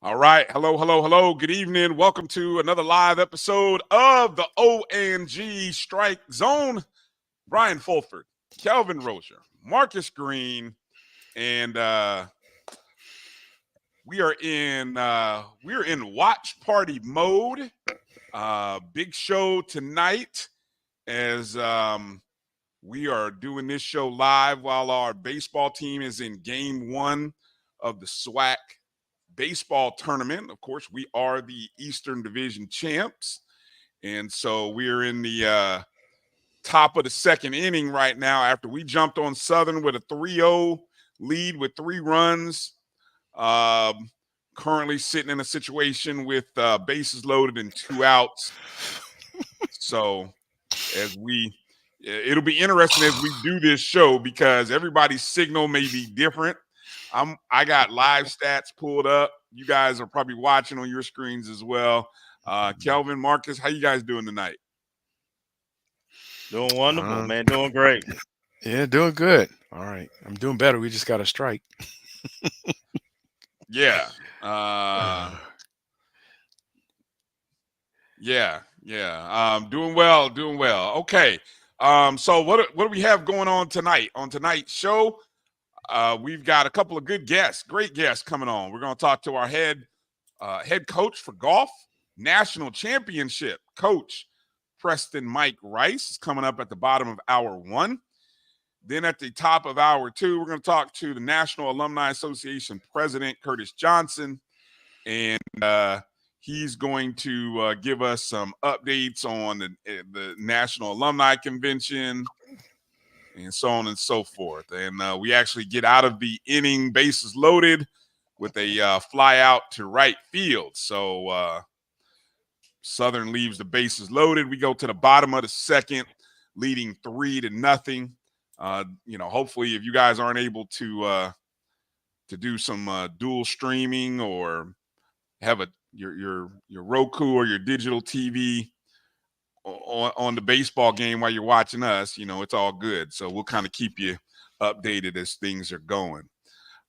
All right. Hello. Good evening. Welcome to another live episode of the O&G StrikeZone. Bryan Fulford, Kelvin Rozier, Marcus Green, and we are in watch party mode. Big show tonight as we are doing this show live while our baseball team is in game 1 of the SWAC Baseball Tournament. Of course, we are the Eastern Division champs, and so we're in the top of the second inning right now after we jumped on Southern with a 3-0 lead with 3 runs. Currently sitting in a situation with bases loaded and 2 outs. So it'll be interesting as we do this show because everybody's signal may be different. I got live stats pulled up. You guys are probably watching on your screens as well. Kelvin, Marcus, how you guys doing tonight? Doing wonderful, man. Doing great. Yeah, doing good. All right. I'm doing better. We just got a strike. Yeah. Doing well. Okay. So what do we have going on tonight? On tonight's show, we've got a couple of great guests coming on. We're going to talk to our head coach for golf, national championship coach, Preston Mike Rice, is coming up at the bottom of hour 1. Then at the top of hour 2, we're going to talk to the National Alumni Association president, Curtis Johnson, and he's going to give us some updates on the National Alumni Convention and so on and so forth. And we actually get out of the inning bases loaded with a fly out to right field. So Southern leaves the bases loaded. We go to the bottom of the second, leading 3-0. Hopefully if you guys aren't able to do some dual streaming or have your Roku or your digital TV on the baseball game while you're watching us, it's all good. So we'll kind of keep you updated as things are going.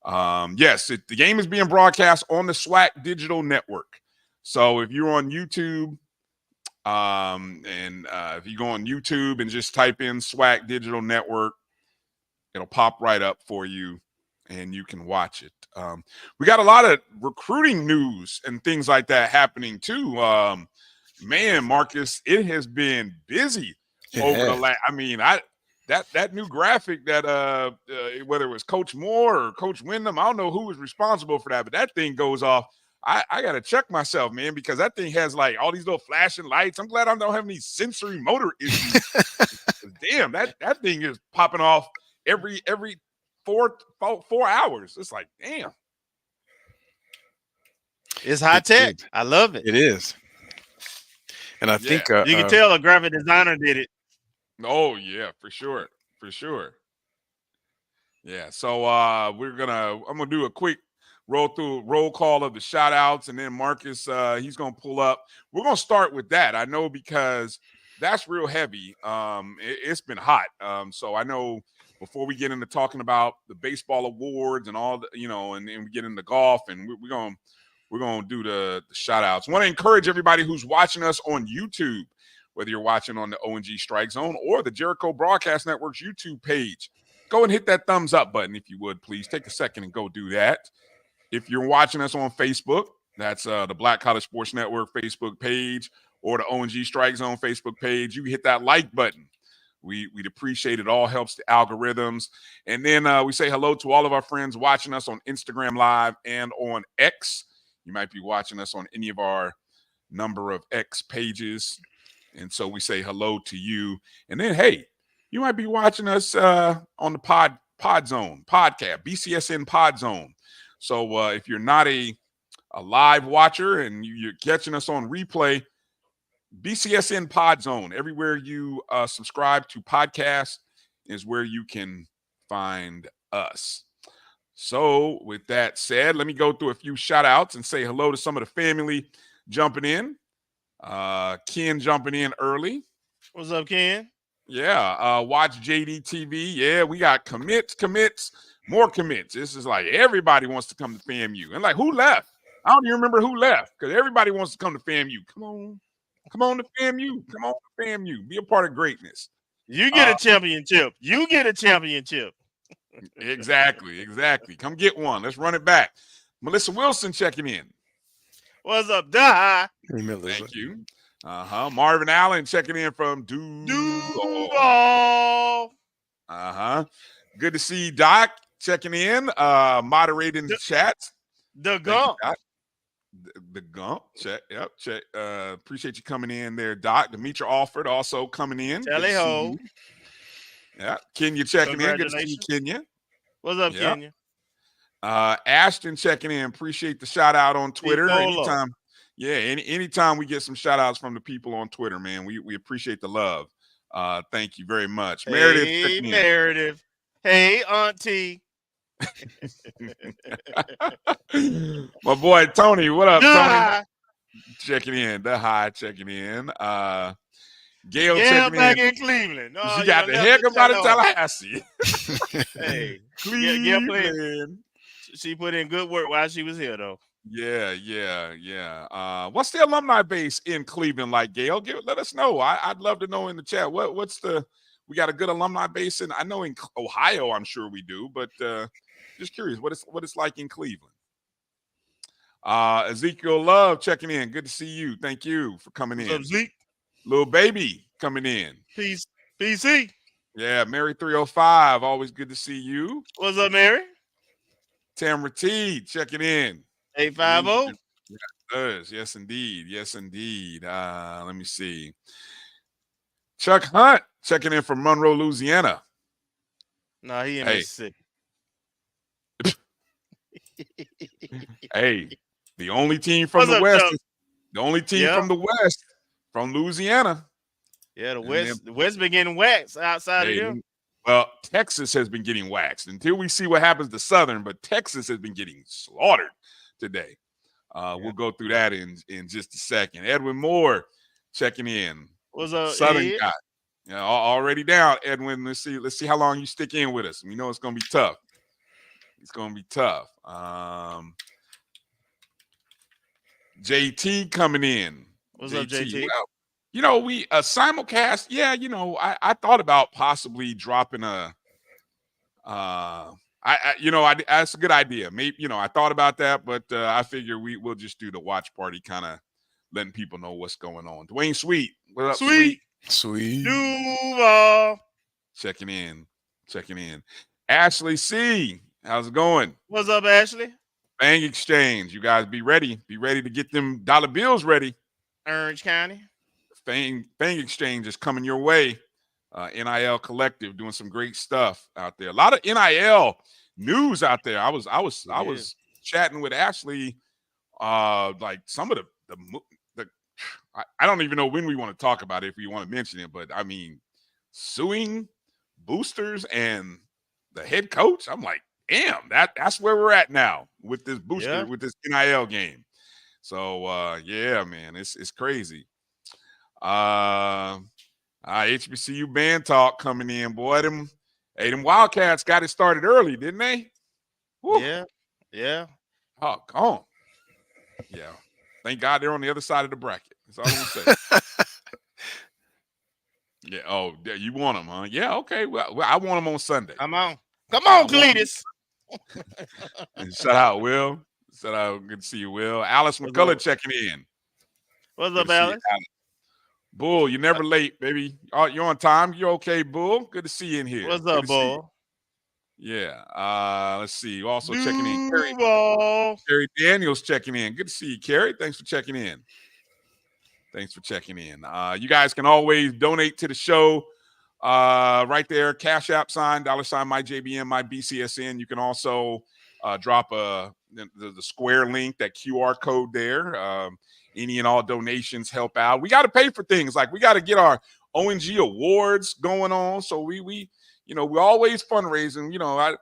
The game is being broadcast on the SWAC Digital Network. So if you're on YouTube, if you go on YouTube and just type in SWAC Digital Network, it'll pop right up for you and you can watch it. We got a lot of recruiting news and things like that happening too. Man, Marcus, it has been busy over the last. I mean, that new graphic that whether it was Coach Moore or Coach Wyndham, I don't know who was responsible for that, but that thing goes off. I got to check myself, man, because that thing has like all these little flashing lights. I'm glad I don't have any sensory motor issues. Damn, that thing is popping off every 4 hours. It's like, damn. It's high tech. I love it. It is. And I think you can tell a graphic designer did it. Oh yeah, for sure. Yeah. So I'm gonna do a quick roll call of the shout outs, and then Marcus he's gonna pull up. We're gonna start with that. I know because that's real heavy. It's been hot. So I know before we get into talking about the baseball awards and all the, and we get into golf, and we're gonna do the shout outs. Want to encourage everybody who's watching us on YouTube, whether you're watching on the O&G StrikeZone or the Jericho Broadcast Network's YouTube page. Go and hit that thumbs up button if you would, please. Take a second and go do that. If you're watching us on Facebook, that's the Black College Sports Network Facebook page or the O&G StrikeZone Facebook page. You can hit that like button. We'd appreciate it. All helps the algorithms. And then we say hello to all of our friends watching us on Instagram Live and on X. You might be watching us on any of our number of X pages. And so we say hello to you. And then, hey, you might be watching us on the Pod Zone podcast, BCSN Pod Zone. So if you're not a live watcher and you're catching us on replay, BCSN Pod Zone, everywhere you subscribe to podcasts is where you can find us. So with that said, let me go through a few shout outs and say hello to some of the family jumping in. Ken jumping in early. What's up, Ken? Yeah. Watch JD TV. Yeah, we got commits, more commits. This is like everybody wants to come to FAMU. And like, who left? I don't even remember who left because everybody wants to come to FAMU. Come on to FAMU. Come on to FAMU. Be a part of greatness. You get a championship. You get a championship. Exactly. Come get one. Let's run it back. Melissa Wilson checking in. What's up, Duh? Thank you. Marvin Allen checking in from Duval. Good to see Doc checking in, moderating the chat. The Gump. The Gump. Check. Yep. Check. Appreciate you coming in there, Doc. Demetra Alford also coming in. Tally ho. Yeah. Kenya checking in. Good to see you, Kenya. What's up, Kenya? Ashton checking in. Appreciate the shout out on Twitter. Anytime. Yeah, anytime we get some shout outs from the people on Twitter, man, we appreciate the love. Thank you very much. Hey, Meredith. Hey, Auntie. My boy Tony, what up, Tony? Checking in. Checking in. Gail checking back in. in Cleveland. No, she got the heck about in Tallahassee. Hey, Cleveland. She put in good work while she was here, though. Yeah. What's the alumni base in Cleveland like, Gail? Let us know. I'd love to know in the chat. We got a good alumni base I know in Ohio, I'm sure we do, but just curious what it's like in Cleveland. Ezekiel Love checking in. Good to see you. Thank you for coming in. What's up, Zeke? Little baby coming in. Peace. PC. Yeah, Mary 305. Always good to see you. What's up, Mary? Tamara T checking in. 850. Yes, indeed. Let me see. Chuck Hunt checking in from Monroe, Louisiana. No, he in Mississippi. Hey, the only team from the West. The only team from the West, from Louisiana. Yeah, the West been getting waxed outside of here. Well, Texas has been getting waxed until we see what happens to Southern, but Texas has been getting slaughtered today. We'll go through that in just a second. Edwin Moore checking in. What's up, Southern guy? Yeah, already down, Edwin. Let's see how long you stick in with us. We know it's gonna be tough. JT coming in. What's up, JT? Well, we simulcast. Yeah, I thought about possibly dropping a. That's a good idea. Maybe I thought about that, but I figure we'll just do the watch party, kind of letting people know what's going on. Dwayne Sweet, what up, Sweet? Duval. Checking in. Ashley C, how's it going? What's up, Ashley? Bank Exchange, you guys be ready to get them dollar bills ready. Orange County. Bank Exchange is coming your way. NIL Collective doing some great stuff out there. A lot of NIL news out there. I was chatting with Ashley, like some of the I don't even know when we want to talk about it, if we want to mention it, but I mean, suing boosters and the head coach. I'm like, damn, that's where we're at now with this booster, with this NIL game. So yeah, man, it's crazy. HBCU band talk coming in, boy. Them Wildcats got it started early, didn't they? Woo. Yeah. Oh, gone. Yeah. Thank God they're on the other side of the bracket. That's all I'm gonna say. Yeah. Oh, you want them, huh? Yeah. Okay. Well, I want them on Sunday. Come on, Cletus. Shout out, Will. Shout out. Good to see you, Will. Alice McCullough checking in. What's up, Alice? Bull, you're never late, baby. You're on time. You're okay, Bull. Good to see you in here. What's up, Bull? Yeah. Let's see. Also checking in. Carrie Daniels checking in. Good to see you, Carrie. Thanks for checking in. Thanks for checking in. You guys can always donate to the show right there. Cash App sign, $ my JBM, my BCSN. You can also drop the Square link, that QR code there. Any and all donations help out. We got to pay for things. Like, we got to get our O&G awards going on. So we we're always fundraising. I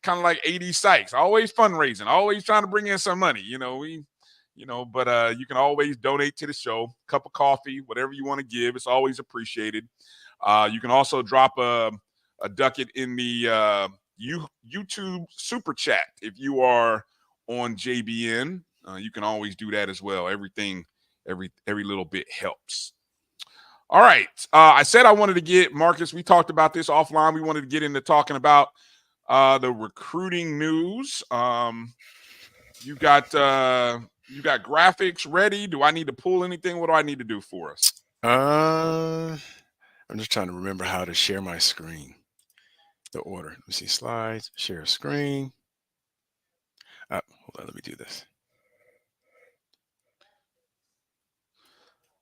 kind of like AD Sykes, always fundraising, always trying to bring in some money. But you can always donate to the show. Cup of coffee, whatever you want to give, it's always appreciated. You can also drop a ducat in the YouTube super chat if you are on JBN. You can always do that as well. Every little bit helps. All right. I said I wanted to get Marcus. We talked about this offline. We wanted to get into talking about the recruiting news. You got graphics ready? Do I need to pull anything? What do I need to do for us? I'm just trying to remember how to share my screen. The order. Let me see. Slides. Share screen. Hold on. Let me do this.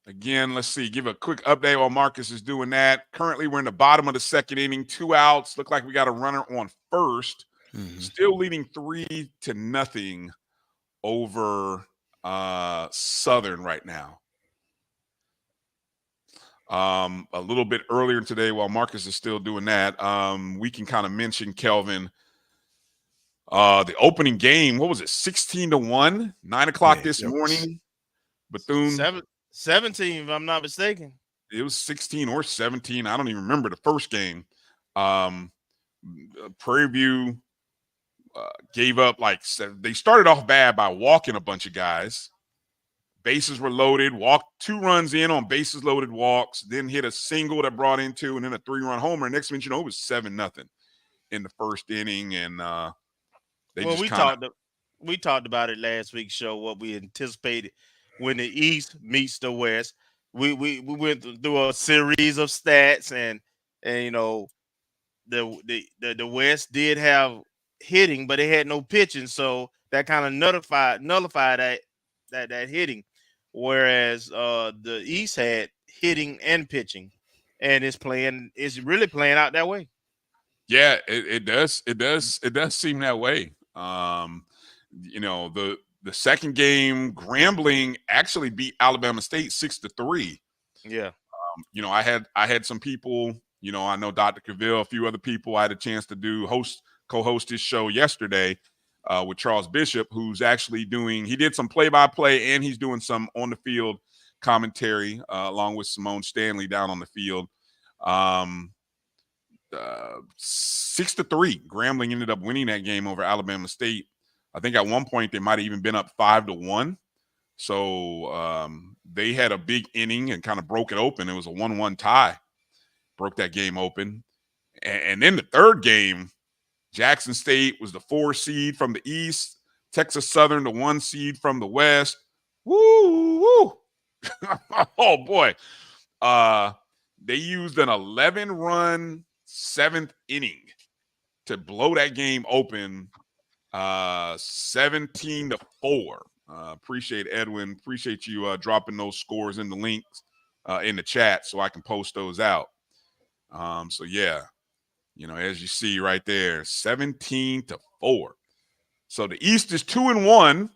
Again, let's see. Give a quick update while Marcus is doing that. Currently, we're in the bottom of the second inning. 2 outs. Look like we got a runner on first. Mm-hmm. Still leading 3-0 over Southern right now. A little bit earlier today, while Marcus is still doing that, we can kind of mention, Kelvin, the opening game. What was it? 16-1, 9 o'clock this morning. Bethune 17, if I'm not mistaken. It was 16 or 17. I don't even remember the first game. Prairie View gave up they started off bad by walking a bunch of guys. Bases were loaded, walked 2 runs in on bases loaded walks, then hit a single that brought in 2, and then a 3-run homer. Next thing you know, it was 7-0 in the first inning, and we talked about it last week's show. What we anticipated when the East meets the West. We went through a series of stats, and the West did have hitting, but it had no pitching, so that kind of nullified that hitting. Whereas the East had hitting and pitching, and it's really playing out that way. Yeah, it does seem that way. The second game, Grambling actually beat Alabama State 6-3. Yeah. I had some people, I know Dr. Cavill, a few other people I had a chance to co-host his show yesterday with Charles Bishop, who's actually he did some play-by-play, and he's doing some on-the-field commentary along with Simone Stanley down on the field. 6-3. Grambling ended up winning that game over Alabama State. I think at one point they might have even been up 5-1. So they had a big inning and kind of broke it open. It was a 1-1 tie. Broke that game open. And then the third game, Jackson State was the 4 seed from the East. Texas Southern, the 1 seed from the West. Woo, woo. Oh, boy. They used an 11-run 7th inning to blow that game open 17-4. Appreciate Edwin. Appreciate you dropping those scores in the links in the chat so I can post those out. So, yeah. As you see right there, 17-4. So the East is 2-1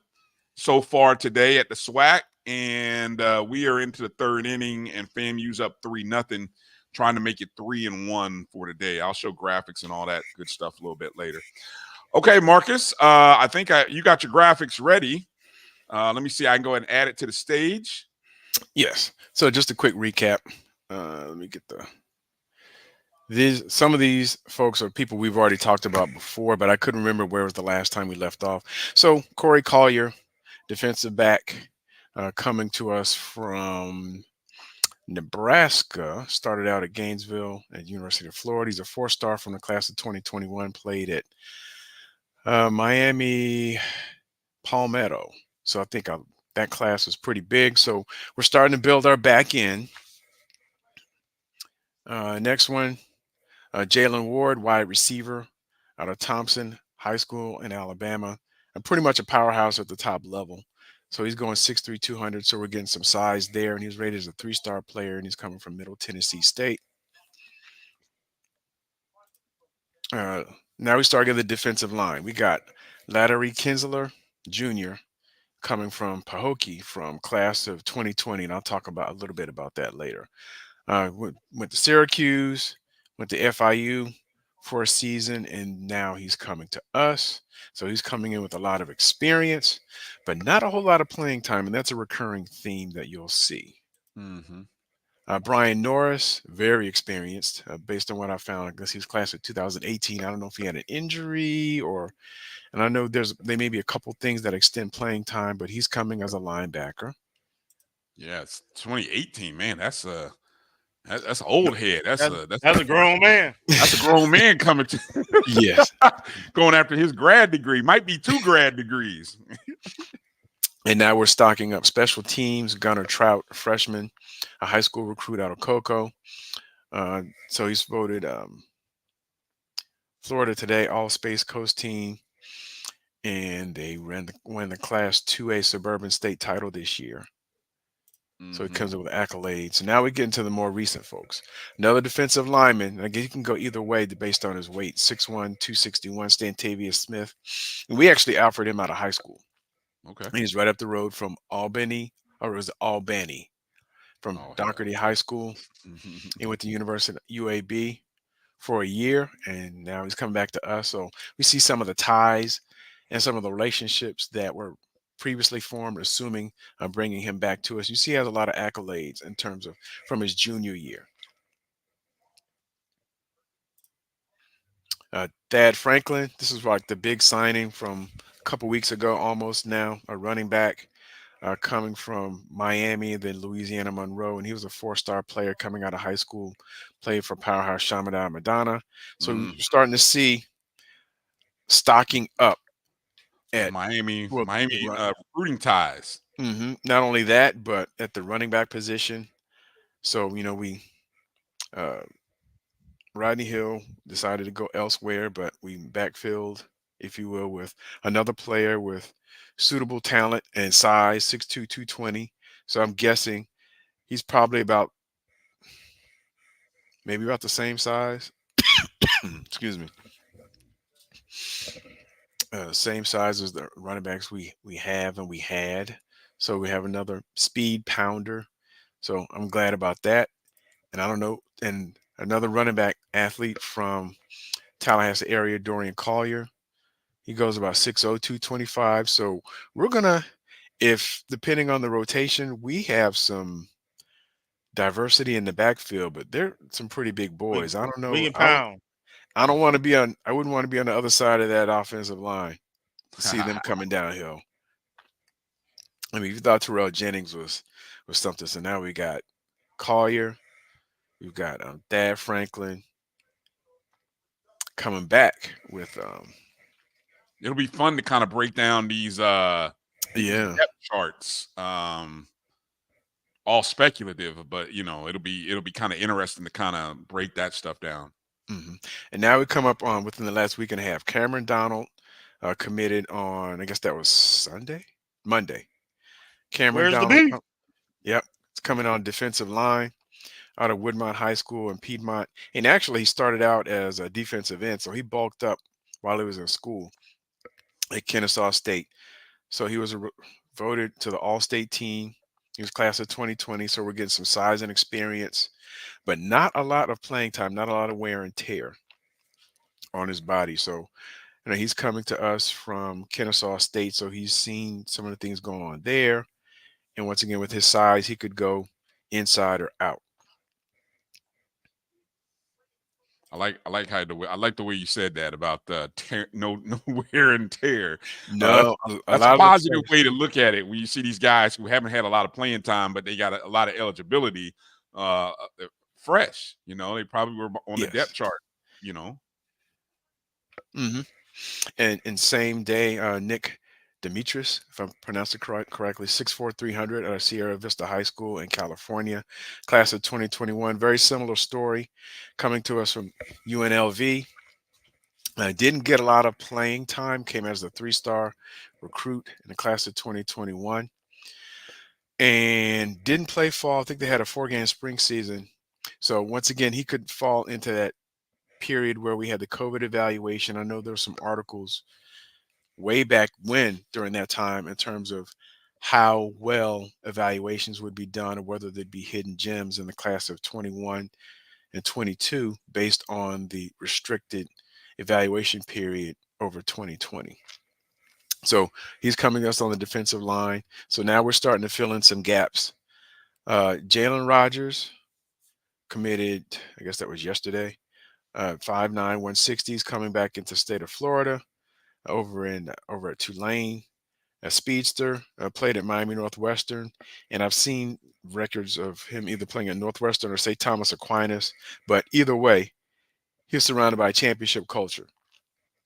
so far today at the SWAC, and we are into the third inning, and FAMU's up 3-0, trying to make it 3-1 for today. I'll show graphics and all that good stuff a little bit later. Okay, Marcus, I think you got your graphics ready. Let me see. I can go ahead and add it to the stage. Yes. So just a quick recap. Let me get some of these folks are people we've already talked about before, but I couldn't remember where was the last time we left off. So Corey Collier, defensive back, coming to us from Nebraska, started out at Gainesville at University of Florida. He's a 4-star from the class of 2021, played at Miami Palmetto. So I think that class was pretty big. So we're starting to build our back end. Next one. Jalen Ward, wide receiver out of Thompson High School in Alabama, and pretty much a powerhouse at the top level. So he's going 6'3", 200. So we're getting some size there. And he's rated as a 3-star player, and he's coming from Middle Tennessee State. Uh, Now we start getting the defensive line. We got Lattery Kinsler Jr. coming from Pahokee from class of 2020, and I'll talk about a little bit about that later. Went to Syracuse, went to FIU for a season, and now he's coming to us. So he's coming in with a lot of experience, but not a whole lot of playing time, and that's a recurring theme that you'll see. Mm-hmm. Brian Norris, very experienced, based on what I found. I guess he was class of 2018. I don't know if he had an injury or, and I know there may be a couple things that extend playing time, but he's coming as a linebacker. Yeah, it's 2018, man. That's an old head. That's a grown man. That's a grown man coming to Yes. going after his grad degree. Might be 2 grad degrees. And now we're stocking up special teams. Gunnar Trout, a freshman, a high school recruit out of Cocoa. So he's voted Florida Today All-Space Coast Team, and they won the Class 2A Suburban State title this year. So it comes up with accolades. So now we get into the more recent folks. Another defensive lineman. Again, he can go either way based on his weight. 6'1", 261, Stantavius Smith. And we actually offered him out of high school. Okay. He's right up the road from Albany, or was it Albany? From Doherty High School. He went to University of UAB for a year, and now he's coming back to us. So we see some of the ties and some of the relationships that were previously formed, assuming bringing him back to us. You see he has a lot of accolades in terms of from his junior year. Thad Franklin, this is like the big signing from a couple weeks ago almost now, a running back. Coming from Miami and then Louisiana Monroe, and he was a 4-star player coming out of high school, played for Powerhouse Shamada Madonna. So we're starting to see stocking up at Miami well, recruiting ties. Not only that, but at the running back position. So we Rodney Hill decided to go elsewhere, but we backfilled, if you will, with another player with suitable talent and size, 6'2", 220. So I'm guessing he's probably maybe about the same size. Excuse me. Same size as the running backs we have and we had. So we have another speed pounder. So I'm glad about that. And I don't know. And another running back athlete from Tallahassee area, Dorian Collier. He goes about 6'0", 225. So we're going to, if depending on the rotation, we have some diversity in the backfield, but they're some pretty big boys. I don't know. Million pound. I don't want to be on. I wouldn't want to be on the other side of that offensive line to see them coming downhill. I mean, you thought Terrell Jennings was something, so now we got Collier, we've got Thad Franklin coming back with. It'll be fun to kind of break down these depth charts. All speculative, but it'll be kind of interesting to kind of break that stuff down. And now we come up on within the last week and a half. Cameron Donald committed on, I guess that was Monday. Cameron Donald. Yep, it's coming on defensive line out of Woodmont High School in Piedmont. And actually, he started out as a defensive end, so he bulked up while he was in school at Kennesaw State. So he was voted to the All-State team. He was class of 2020, so we're getting some size and experience, but not a lot of playing time, not a lot of wear and tear on his body. So, he's coming to us from Kennesaw State, so he's seen some of the things going on there. And once again, with his size, he could go inside or out. I like the way you said that about no wear and tear. No, that's a positive way to look at it when you see these guys who haven't had a lot of playing time, but they got a lot of eligibility. Fresh, they probably were on the depth chart. And same day, Nick Demetrius, if I'm pronounced it correctly, 6'4", 300 at Sierra Vista High School in California, class of 2021. Very similar story, coming to us from UNLV. Didn't get a lot of playing time, came as a 3-star recruit in the class of 2021. and didn't play fall. I think they had a 4-game spring season. So once again, he could fall into that period where we had the COVID evaluation. I know there were some articles way back when during that time in terms of how well evaluations would be done or whether there'd be hidden gems in the class of 21 and 22 based on the restricted evaluation period over 2020. So he's coming to us on the defensive line. So now we're starting to fill in some gaps. Jalen Rogers committed, I guess that was yesterday. 5'9", 160 is coming back into state of Florida over at Tulane. A speedster, played at Miami Northwestern, and I've seen records of him either playing at Northwestern or St. Thomas Aquinas. But either way, he's surrounded by a championship culture.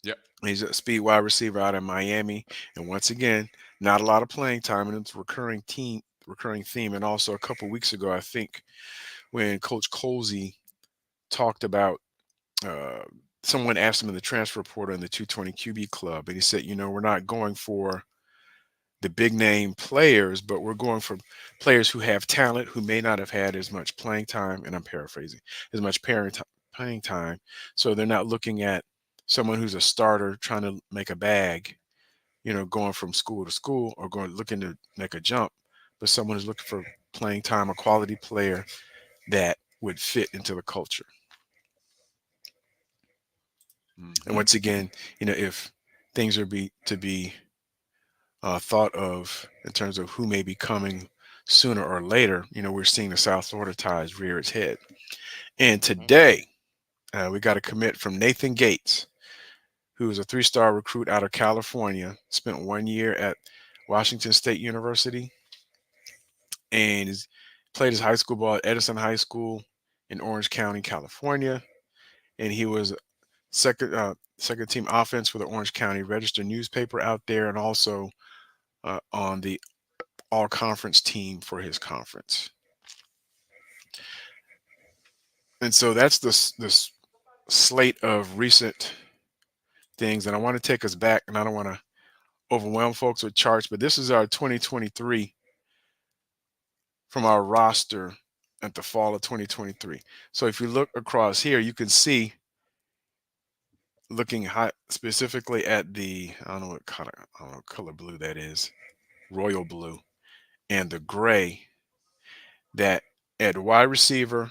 Yep. He's a speed wide receiver out of Miami, and once again, not a lot of playing time, and it's a recurring theme. And also a couple weeks ago, I think, when Coach Colsey talked about someone asked him in the transfer portal in the 220 QB club, and he said, we're not going for the big name players, but we're going for players who have talent, who may not have had as much playing time, and I'm paraphrasing, as much playing time. So they're not looking at someone who's a starter trying to make a bag, going from school to school or looking to make a jump, but someone who's looking for playing time, a quality player that would fit into the culture. And once again, if things are to be thought of in terms of who may be coming sooner or later, we're seeing the South Florida Ties rear its head. And today, we got a commit from Nathan Gates, who is a 3-star recruit out of California, spent 1 year at Washington State University, and he's played his high school ball at Edison High School in Orange County, California. And he was second team offense for the Orange County Register newspaper out there, and also on the all-conference team for his conference. And so that's this slate of recent things. And I want to take us back, and I don't want to overwhelm folks with charts, but this is our 2023 from our roster at the fall of 2023. So if you look across here, you can see, looking specifically at the, I don't know what color blue that is, royal blue, and the gray, that at wide receiver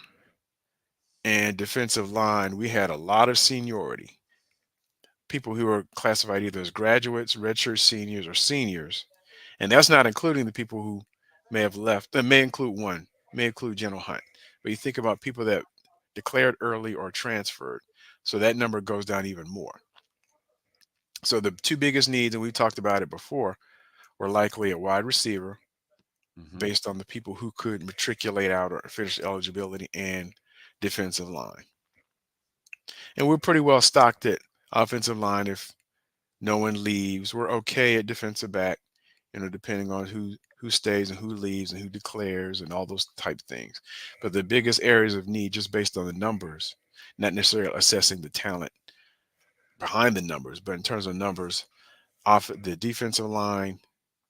and defensive line, we had a lot of seniority. People who are classified either as graduates, redshirt seniors, or seniors. And that's not including the people who may have left. That may include General Hunt. But you think about people that declared early or transferred. So that number goes down even more. So the two biggest needs, and we've talked about it before, were likely at wide receiver, based on the people who could matriculate out or finish eligibility, and defensive line. And we're pretty well stocked at offensive line. If no one leaves, we're okay at defensive back, depending on who stays and who leaves and who declares and all those type of things. But the biggest areas of need, just based on the numbers, not necessarily assessing the talent behind the numbers, but in terms of numbers, off the defensive line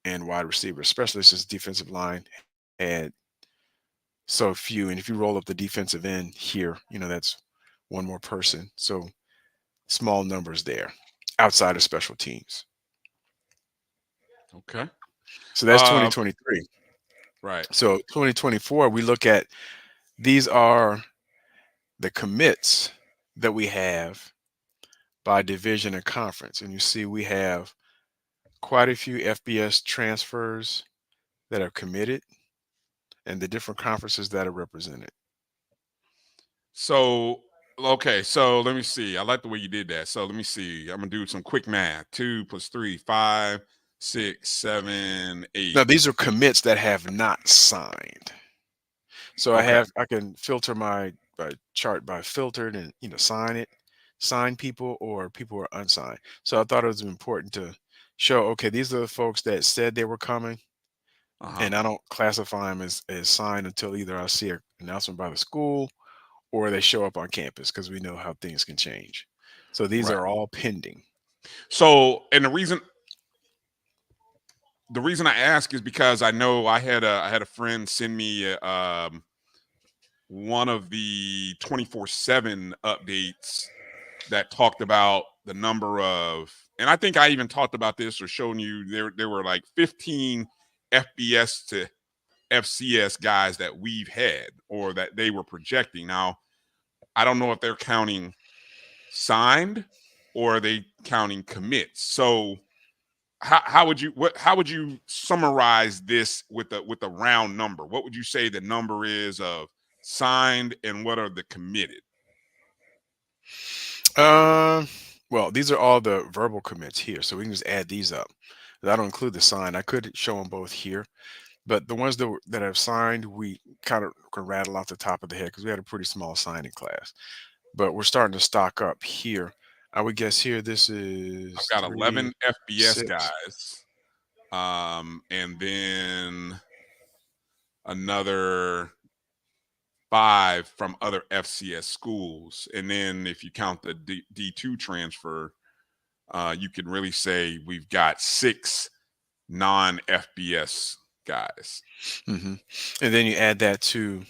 and wide receiver, especially since defensive line had so few. And if you roll up the defensive end here, that's one more person. So small numbers there outside of special teams. Okay. So that's 2023. Right. So 2024, we look at, these are the commits that we have by division and conference. And you see we have quite a few FBS transfers that are committed and the different conferences that are represented. So, okay. So let me see. I like the way you did that. So let me see. I'm going to do some quick math. 2 + 3, 5, 6, 7, 8. Now, these are commits that have not signed. So Okay. I can filter my chart by filtered and, sign people or people who are unsigned. So I thought it was important to show, okay, these are the folks that said they were coming, and I don't classify them as signed until either I see an announcement by the school or they show up on campus, because we know how things can change. So these are all pending. So, and the reason the reason I ask is because I know I had a friend send me one of the 24/7 updates that talked about the number of, and I think I even talked about this or shown you there were like 15 FBS to FCS guys that we've had or that they were projecting. Now, I don't know if they're counting signed or are they counting commits. So how would you summarize this with a round number? What would you say the number is of signed and what are the committed? Well, these are all the verbal commits here, so we can just add these up. That'll include the sign. I could show them both here, but the ones that have signed, we kind of can rattle off the top of the head because we had a pretty small signing class. But we're starting to stock up here. I would guess here this I've is got 3, 11 FBS 6. guys, and then another 5 from other FCS schools, and then if you count the D2 transfer, you can really say we've got 6 non-FBS guys. And then you add that to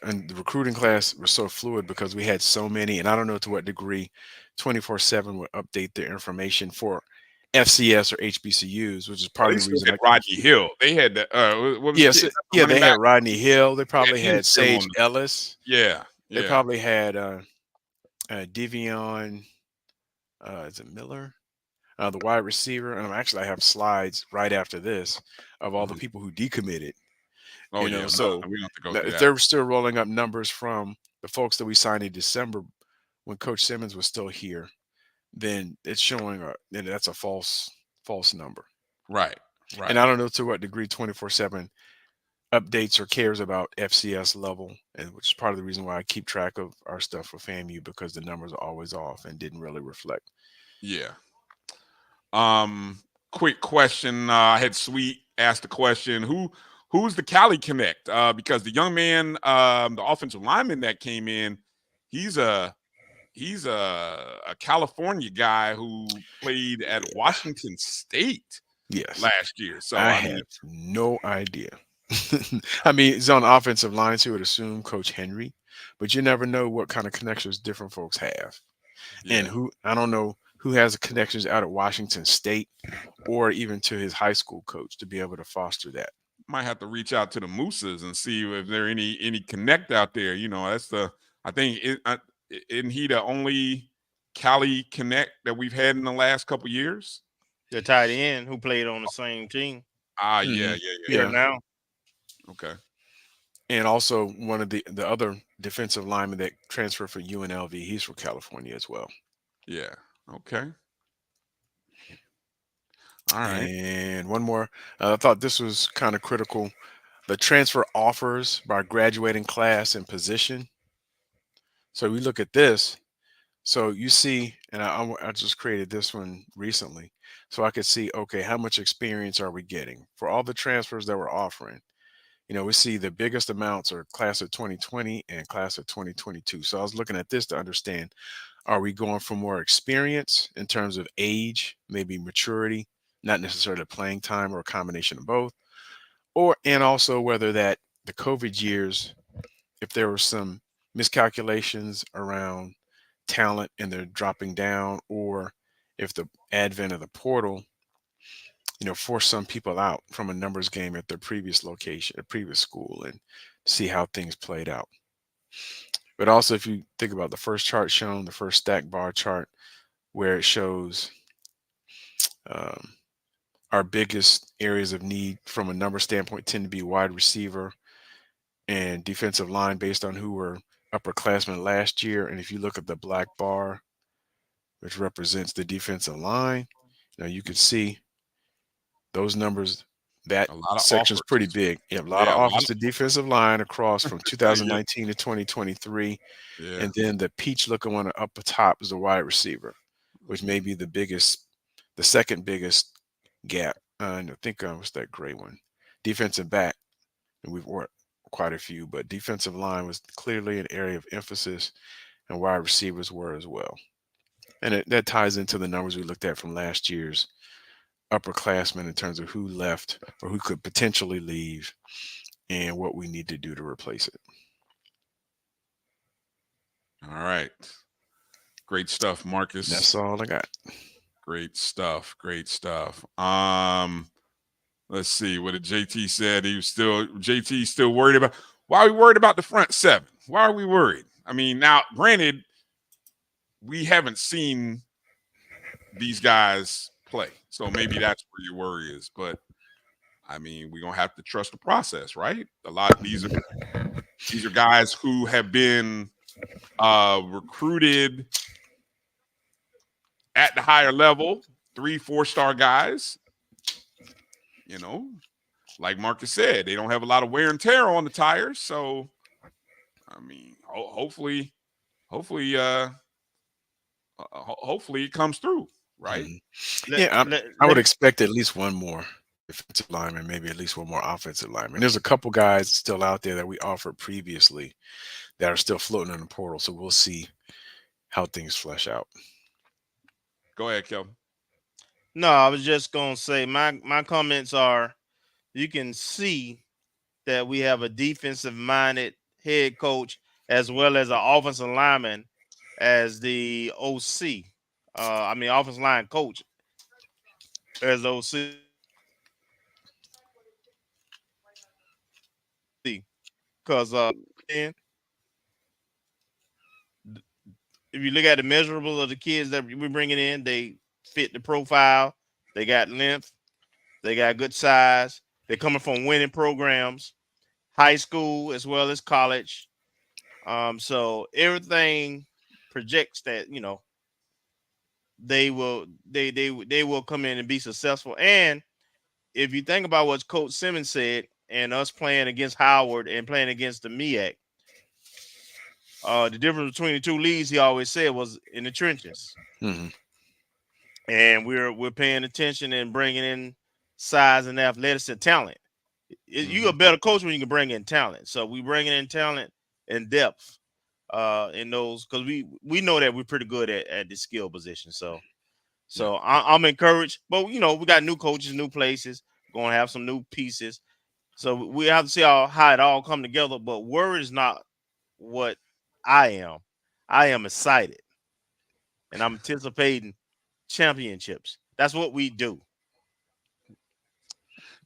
and the recruiting class was so fluid because we had so many, and I don't know to what degree 24/7 would update their information for FCS or HBCUs, which is Oh, part they of the still reason had Rodney Hill. They had the what was the yes, kid? yeah, Running they had back? Rodney Hill. They Yeah, probably he was had still on. Sage Ellis. Yeah, They yeah. probably had Devion. Is it Miller? The wide receiver. Actually, I have slides right after this of all the Mhm. people who decommitted. Oh yeah, So we don't have to go through if that. they're still rolling up numbers from the folks that we signed in December when Coach Simmons was still here, then it's showing then that's a false number. Right, And right. I don't know to what degree 24/7 updates or cares about FCS level, and which is part of the reason why I keep track of our stuff for FAMU because the numbers are always off and didn't really reflect. Yeah. Quick question. I had Sweet asked the question, who's the Cali Connect? Because the young man, the offensive lineman that came in, he's a a California guy who played at Yeah. Washington State Yes. last year. So I I mean, have no idea. I mean, he's on the offensive line, so you would assume Coach Henry, but you never know what kind of connections different folks have. And yeah, I don't know who has connections out at Washington State or even to his high school coach to be able to foster that. might have to reach out to the Mooses and see if there any connect out there. You know, that's the I think isn't he the only Cali Connect that we've had in the last couple years? The tight end who played on the same team Ah, yeah, Mhm. yeah, yeah, here Yeah. now. Okay. And also one of the other defensive linemen that transferred from UNLV, he's from California as well. Yeah. Okay. All right. And one more, I thought this was kind of critical. The transfer offers by graduating class and position. So we look at this. So you see, and I just created this one recently, so I could see, okay, how much experience are we getting for all the transfers that we're offering? We see the biggest amounts are class of 2020 and class of 2022. So I was looking at this to understand, are we going for more experience in terms of age, maybe maturity, not necessarily playing time or a combination of both, and also whether that the COVID years, if there were some miscalculations around talent and they're dropping down, or if the advent of the portal, forced some people out from a numbers game at their previous location, a previous school, and see how things played out. But also, if you think about the first chart shown, the first stack bar chart, where it shows um, our biggest areas of need from a number standpoint tend to be wide receiver and defensive line based on who were upperclassmen last year. And if you look at the black bar, which represents the defensive line, now you can see those numbers. That A lot of section's pretty offers. big. You have a lot of Yeah, a lot of offensive defensive line across from yeah, 2019 to 2023. yeah. And then the peach looking one up the top is the wide receiver, which may Mhm. be the second biggest gap. And I think what's that gray one? Defensive back. And we've worked quite a few, but defensive line was clearly an area of emphasis, and wide receivers were as well. And that ties into the numbers we looked at from last year's upperclassmen in terms of who left or who could potentially leave and what we need to do to replace it. All right. Great stuff, Marcus. That's all I got. Great stuff. Great stuff. Let's see what did JT said. JT still worried about. Why are we worried about the front seven? Why are we worried? I mean, now, granted, we haven't seen these guys play, so maybe that's where your worry is. But I mean, we're gonna have to trust the process, right? These are guys who have been recruited at the higher level, 3-4-star guys. You know, like Marcus said, they don't have a lot of wear and tear on the tires. So, I mean, hopefully it comes through, right? I would expect at least one more defensive lineman, maybe at least one more offensive lineman. There's a couple guys still out there that we offered previously that are still floating in the portal. So we'll see how things flesh out. Go ahead, Kelvin. No, I was just gonna say my comments are, you can see that we have a defensive minded head coach as well as an offensive lineman as the OC. Offensive line coach as OC. Because if you look at the measurables of the kids that we're bringing in, they fit the profile. They got length. They got good size. They're coming from winning programs, high school as well as college. So everything projects that, you know, they will come in and be successful. And if you think about what Coach Simmons said, and us playing against Howard and playing against the MEAC, the difference between the two leagues, he always said, was in the trenches. Mm-hmm. And we're paying attention and bringing in size and athleticism and talent. You're a better coach when you can bring in talent. So we bringing in talent and depth in those, because we know that we're pretty good at the skill position. So I'm encouraged. But, you know, we got new coaches, new places, going to have some new pieces. So we have to see how it all come together. But worry is not what I am. I am excited. And I'm anticipating championships. That's what we do.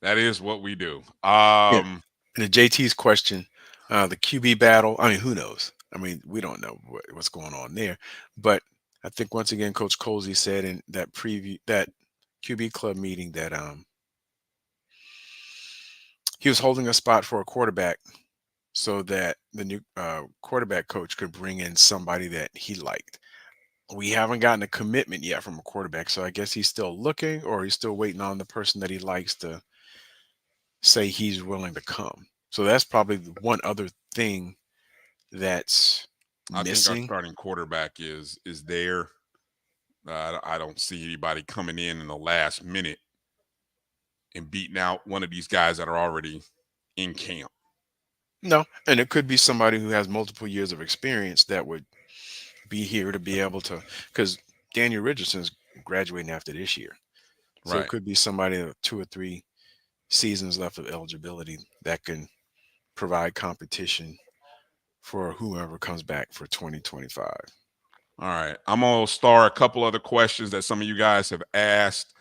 That is what we do. And the JT's question, the QB battle, I mean, who knows? I mean, we don't know what's going on there. But I think once again, Coach Colsey said in that QB club meeting that he was holding a spot for a quarterback so that the new quarterback coach could bring in somebody that he liked. We haven't gotten a commitment yet from a quarterback, so I guess he's still looking, or he's still waiting on the person that he likes to say he's willing to come. So that's probably one other thing that's missing. I think our starting quarterback is there. I don't see anybody coming in the last minute and beating out one of these guys that are already in camp. No, and it could be somebody who has multiple years of experience that would be here to be able to, because Daniel Richardson's graduating after this year. So It could be somebody with 2 or 3 seasons left of eligibility that can provide competition for whoever comes back for 2025. All right. I'm going to start a couple other questions that some of you guys have asked,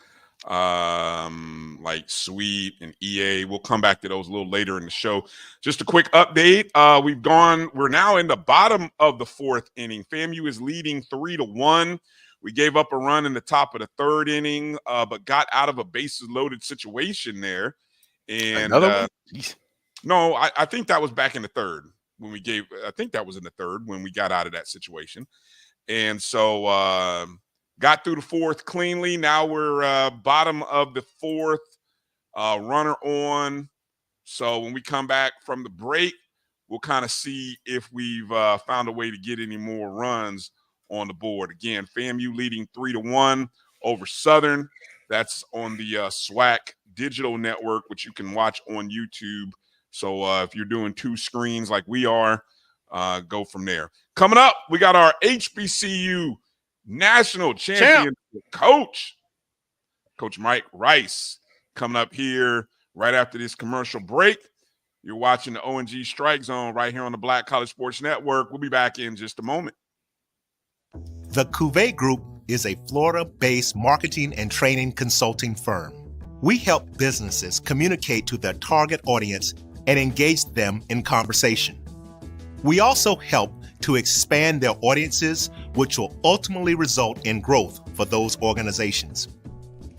like Sweet and EA. We'll come back to those a little later in the show. Just a quick update. We're now in the bottom of the 4th inning. FAMU is leading 3-1. We gave up a run in the top of the 3rd inning, but got out of a bases loaded situation there. And another one? No, I think that was back in the 3rd I think that was in the 3rd when we got out of that situation. And so got through the 4th cleanly. Now we're bottom of the 4th, runner on. So when we come back from the break, we'll kind of see if we've found a way to get any more runs on the board. Again, FAMU leading 3-1 over Southern. That's on the SWAC digital network, which you can watch on YouTube. So if you're doing 2 screens like we are, go from there. Coming up, we got our HBCU national champion coach. Coach Mike Rice, coming up here right after this commercial break. You're watching the O&G StrikeZone right here on the Black College Sports Network. We'll be back in just a moment. The Cuvée Group is a Florida-based marketing and training consulting firm. We help businesses communicate to their target audience and engage them in conversation. We also help to expand their audiences, which will ultimately result in growth for those organizations.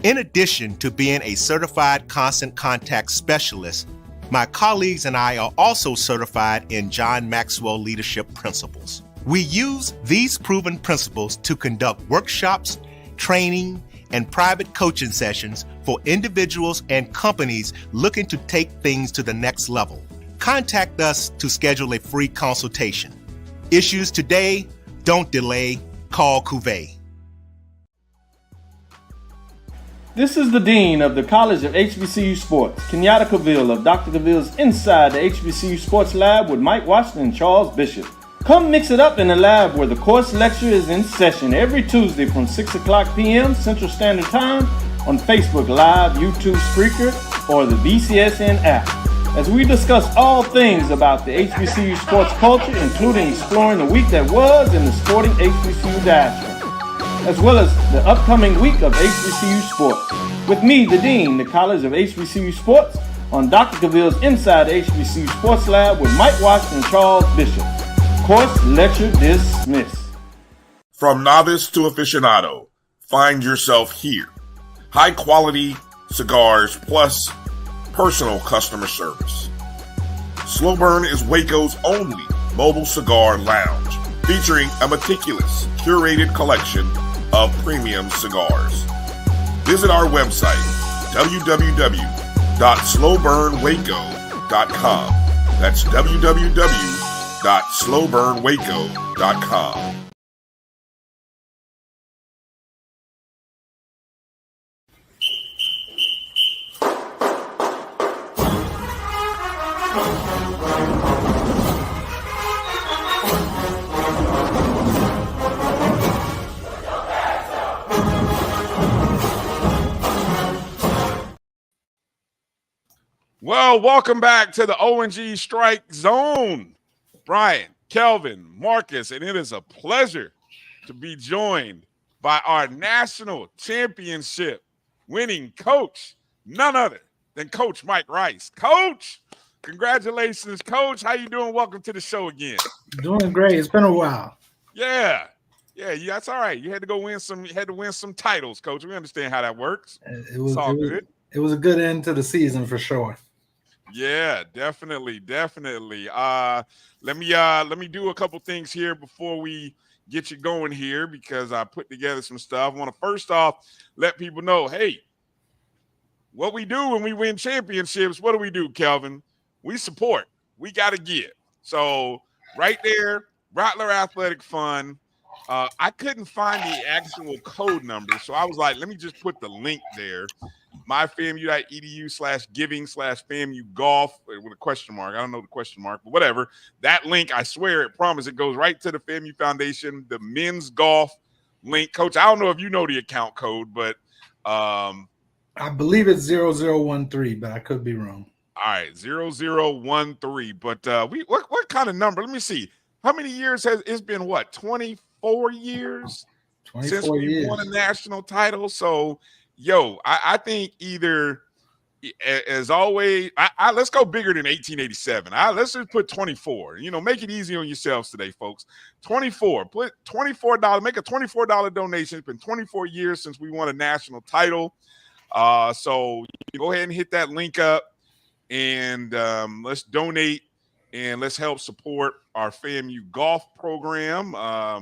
In addition to being a certified constant contact specialist, my colleagues and I are also certified in John Maxwell Leadership Principles. We use these proven principles to conduct workshops, training, and private coaching sessions for individuals and companies looking to take things to the next level. Contact us to schedule a free consultation. Issues today, don't delay, call Cuvée. This is the Dean of the College of HBCU Sports, Kenyatta Cavill of Dr. Cavill's Inside the HBCU Sports Lab with Mike Washington and Charles Bishop. Come mix it up in the lab where the course lecture is in session every Tuesday from 6 o'clock p.m. Central Standard Time on Facebook Live, YouTube Spreaker, or the BCSN app, as we discuss all things about the HBCU sports culture, including exploring the week that was in the sporting HBCU diaspora, as well as the upcoming week of HBCU sports. With me, the Dean, the College of HBCU Sports, on Dr. Cavill's Inside the HBCU Sports Lab with Mike Washington and Charles Bishop. Course lecture dismissed. From novice to aficionado, find yourself here. High quality cigars plus personal customer service. Slow Burn is Waco's only mobile cigar lounge, featuring a meticulous, curated collection of premium cigars. Visit our website, www.slowburnwaco.com. That's www.slowburnwaco.com. Well, welcome back to the O&G Strike Zone. Bryan, Kelvin, Marcus, and it is a pleasure to be joined by our national championship winning coach, none other than Coach Mike Rice. Coach, congratulations, Coach. How you doing? Welcome to the show again. Doing great. It's been a while. Yeah, that's all right. You had to go win some. You had to win some titles, Coach. We understand how that works. It was a good end to the season for sure. Yeah, definitely. Let me do a couple things here before we get you going here, because I put together some stuff. I want to first off let people know, hey, what we do when we win championships, what do, Kelvin? We support. We got to give. So right there, Rattler Athletic Fund. I couldn't find the actual code number, so I was like, let me just put the link there. myfamu.edu/giving/FAMU golf with a question mark. I don't know the question mark, but whatever. That link, I swear, it promise it goes right to the FAMU Foundation, the men's golf link. Coach, I don't know if you know the account code, but I believe it's 0013, but I could be wrong. All right, 0013. But what kind of number? Let me see. How many years has it's been? What, 24 years 24 since we years. won a national title? So, I think either, as always, let's go bigger than 1887. Let's just put 24. Make it easy on yourselves today, folks. 24. Put $24. Make a $24 donation. It's been 24 years since we won a national title. So go ahead and hit that link up, and let's donate and let's help support our FAMU golf program. A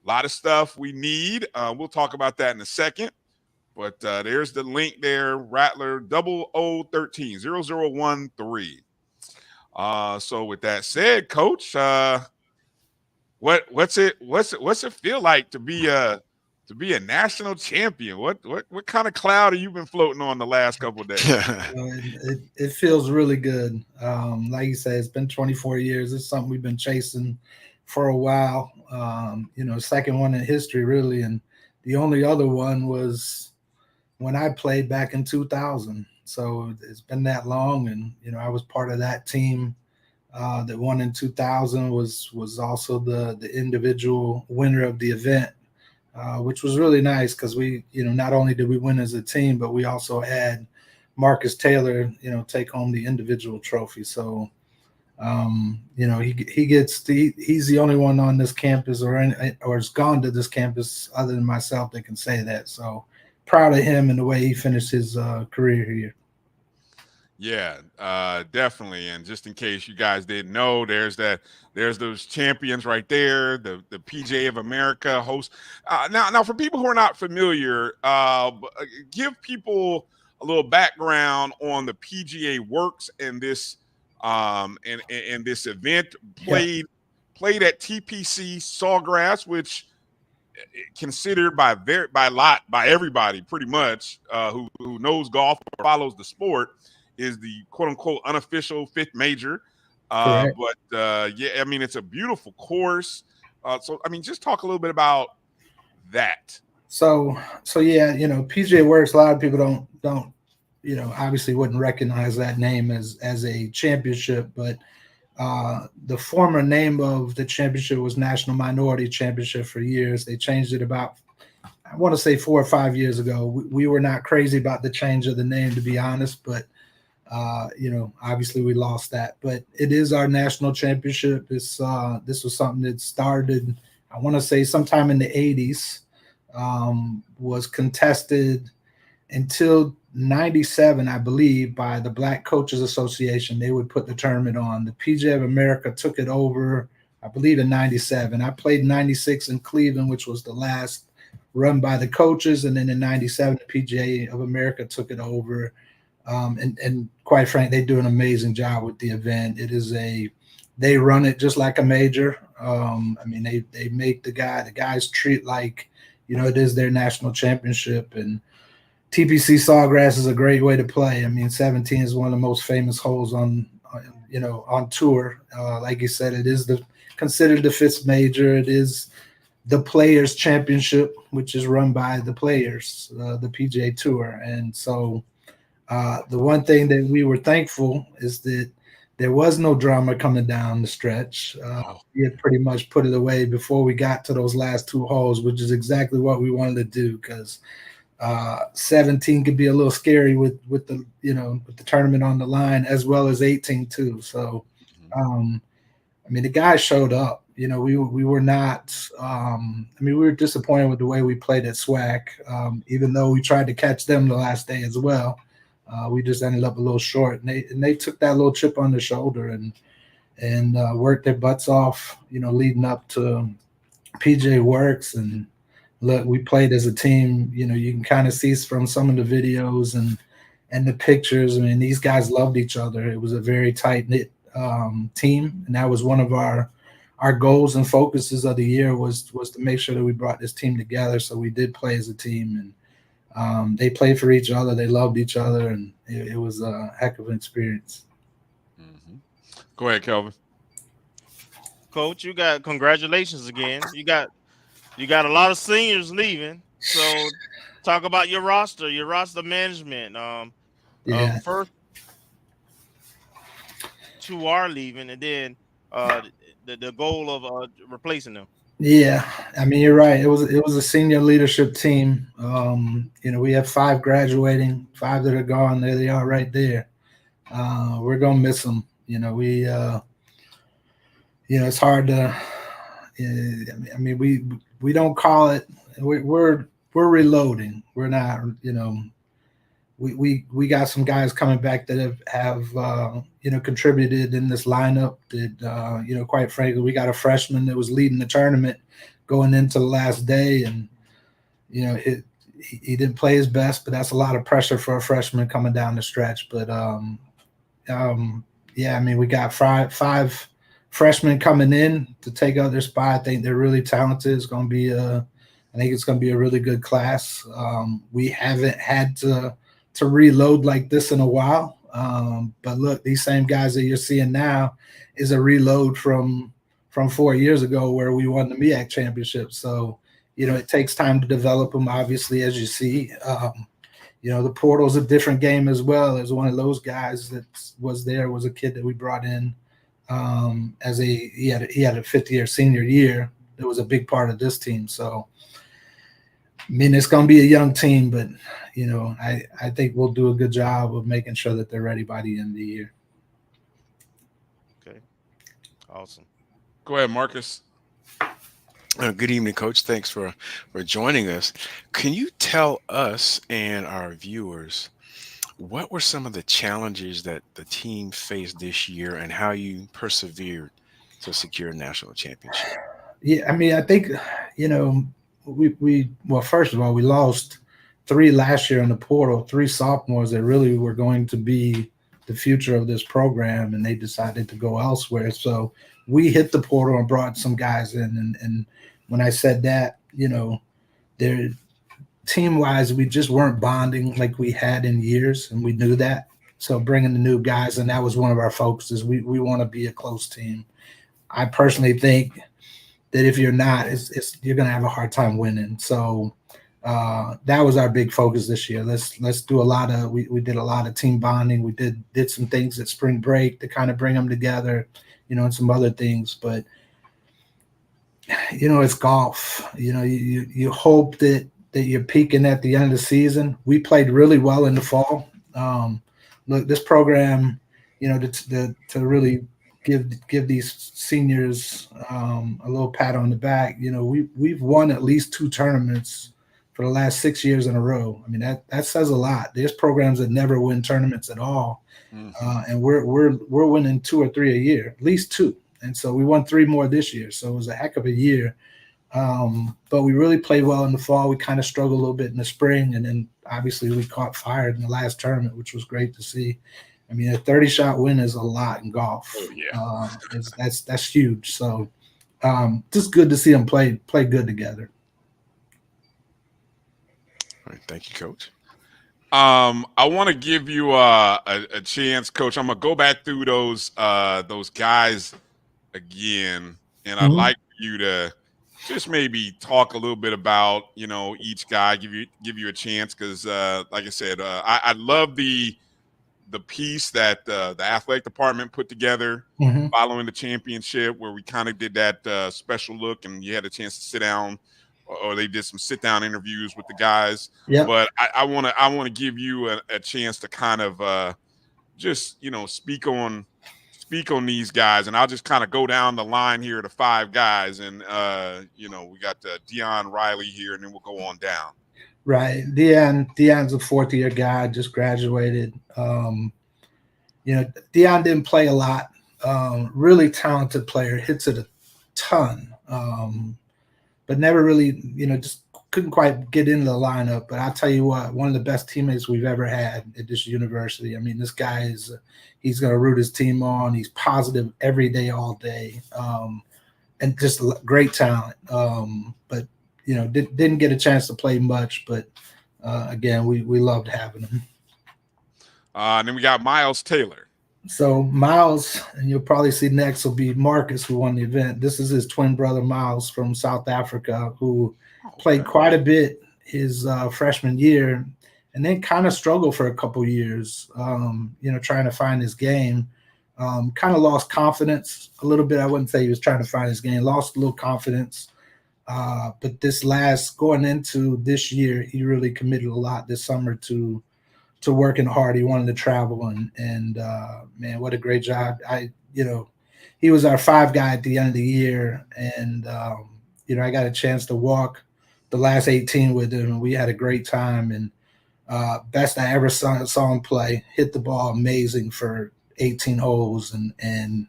lot of stuff we need. We'll talk about that in a second. But there's the link there, Rattler 0013, 0013. So with that said, Coach, what's it feel like to be a national champion? What kind of cloud have you been floating on the last couple of days? It feels really good. Like you said, it's been 24 years. It's something we've been chasing for a while. Second one in history, really, and the only other one was when I played back in 2000. So it's been that long, and I was part of that team that won in 2000. Was also the individual winner of the event, which was really nice because we, not only did we win as a team, but we also had Marcus Taylor, take home the individual trophy. So, he's the only one on this campus or has gone to this campus other than myself that can say that. So proud of him and the way he finished his career here. Yeah, definitely. And just in case you guys didn't know, there's those champions right there. The PGA of America host. Now for people who are not familiar, give people a little background on the PGA works and this and this event. Played at TPC Sawgrass, which considered by everybody pretty much who knows golf or follows the sport, is the quote unquote unofficial fifth major. But yeah, I mean, it's a beautiful course. So I mean, just talk a little bit about that. So yeah, PGA Works, a lot of people don't obviously wouldn't recognize that name as a championship, but the former name of the championship was National Minority Championship for years. They changed it about, I want to say 4 or 5 years ago. We were not crazy about the change of the name, to be honest, but obviously we lost that. But it is our national championship. This was something that started, I want to say sometime in the 80s, was contested until 97, I believe, by the Black Coaches Association. They would put the tournament on. The PGA of America took it over, I believe, in 97. I played in 96 in Cleveland, which was the last run by the coaches. And then in 97, the PGA of America took it over. And quite frankly, they do an amazing job with the event. They run it just like a major. I mean, they make the guys treat like, it is their national championship. And TPC Sawgrass is a great way to play. I mean, 17 is one of the most famous holes on tour. Like you said, it is considered the fifth major. It is the Players Championship, which is run by the players, the PGA Tour. And so the one thing that we were thankful is that there was no drama coming down the stretch. We had pretty much put it away before we got to those last 2 holes, which is exactly what we wanted to do, because 17 could be a little scary with the with the tournament on the line, as well as 18 too. So I mean, the guys showed up. We were not we were disappointed with the way we played at SWAC, even though we tried to catch them the last day as well. We just ended up a little short, and they took that little chip on their shoulder and worked their butts off, leading up to PGA Works. And look, we played as a team. You can kind of see from some of the videos and the pictures. I mean, these guys loved each other. It was a very tight-knit team, and that was one of our goals and focuses of the year was to make sure that we brought this team together. So we did play as a team, and they played for each other. They loved each other, and it was a heck of an experience. Mm-hmm. Go ahead, Kelvin. Coach, congratulations again. You got a lot of seniors leaving. So talk about your roster management. First 2 are leaving, and then the goal of replacing them. Yeah, I mean, you're right. It was a senior leadership team. We have 5 graduating, 5 that are gone. There they are, right there. We're gonna miss them. It's hard to. I mean, we don't call it. We're reloading. We're not. We got some guys coming back that have contributed in this lineup. That quite frankly, we got a freshman that was leading the tournament going into the last day, and he didn't play his best, but that's a lot of pressure for a freshman coming down the stretch. But I mean, we got five freshmen coming in to take out their spot. I think they're really talented. It's going to be I think it's going to be a really good class. We haven't had to reload like this in a while. But look, these same guys that you're seeing now is a reload from 4 years ago where we won the MEAC championship. So, it takes time to develop them, obviously, as you see. the portal's a different game as well. As one of those guys that was a kid that we brought in he had a fifth-year senior year. It was a big part of this team. So, I mean, it's going to be a young team, but, I think we'll do a good job of making sure that they're ready by the end of the year. Okay. Awesome. Go ahead, Marcus. Good evening, Coach. Thanks for joining us. Can you tell us and our viewers what were some of the challenges that the team faced this year and how you persevered to secure a national championship? Yeah, I mean, I think, well, first of all, we lost 3 last year in the portal, 3 sophomores that really were going to be the future of this program, and they decided to go elsewhere. So we hit the portal and brought some guys in. And when I said that, they're team-wise, we just weren't bonding like we had in years, and we knew that. So bringing the new guys, and that was one of our focuses. We want to be a close team. I personally think that if you're not, you're going to have a hard time winning. So that was our big focus this year. Let's do a lot of we did a lot of team bonding. We did some things at spring break to kind of bring them together, and some other things. But it's golf. You hope that you're peaking at the end of the season. We played really well in the fall. Look, this program, to really give these seniors a little pat on the back. We've won at least 2 tournaments for the last 6 years in a row. I mean, that says a lot. There's programs that never win tournaments at all, and we're winning 2 or 3 a year, at least 2. And so we won 3 more this year. So it was a heck of a year. But we really played well in the fall. We kind of struggled a little bit in the spring, and then obviously we caught fire in the last tournament, which was great to see. I mean, a 30-shot win is a lot in golf. Oh, yeah. That's huge. So just good to see them play good together. All right, thank you, Coach. I want to give you a chance, Coach. I'm gonna go back through those guys again, and I'd like you to just maybe talk a little bit about each guy. Give you a chance because, like I said, I love the piece that the athletic department put together following the championship, where we kind of did that special look, and you had a chance to sit down, or they did some sit down interviews with the guys. Yeah. But I want to give you a chance to kind of just speak on these guys, and I'll just kind of go down the line here to 5 guys, and we got Deion Riley here, and then we'll go on down. Right. Deion's a 4th-year guy, just graduated. Deion didn't play a lot. Really talented player, hits it a ton. But never really, just couldn't quite get into the lineup. But I'll tell you what, one of the best teammates we've ever had at this university. I mean, this guy he's going to root his team on. He's positive every day, all day. And just great talent. But didn't get a chance to play much, but again, we loved having him. And then we got Miles Taylor. So Miles, and you'll probably see next will be Marcus, who won the event. This is his twin brother Miles from South Africa, who played quite a bit his freshman year, and then kind of struggled for a couple years, trying to find his game. Kind of lost confidence a little bit. I wouldn't say he was trying to find his game, lost a little confidence. But going into this year, he really committed a lot this summer to working hard. He wanted to travel, and man, what a great job. He was our 5 guy at the end of the year, and I got a chance to walk the last 18 with him, and we had a great time. And best I ever saw him play. Hit the ball amazing for 18 holes, and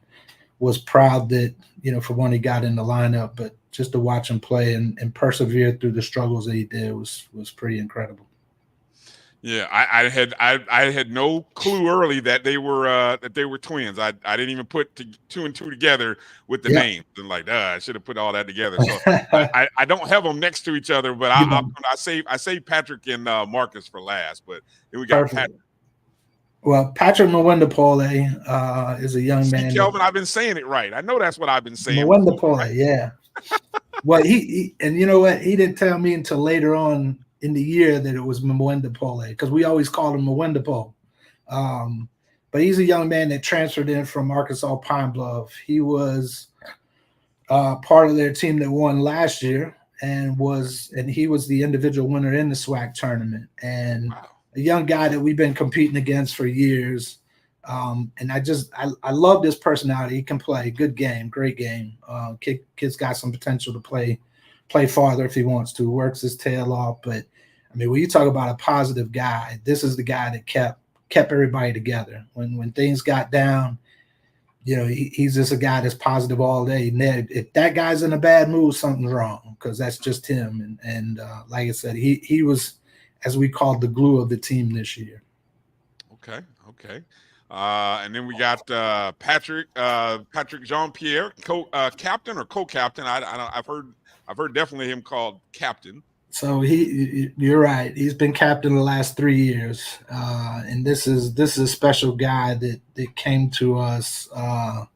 was proud that for when he got in the lineup, but just to watch him play and persevere through the struggles that he did was pretty incredible. Yeah, I had no clue early that they were twins. I didn't even put 2 and 2 together with the names, and I should have put all that together. So I don't have them next to each other, but I saved Patrick and Marcus for last. But then we got Patrick. Well, Patrick Mwendapole is a young man. Kelvin, I've been saying it right. I know that's what I've been saying. Mwendapole, yeah. Well, he and you know what? He didn't tell me until later on in the year that it was Mwenda Pole, because we always called him Mwenda Pole. But he's a young man that transferred in from Arkansas Pine Bluff. He was part of their team that won last year, and he was the individual winner in the SWAC tournament. And a young guy that we've been competing against for years. And I love this personality. He can play. Good game, great game. Kid's got some potential to play farther if he wants to. Works his tail off. But I mean, when you talk about a positive guy, this is the guy that kept everybody together. When things got down, you know, he's just a guy that's positive all day. If that guy's in a bad mood, something's wrong, because that's just him. And like I said, he was, as we called, the glue of the team this year. Okay. And then we got Patrick Jean-Pierre, captain or co-captain. I've heard definitely him called captain. So you're right. He's been captain the last 3 years, and this is a special guy that came to us. I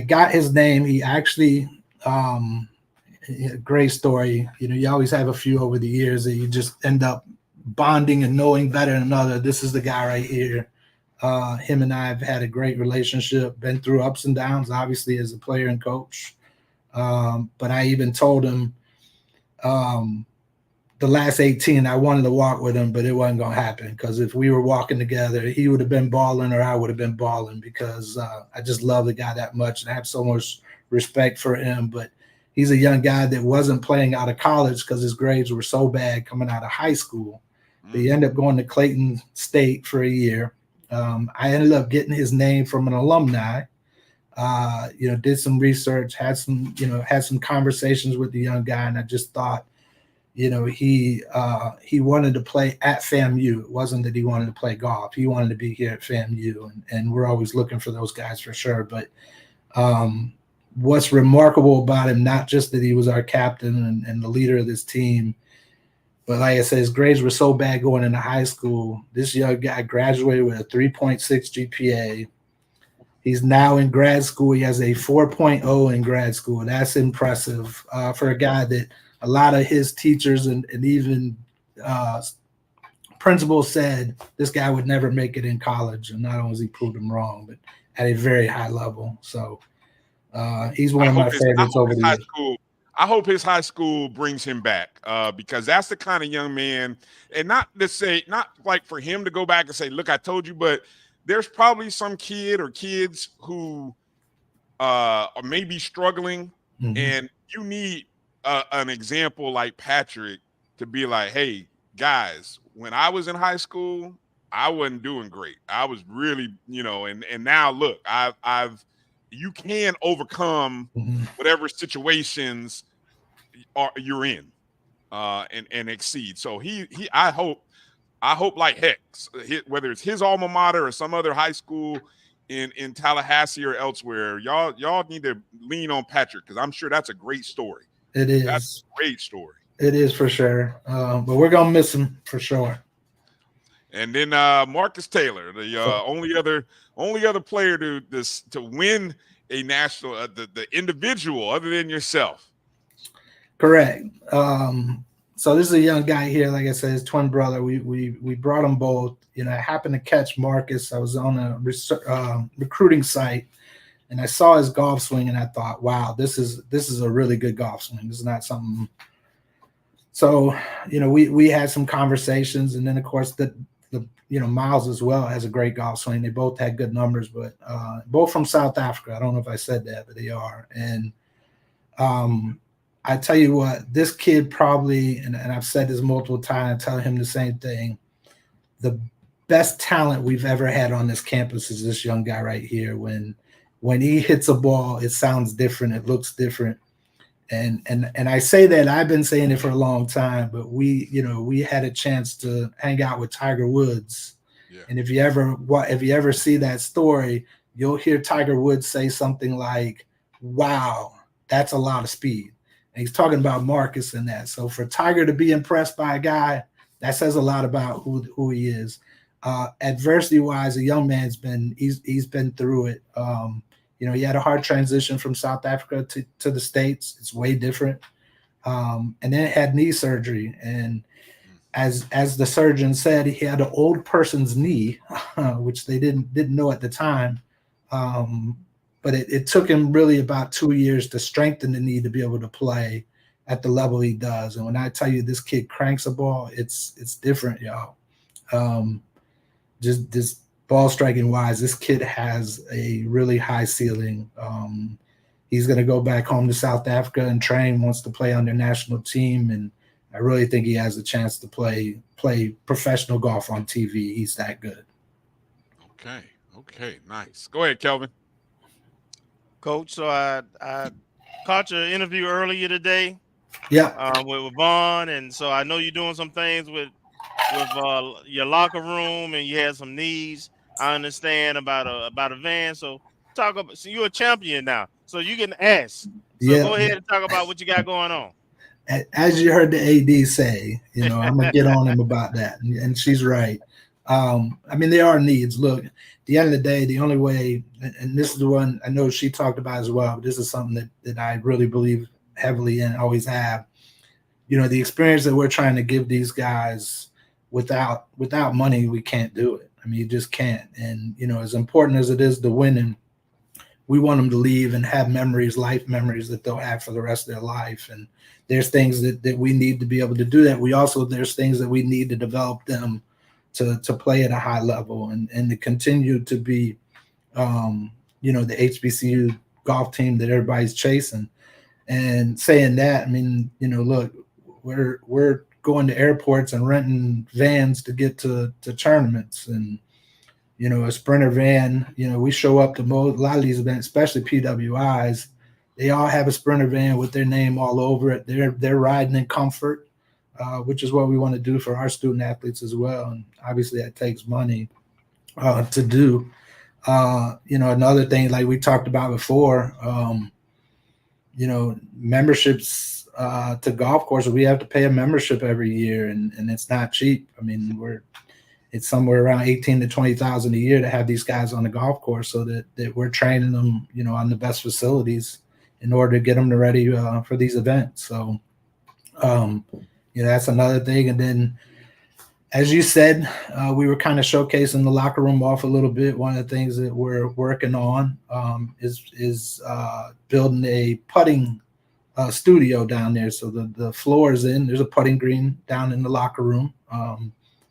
got his name. He actually, great story. You know, you always have a few over the years that you just end up bonding and knowing better than another. This is the guy right here. Him and I have had a great relationship. Been through ups and downs, obviously, as a player and coach. But I even told him. The last 18, I wanted to walk with him, but it wasn't going to happen, because if we were walking together, he would have been balling or I would have been balling, because I just love the guy that much and I have so much respect for him. But he's a young guy that wasn't playing out of college because his grades were so bad coming out of high school. But he ended up going to Clayton State for a year. I ended up getting his name from an alumni. Did some research, had some conversations with the young guy, and I just thought, he wanted to play at FAMU. It wasn't that he wanted to play golf. He wanted to be here at FAMU, and we're always looking for those guys for sure. But what's remarkable about him, not just that he was our captain and the leader of this team, but like I said, his grades were so bad going into high school. This young guy graduated with a 3.6 GPA. He's now in grad school. He has a 4.0 in grad school. That's impressive for a guy that a lot of his teachers and even principals said this guy would never make it in college. And not only has he proved them wrong, but at a very high level. So he's one of my favorites over the years. I hope his high school brings him back because that's the kind of young man, and not like for him to go back and say, look, I told you, but there's probably some kid or kids who are maybe struggling, and you need an example like Patrick to be like, hey, guys, when I was in high school, I wasn't doing great. I was really, and now look, you can overcome whatever situations you're in and exceed. So I hope like heck, whether it's his alma mater or some other high school in Tallahassee or elsewhere, y'all need to lean on Patrick, because I'm sure that's a great story. It is. That's a great story. It is for sure. But we're gonna miss him for sure. And then Marcus Taylor, the only other player to win a national, the individual other than yourself. Correct. So this is a young guy here. Like I said, his twin brother. We brought them both. I happened to catch Marcus. I was on a recruiting site, and I saw his golf swing, and I thought, wow, this is a really good golf swing. This is not something. So we had some conversations, and then of course the Miles as well has a great golf swing. They both had good numbers, but both from South Africa. I don't know if I said that, but they are. And I tell you what, this kid probably, and I've said this multiple times, I tell him the same thing. The best talent we've ever had on this campus is this young guy right here. When he hits a ball, it sounds different. It looks different. And I say that, I've been saying it for a long time, but we had a chance to hang out with Tiger Woods. Yeah. And if you ever see that story, you'll hear Tiger Woods say something like, wow, that's a lot of speed. And he's talking about Marcus and that. So for Tiger to be impressed by a guy, that says a lot about who he is. Adversity-wise, a young man's he's been through it. He had a hard transition from South Africa to the States. It's way different. and then had knee surgery. And as the surgeon said, he had an old person's knee, which they didn't know at the time. But it took him really about 2 years to strengthen the knee to be able to play at the level he does. And when I tell you this kid cranks a ball, it's different, y'all. Just this ball striking wise, this kid has a really high ceiling. He's going to go back home to South Africa and train, wants to play on their national team. And I really think he has a chance to play professional golf on TV. He's that good. Okay, nice. Go ahead, Kelvin. Coach, so I caught your interview earlier today. Yeah. With Vaughn, and so I know you're doing some things with your locker room, and you had some needs. I understand about a van. So you're a champion now, so you can ask. So go ahead and talk about what you got going on. As you heard the AD say, I'm gonna get on him about that, and she's right. I mean, there are needs. Look, at the end of the day, the only way, and this is the one I know she talked about as well, but this is something that I really believe heavily in, always have. The experience that we're trying to give these guys without money, we can't do it. I mean, you just can't. And, as important as it is to win, we want them to leave and have memories, life memories that they'll have for the rest of their life. And there's things that we need to be able to do that. There's things that we need to develop them to play at a high level and to continue to be, the HBCU golf team that everybody's chasing. And saying that, I mean, look, we're going to airports and renting vans to get to tournaments. And, a Sprinter van, we show up to a lot of these events, especially PWIs. They all have a Sprinter van with their name all over it. They're riding in comfort, which is what we want to do for our student athletes as well. And obviously that takes money to do. Another thing, like we talked about before, memberships to golf courses, we have to pay a membership every year, and it's not cheap. I mean, it's somewhere around $18,000 to $20,000 a year to have these guys on the golf course, so that we're training them, on the best facilities in order to get them ready for these events. So, that's another thing. And then, as you said, we were kind of showcasing the locker room off a little bit. One of the things that we're working on is building a putting studio down there. So the floor is in. There's a putting green down in the locker room.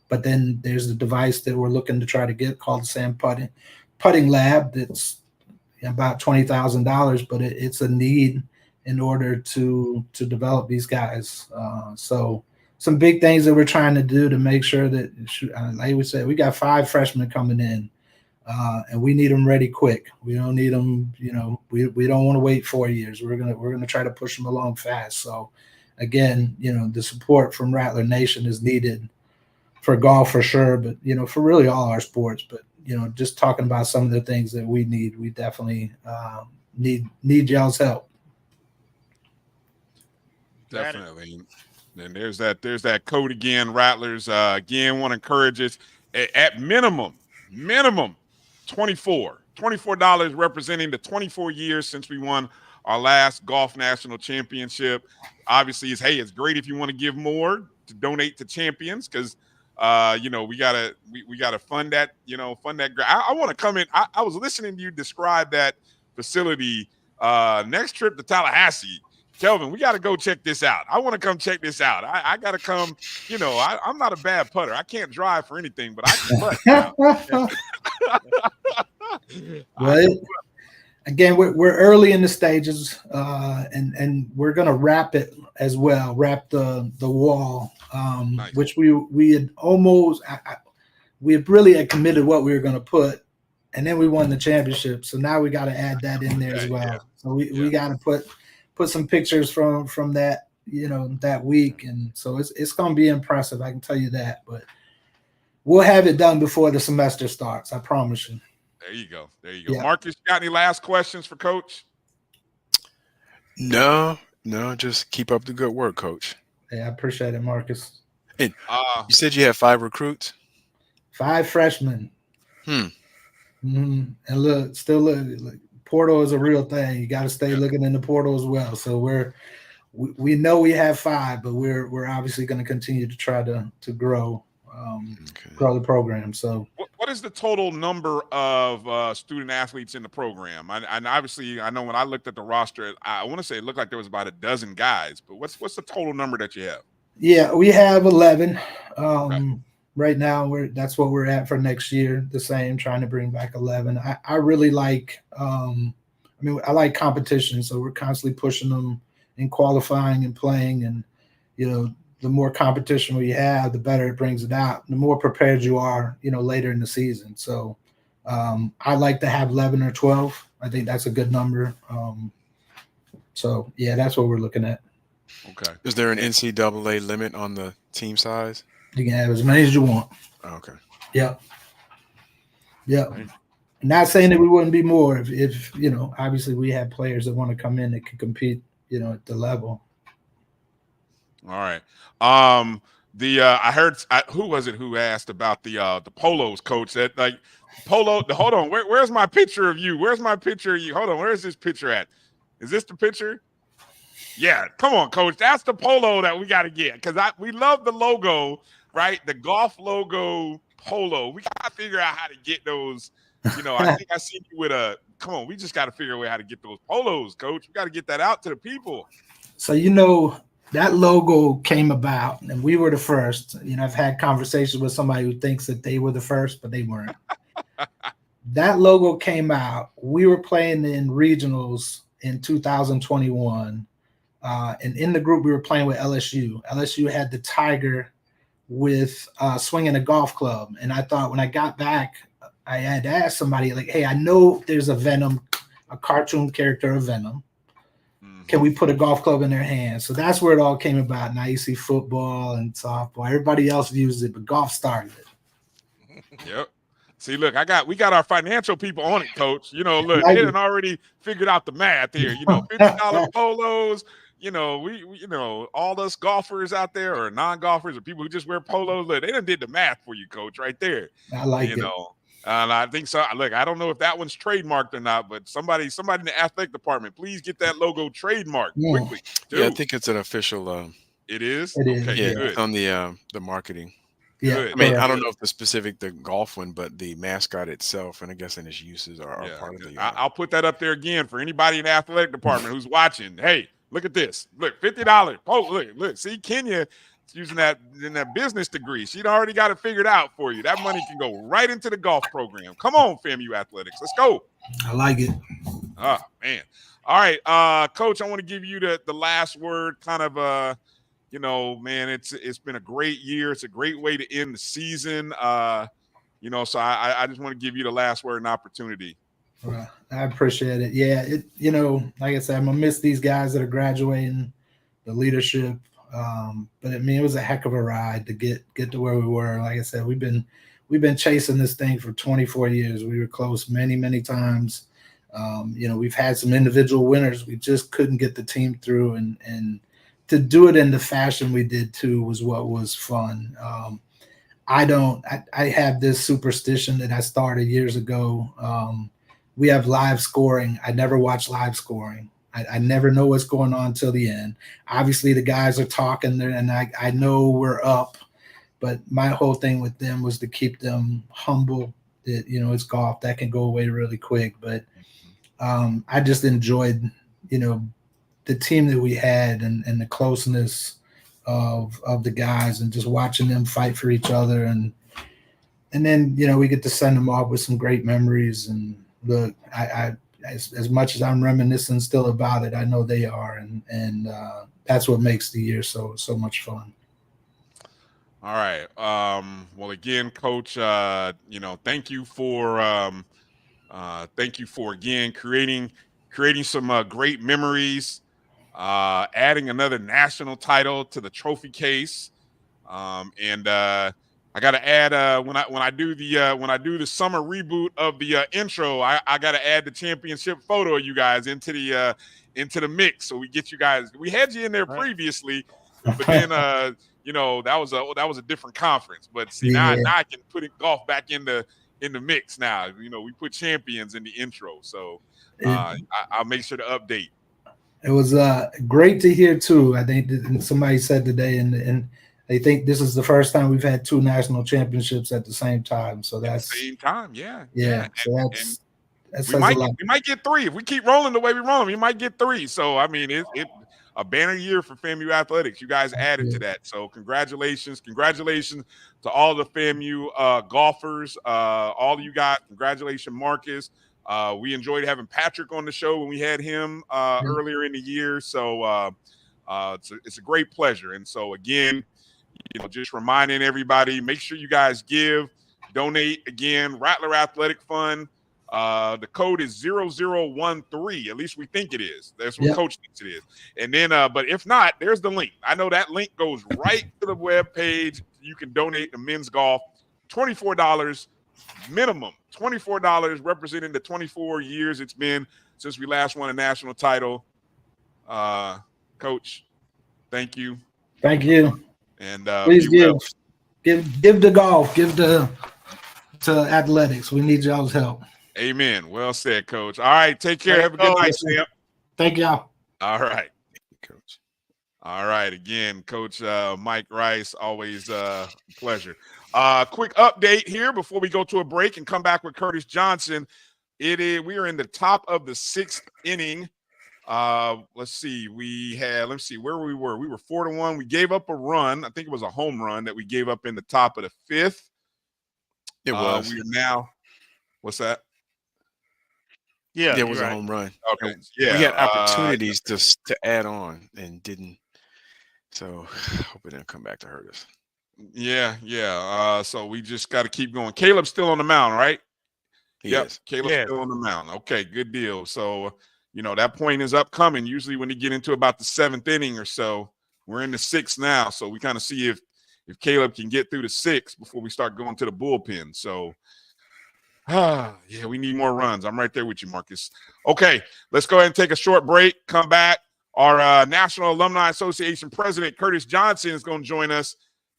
But then there's the device that we're looking to try to get called the Sam Putting Lab. That's about $20,000, but it's a need in order to develop these guys. So some big things that we're trying to do to make sure that, like we said, we got 5 freshmen coming in, and we need them ready quick. We don't need them, we don't want to wait 4 years. We're gonna try to push them along fast. So again, the support from Rattler Nation is needed for golf for sure, but for really all our sports. But just talking about some of the things that we need, we definitely need y'all's help. Definitely. And there's that code again, Rattlers. Again, want to encourage us at minimum $24 representing the 24 years since we won our last golf national championship. Obviously, it's great if you want to give more to donate to champions, because we gotta fund that. I want to come in. I was listening to you describe that facility. Next trip to Tallahassee, Kelvin, we got to go check this out. I want to come check this out. I got to come. I'm not a bad putter. I can't drive for anything, but I can putt. Right. Again, we're early in the stages, and we're going to wrap it as well. Wrap the wall, nice. Which we had almost we had really committed what we were going to put, and then we won the championship. So now we got to add that in there as well. Yeah. So we got to put some pictures from that that week, and so it's going to be impressive. I can tell you that, but we'll have it done before the semester starts. I promise you. There you go. Yeah. Marcus, you got any last questions for Coach? No, just keep up the good work, Coach. Yeah, I appreciate it, Marcus. And you said you had 5 recruits? 5 freshmen. Mm-hmm. And look, portal is a real thing. You got to stay looking in the portal as well. So we know we have 5, but we're obviously going to continue to try to grow grow the program. So what is the total number of student athletes in the program? And obviously, I know when I looked at the roster, I want to say it looked like there was about a dozen guys. But what's the total number that you have? Yeah, we have 11. Okay. Right now, that's what we're at for next year. The same, trying to bring back 11. I really like. I like competition, so we're constantly pushing them in qualifying and playing, and the more competition we have, the better it brings it out. The more prepared you are, later in the season. So I like to have 11 or 12. I think that's a good number. So yeah, that's what we're looking at. Okay. Is there an NCAA limit on the team size? You can have as many as you want. Oh, okay. Yep. Not saying that we wouldn't be more if obviously we have players that want to come in that can compete, at the level. All right. I heard who was it who asked about the polos, coach? That like polo. Hold on. Where's my picture of you? Where's my picture of you? Hold on. Where's this picture at? Is this the picture? Yeah. Come on, coach. That's the polo that we got to get because we love the logo, right? The golf logo polo. We got to figure out how to get those. I think I seen you with a. Come on. We just got to figure out how to get those polos, coach. We got to get that out to the people. So that logo came about, and we were the first. I've had conversations with somebody who thinks that they were the first, but they weren't. That logo came out. We were playing in regionals in 2021, and in the group we were playing with LSU. LSU had the tiger with swinging a golf club, and I thought when I got back, I had asked somebody like, "Hey, I know there's a cartoon character of Venom. Can we put a golf club in their hands?" So that's where it all came about. Now you see football and softball. Everybody else views it, but golf started it. Yep. See, look, we got our financial people on it, coach. Look, Right. they done already figured out the math here. $50 polos. We all us golfers out there or non-golfers or people who just wear polos. Look, they done did the math for you, coach, right there. I like it. And I think so. Look, I don't know if that one's trademarked or not, but somebody in the athletic department, please get that logo trademarked quickly. Yeah, I think it's an official. It is. It is. Okay, Yeah, good. it's on the marketing. Yeah, Good. I mean, I don't know if the golf one, but the mascot itself, and I guess in its uses are part of the. I'll put that up there again for anybody in the athletic department who's watching. Hey, look at this. Look, $50. Oh, look. See, Kenya using that in that business degree. She'd already got it figured out for you. That money can go right into the golf program. Come on, FAMU Athletics. Let's go. I like it. Oh, man. All right, Coach, I want to give you the last word. Kind of, man, it's been a great year. It's a great way to end the season. So I just want to give you the last word and opportunity. I appreciate it. Yeah, like I said, I'm gonna miss these guys that are graduating, the leadership. But it was a heck of a ride to get to where we were. Like I said, we've been chasing this thing for 24 years. We were close many, many times. We've had some individual winners. We just couldn't get the team through, and to do it in the fashion we did too was what was fun. I have this superstition that I started years ago. We have live scoring. I never watch live scoring. I never know what's going on till the end. Obviously, the guys are talking there, and I know we're up. But my whole thing with them was to keep them humble. That it's golf, that can go away really quick. But I just enjoyed, the team that we had and the closeness of the guys, and just watching them fight for each other, and then we get to send them off with some great memories. And look, as much as I'm reminiscing still about it, I know they are, and that's what makes the year so much fun. All right. Well, again, Coach, thank you for again creating some great memories, adding another national title to the trophy case, and I got to add when I do the summer reboot of the intro, I got to add the championship photo of you guys into the mix, so we get you guys. We had you in there previously, but then that was a different conference. But see, now I can put golf back in the mix now. We put champions in the intro, so I'll make sure to update. It was great to hear too. I think that somebody said today, and they think this is the first time we've had 2 national championships at the same time. So that's at the same time, yeah. So that says a lot. We might get 3 if we keep rolling the way we roll. We might get 3. So I mean, it a banner year for FAMU Athletics. You guys added to that. So congratulations to all the FAMU golfers, all of you guys. Congratulations, Marcus. We enjoyed having Patrick on the show when we had him earlier in the year. So it's a great pleasure. And so again, just reminding everybody, make sure you guys donate again. Rattler Athletic Fund. The code is 0013. At least we think it is. That's what Coach thinks it is. And then, but if not, there's the link. I know that link goes right to the web page. You can donate to men's golf. $24 minimum. $24 representing the 24 years it's been since we last won a national title. Coach, thank you. Thank you. And please give to golf, give to athletics. We need y'all's help. Amen. Well said, Coach. All right, take care. Have a good night, Sam. Thank y'all. All right, Coach. All right, again, Coach Mike Rice, always a pleasure. Quick update here before we go to a break and come back with Curtis Johnson. We are in the top of the 6th inning. Let's see where we were. We were 4-1. We gave up a run. I think it was a home run that we gave up in the top of the 5th. It was. We are now. What's that? Yeah, there was a home run. Okay, yeah. We had opportunities to add on and didn't. So hope it didn't come back to hurt us. Yeah. So we just got to keep going. Caleb's still on the mound, right? Yes. Caleb's still on the mound. Okay, good deal. So, that point is upcoming. Usually when you get into about the 7th inning or so, we're in the 6th now. So we kind of see if Caleb can get through the 6th before we start going to the bullpen. So, we need more runs. I'm right there with you, Marcus. Okay, let's go ahead and take a short break. Come back. Our National Alumni Association president, Curtis Johnson, is going to join us,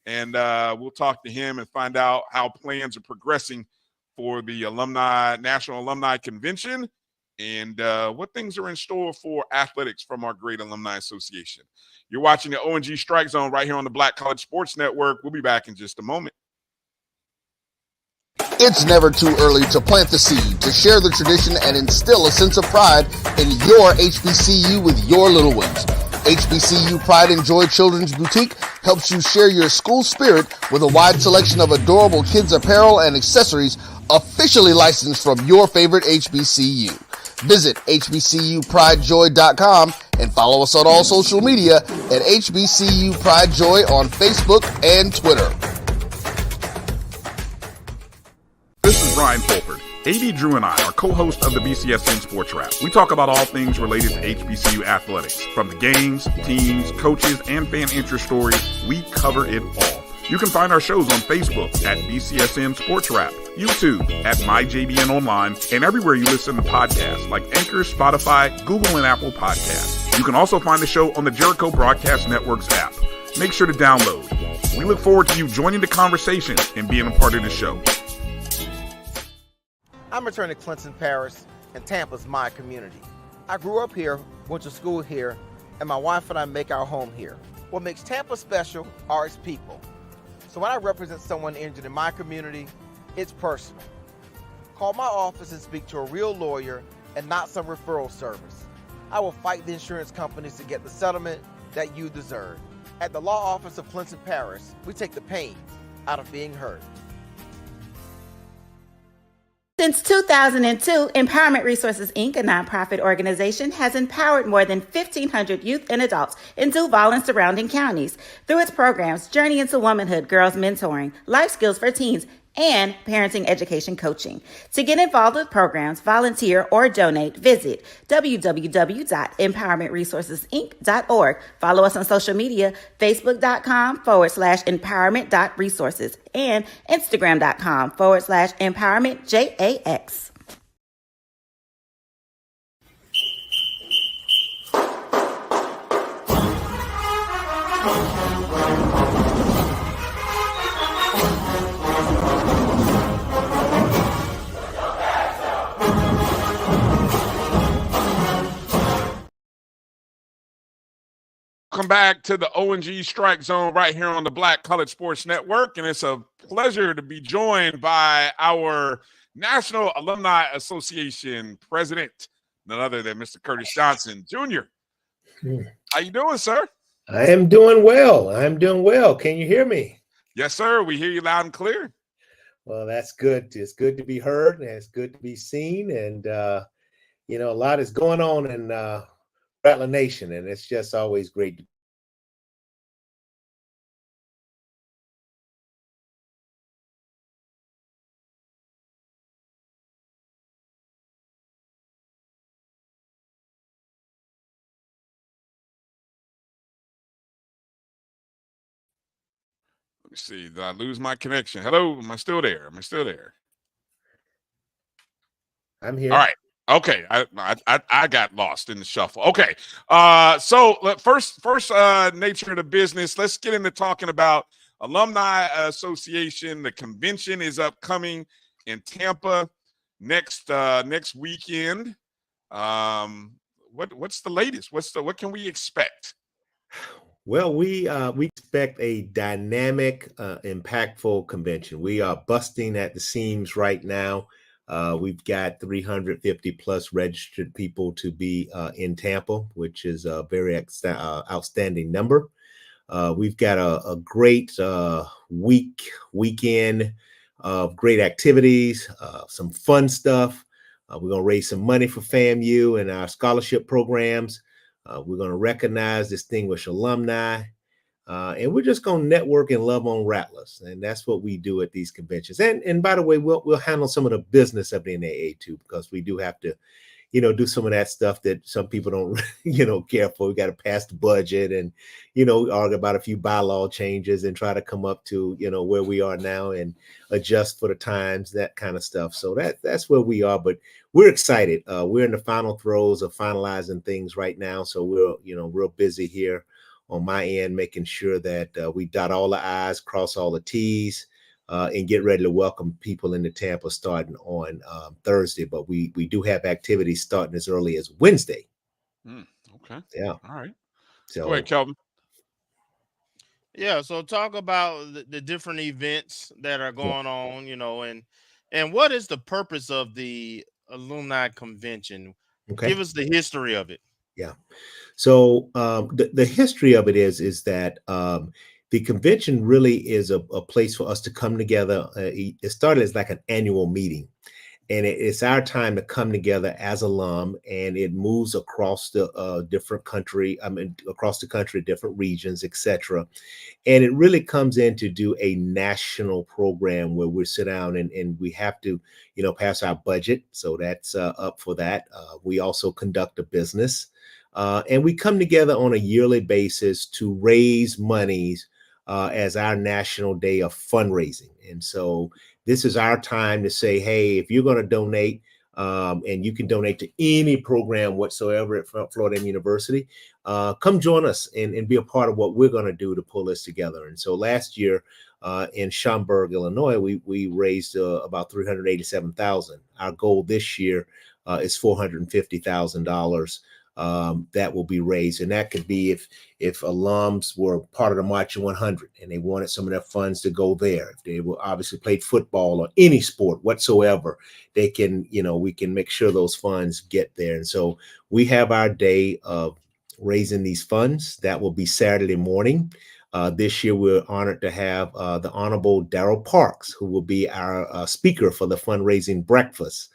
and we'll talk to him and find out how plans are progressing for the National Alumni Convention and what things are in store for athletics from our great Alumni Association. You're watching the O&G StrikeZone right here on the Black College Sports Network. We'll be back in just a moment. It's never too early to plant the seed, to share the tradition, and instill a sense of pride in your HBCU with your little ones. HBCU Pride and Joy Children's Boutique helps you share your school spirit with a wide selection of adorable kids apparel and accessories officially licensed from your favorite HBCU. Visit hbcupridejoy.com and follow us on all social media at HBCU Pride Joy on Facebook and Twitter. This is Bryan Fulford. AD Drew and I are co-hosts of the BCSN Sports Wrap. We talk about all things related to HBCU athletics. From the games, teams, coaches, and fan interest stories, we cover it all. You can find our shows on Facebook at BCSN Sports Wrap, YouTube at MyJBN Online, and everywhere you listen to podcasts like Anchor, Spotify, Google, and Apple Podcasts. You can also find the show on the Jericho Broadcast Network's app. Make sure to download. We look forward to you joining the conversation and being a part of the show. I'm returning to Clinton Paris, and Tampa's my community. I grew up here, went to school here, and my wife and I make our home here. What makes Tampa special are its people. So when I represent someone injured in my community, it's personal. Call my office and speak to a real lawyer and not some referral service. I will fight the insurance companies to get the settlement that you deserve. At the law office of Clinton Paris, we take the pain out of being hurt. Since 2002, Empowerment Resources, Inc., a nonprofit organization, has empowered more than 1,500 youth and adults in Duval and surrounding counties. Through its programs, Journey into Womanhood, Girls Mentoring, Life Skills for Teens, and Parenting Education Coaching. To get involved with programs, volunteer, or donate, visit www.empowermentresourcesinc.org. Follow us on social media, facebook.com/empowerment.resources and instagram.com/empowermentJAX. Welcome back to the O&G Strike Zone right here on the Black College Sports Network. And it's a pleasure to be joined by our National Alumni Association president, none other than Mr. Curtis Johnson, Jr. How you doing, sir? I am doing well. I'm doing well. Can you hear me? Yes, sir. We hear you loud and clear. Well, that's good. It's good to be heard and it's good to be seen. And, you know, a lot is going on in Rattler Nation, and it's just always great to Let me see. Did I lose my connection? Hello? Am I still there? Am I still there? I'm here. All right. Okay. I got lost in the shuffle. Okay. So first nature of the business. Let's get into talking about Alumni Association. The convention is upcoming in Tampa next weekend. What's the latest? What can we expect? Well, we expect a dynamic, impactful convention. We are busting at the seams right now. We've got 350 plus registered people to be in Tampa, which is a very outstanding number. We've got a great weekend of great activities, some fun stuff. We're going to raise some money for FAMU and our scholarship programs. We're going to recognize distinguished alumni. And we're just going to network and love on Rattlers. And that's what we do at these conventions. And by the way, we'll handle some of the business of the NAA too, because we do have to, you know, do some of that stuff that some people don't, you know, care for. We got to pass the budget and, you know, argue about a few bylaw changes and try to come up to, you know, where we are now and adjust for the times, that kind of stuff. So that's where we are. But we're excited. We're in the final throes of finalizing things right now. So we're, you know, real busy here on my end, making sure that we dot all the I's, cross all the T's, and get ready to welcome people into Tampa starting on Thursday. But we do have activities starting as early as Wednesday. Okay. Yeah. All right. So go ahead, Kelvin. Yeah, so talk about the different events that are going on, you know, and what is the purpose of the alumni convention? Okay. Give us the history of it. Yeah. So the history of it is that the convention really is a place for us to come together. It started as like an annual meeting, and it's our time to come together as alum, and it moves across the different country, across the country, different regions, etc. And it really comes in to do a national program where we sit down and we have to, you know, pass our budget. So that's up for that. We also conduct a business. And we come together on a yearly basis to raise monies as our national day of fundraising. And so this is our time to say, hey, if you're going to donate, and you can donate to any program whatsoever at Florida University, come join us and be a part of what we're going to do to pull this together. And so last year in Schaumburg, Illinois, we raised about $387,000. Our goal this year is $450,000. That will be raised, and that could be if alums were part of the Marching 100 and they wanted some of their funds to go there. If they were obviously played football or any sport whatsoever, they can, you know, we can make sure those funds get there. And so we have our day of raising these funds. That will be Saturday morning. This year, we're honored to have the Honorable Darryl Parks, who will be our speaker for the fundraising breakfast.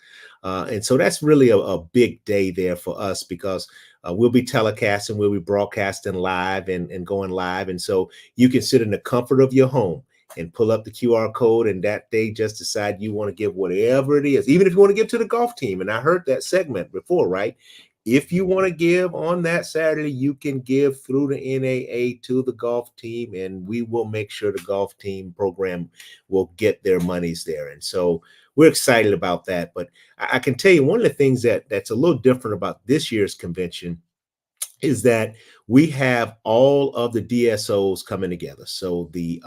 And so that's really a big day there for us because we'll be telecasting, we'll be broadcasting live and going live. And so you can sit in the comfort of your home and pull up the QR code, and that day just decide you want to give whatever it is, even if you want to give to the golf team. And I heard that segment before, right? If you want to give on that Saturday, you can give through the NAA to the golf team, and we will make sure the golf team program will get their monies there. And so we're excited about that. But I can tell you one of the things that's a little different about this year's convention is that we have all of the DSOs coming together. So the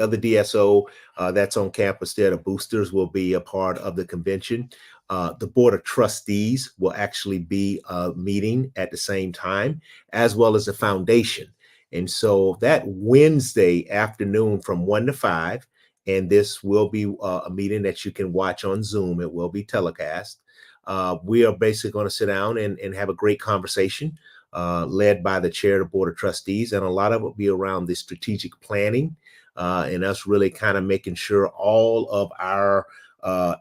other DSO that's on campus there, the boosters, will be a part of the convention. The Board of Trustees will actually be meeting at the same time, as well as the foundation. And so that Wednesday afternoon from 1 to 5, and this will be a meeting that you can watch on Zoom. It will be telecast. We are basically going to sit down and have a great conversation led by the chair of the Board of Trustees. And a lot of it will be around the strategic planning and us really kind of making sure all of our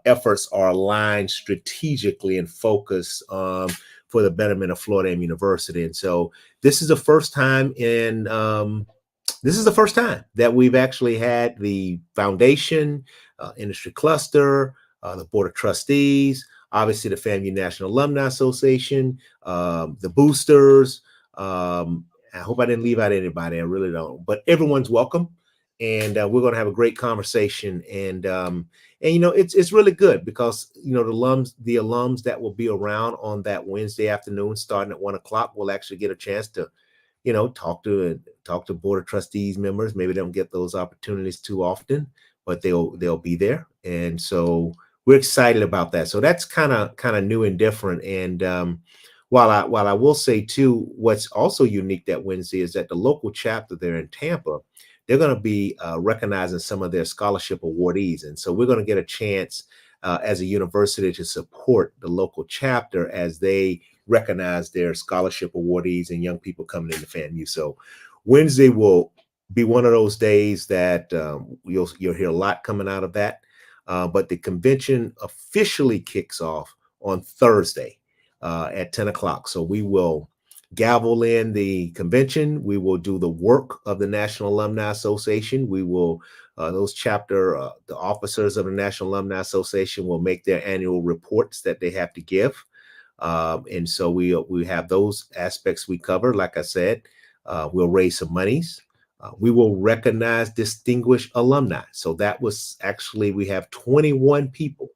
efforts are aligned strategically and focused for the betterment of Florida A&M University. And so this is the first time that we've actually had the foundation, industry cluster, the Board of Trustees, obviously the FAMU National Alumni Association, the boosters. I hope I didn't leave out anybody. I really don't. But everyone's welcome. And we're going to have a great conversation. And you know, it's really good because, you know, the alums that will be around on that Wednesday afternoon starting at 1 o'clock will actually get a chance to, you know, talk to Board of Trustees members. Maybe they don't get those opportunities too often, but they'll be there. And so we're excited about that. So that's kind of new and different. And while I will say too, what's also unique that Wednesday is that the local chapter there in Tampa, they're going to be recognizing some of their scholarship awardees. And so we're going to get a chance as a university to support the local chapter as they recognize their scholarship awardees and young people coming into FAMU. So Wednesday will be one of those days that you'll hear a lot coming out of that. But the convention officially kicks off on Thursday at 10 o'clock. So we will gavel in the convention. We will do the work of the National Alumni Association. We will, those chapter, the officers of the National Alumni Association will make their annual reports that they have to give. And so we have those aspects we cover. Like I said, we'll raise some monies. We will recognize distinguished alumni. So that was actually, we have 21 people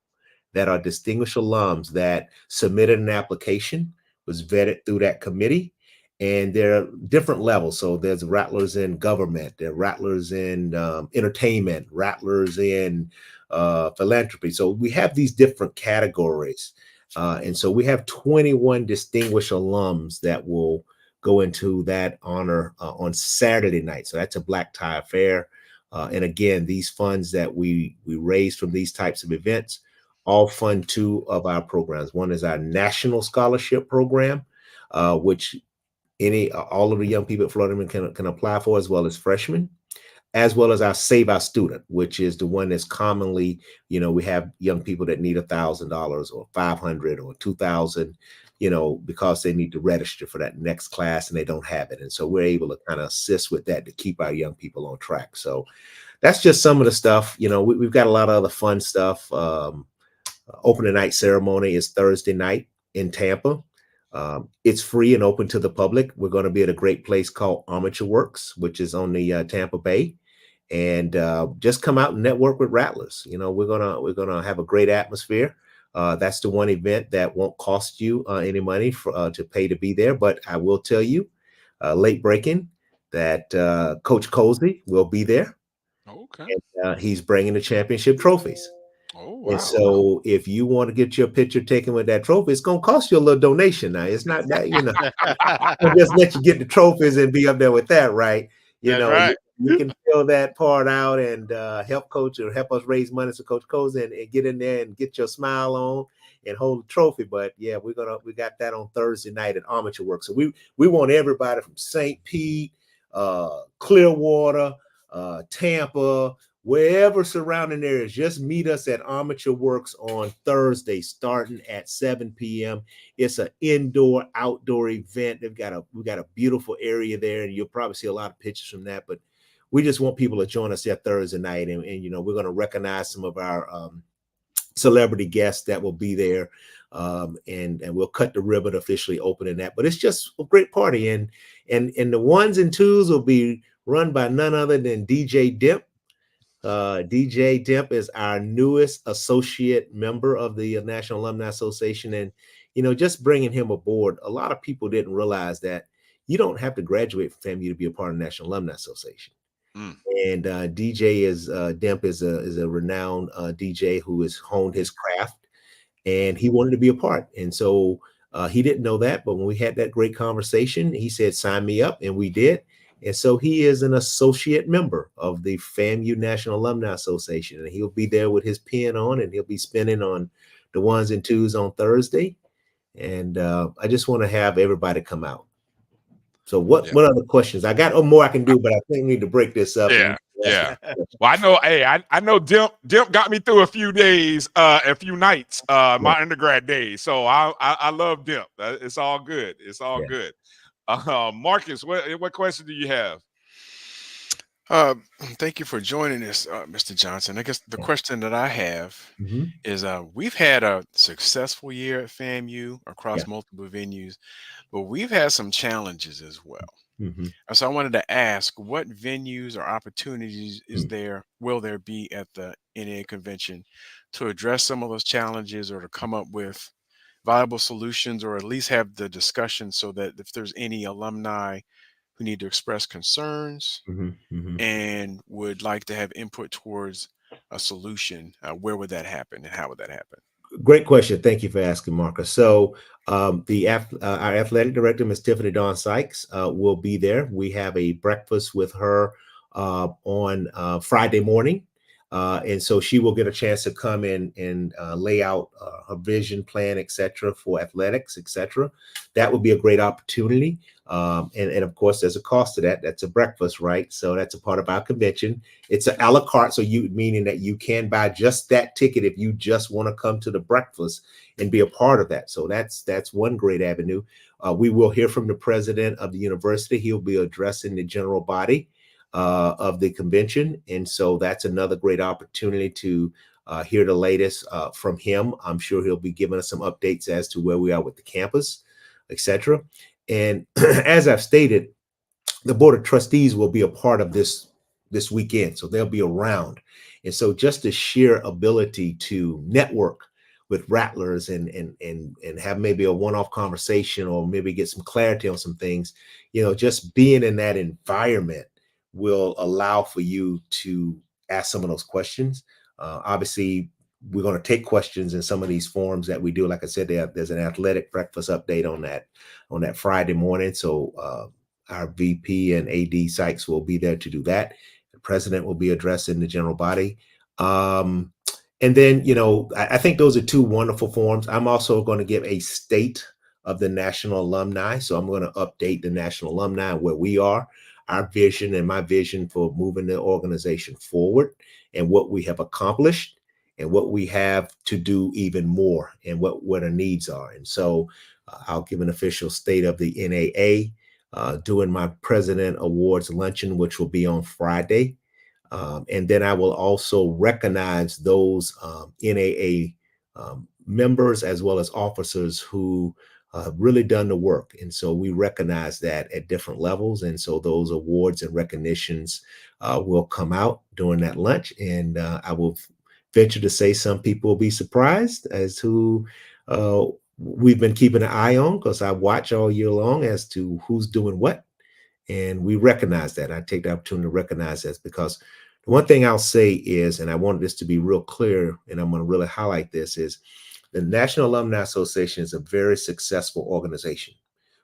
that are distinguished alums that submitted an application, was vetted through that committee, and there are different levels. So there's rattlers in government, there are rattlers in entertainment, rattlers in philanthropy. So we have these different categories. And so we have 21 distinguished alums that will go into that honor on Saturday night. So that's a black tie affair. And again, these funds that we raise from these types of events all fund two of our programs. One is our National Scholarship Program, which all of the young people at Florida can apply for, as well as freshmen, as well as our Save Our Student, which is the one that's commonly, you know, we have young people that need $1,000 or $500 or $2,000, you know, because they need to register for that next class and they don't have it. And so we're able to kind of assist with that to keep our young people on track. So that's just some of the stuff. You know, we've got a lot of other fun stuff. Opening night ceremony is Thursday night in Tampa. It's free and open to the public. We're going to be at a great place called Armature Works, which is on the Tampa Bay, and just come out and network with rattlers. You know, we're gonna have a great atmosphere. That's the one event that won't cost you any money to pay to be there. But I will tell you, late breaking, that Coach Cozy will be there. Okay. And, he's bringing the championship trophies. Oh, wow. And so if you want to get your picture taken with that trophy, it's going to cost you a little donation. Now, it's not that, you know, I'll just let you get the trophies and be up there with that, right? You know, right. you can fill that part out and help Coach or help us raise money so Coach Cozy and get in there and get your smile on and hold the trophy. But yeah, we got that on Thursday night at Armature Works. So we want everybody from St. Pete, Clearwater, Tampa, wherever surrounding areas, just meet us at Armature Works on Thursday, starting at 7 p.m. It's an indoor-outdoor event. We got a beautiful area there, and you'll probably see a lot of pictures from that. But we just want people to join us there Thursday night, and you know, we're going to recognize some of our celebrity guests that will be there, and we'll cut the ribbon officially opening that. But it's just a great party, and the ones and twos will be run by none other than DJ Demp. DJ Demp is our newest associate member of the National Alumni Association. And, you know, just bringing him aboard, a lot of people didn't realize that you don't have to graduate from FAMU to be a part of the National Alumni Association. And DJ Demp is a renowned DJ who has honed his craft. and he wanted to be a part. And so he didn't know that, but when we had that great conversation, he said, sign me up, and we did. And so he is an associate member of the FAMU National Alumni Association, and he'll be there with his pen on, and he'll be spinning on the 1s and 2s on Thursday. And I just want to have everybody come out. So what other questions? I got more I can do, but I think we need to break this up. Yeah. Well, I know. Hey, I know. Dimp got me through a few days, a few nights, my undergrad days. So I love Dimp. It's all good. It's all good. Marcus, what question do you have? Thank you for joining us, Mr. Johnson. I guess the question that I have is, we've had a successful year at FAMU across multiple venues, but we've had some challenges as well. So I wanted to ask, what venues or opportunities will there be at the NAA Convention to address some of those challenges, or to come up with viable solutions, or at least have the discussion, so that if there's any alumni who need to express concerns and would like to have input towards a solution, where would that happen and how would that happen? Great question. Thank you for asking, Marcus. So our athletic director, Ms. Tiffany Dawn Sykes, will be there. We have a breakfast with her on Friday morning. And so she will get a chance to come in and lay out her vision, plan, etc., for athletics, etc. That would be a great opportunity. And of course, there's a cost to that. That's a breakfast, right? So that's a part of our convention. It's an a la carte, so meaning that you can buy just that ticket if you just want to come to the breakfast and be a part of that. So that's one great avenue. We will hear from the president of the university. He'll be addressing the general body of the convention, and so that's another great opportunity to hear the latest from him. I'm sure he'll be giving us some updates as to where we are with the campus, etc. And as I've stated, the board of trustees will be a part of this weekend, so they'll be around. And so just the sheer ability to network with rattlers and have maybe a one-off conversation, or maybe get some clarity on some things, just being in that environment will allow for you to ask some of those questions. Obviously, we're going to take questions in some of these forums that we do. Like I said, there's an athletic breakfast update on that Friday morning. So our VP and AD Sykes will be there to do that. The president will be addressing the general body. And then, I think those are two wonderful forums. I'm also going to give a state of the national alumni. So I'm going to update the national alumni where we are, our vision and my vision for moving the organization forward, and what we have accomplished, and what we have to do even more, and what our needs are. And so I'll give an official state of the NAA, doing my President Awards luncheon, which will be on Friday. And then I will also recognize those NAA members as well as officers who have really done the work. And so we recognize that at different levels. And so those awards and recognitions will come out during that lunch. And I will venture to say some people will be surprised as to we've been keeping an eye on, because I watch all year long as to who's doing what. And we recognize that. I take the opportunity to recognize that, because the one thing I'll say is, and I want this to be real clear, and I'm going to really highlight this, is the National Alumni Association is a very successful organization.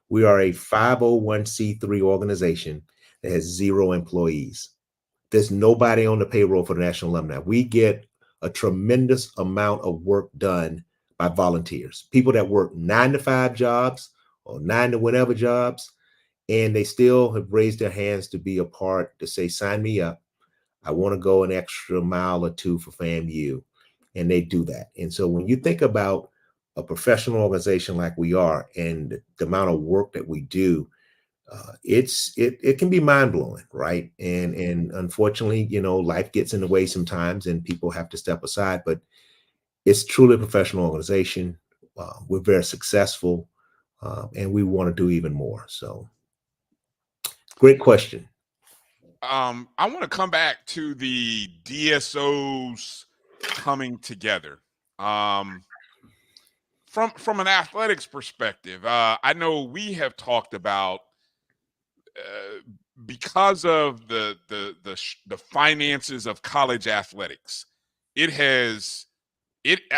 We are a 501c3 organization that has 0 employees. There's nobody on the payroll for the National Alumni. We get a tremendous amount of work done by volunteers, people that work 9-to-5 jobs or 9-to-whatever jobs, and they still have raised their hands to be a part, to say, sign me up. I want to go an extra mile or two for FAMU. And they do that. And so when you think about a professional organization like we are, and the amount of work that we do, it can be mind-blowing, right? And unfortunately, life gets in the way sometimes, and people have to step aside. But it's truly a professional organization. We're very successful, and we want to do even more. So, great question. I want to come back to the DSOs coming together. From an athletics perspective, I know we have talked about, because of the finances of college athletics, it has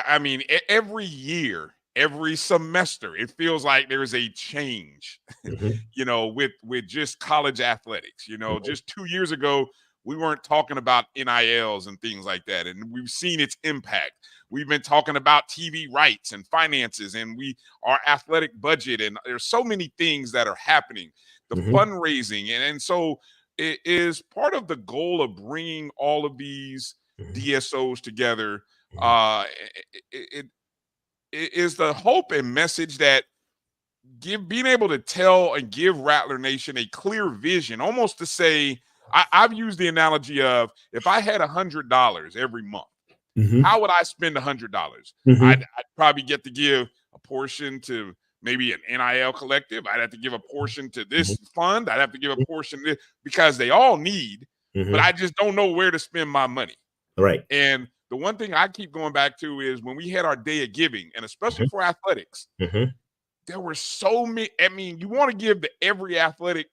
I mean, every year, every semester, it feels like there's a change, with just college athletics. Just 2 years ago, we weren't talking about NILs and things like that, and we've seen its impact. We've been talking about TV rights and finances, and our athletic budget, and there's so many things that are happening. The fundraising, and so it is part of the goal of bringing all of these DSOs together. It is the hope and message that being able to tell and give Rattler Nation a clear vision, almost to say, I've used the analogy of, if I had $100 every month, how would I spend $100? I'd probably get to give a portion to maybe an NIL collective. I'd have to give a portion to this fund. I'd have to give a portion to this, because they all need, but I just don't know where to spend my money. Right. And the one thing I keep going back to is when we had our day of giving, and especially for athletics, there were so many. I mean, you want to give to every athletic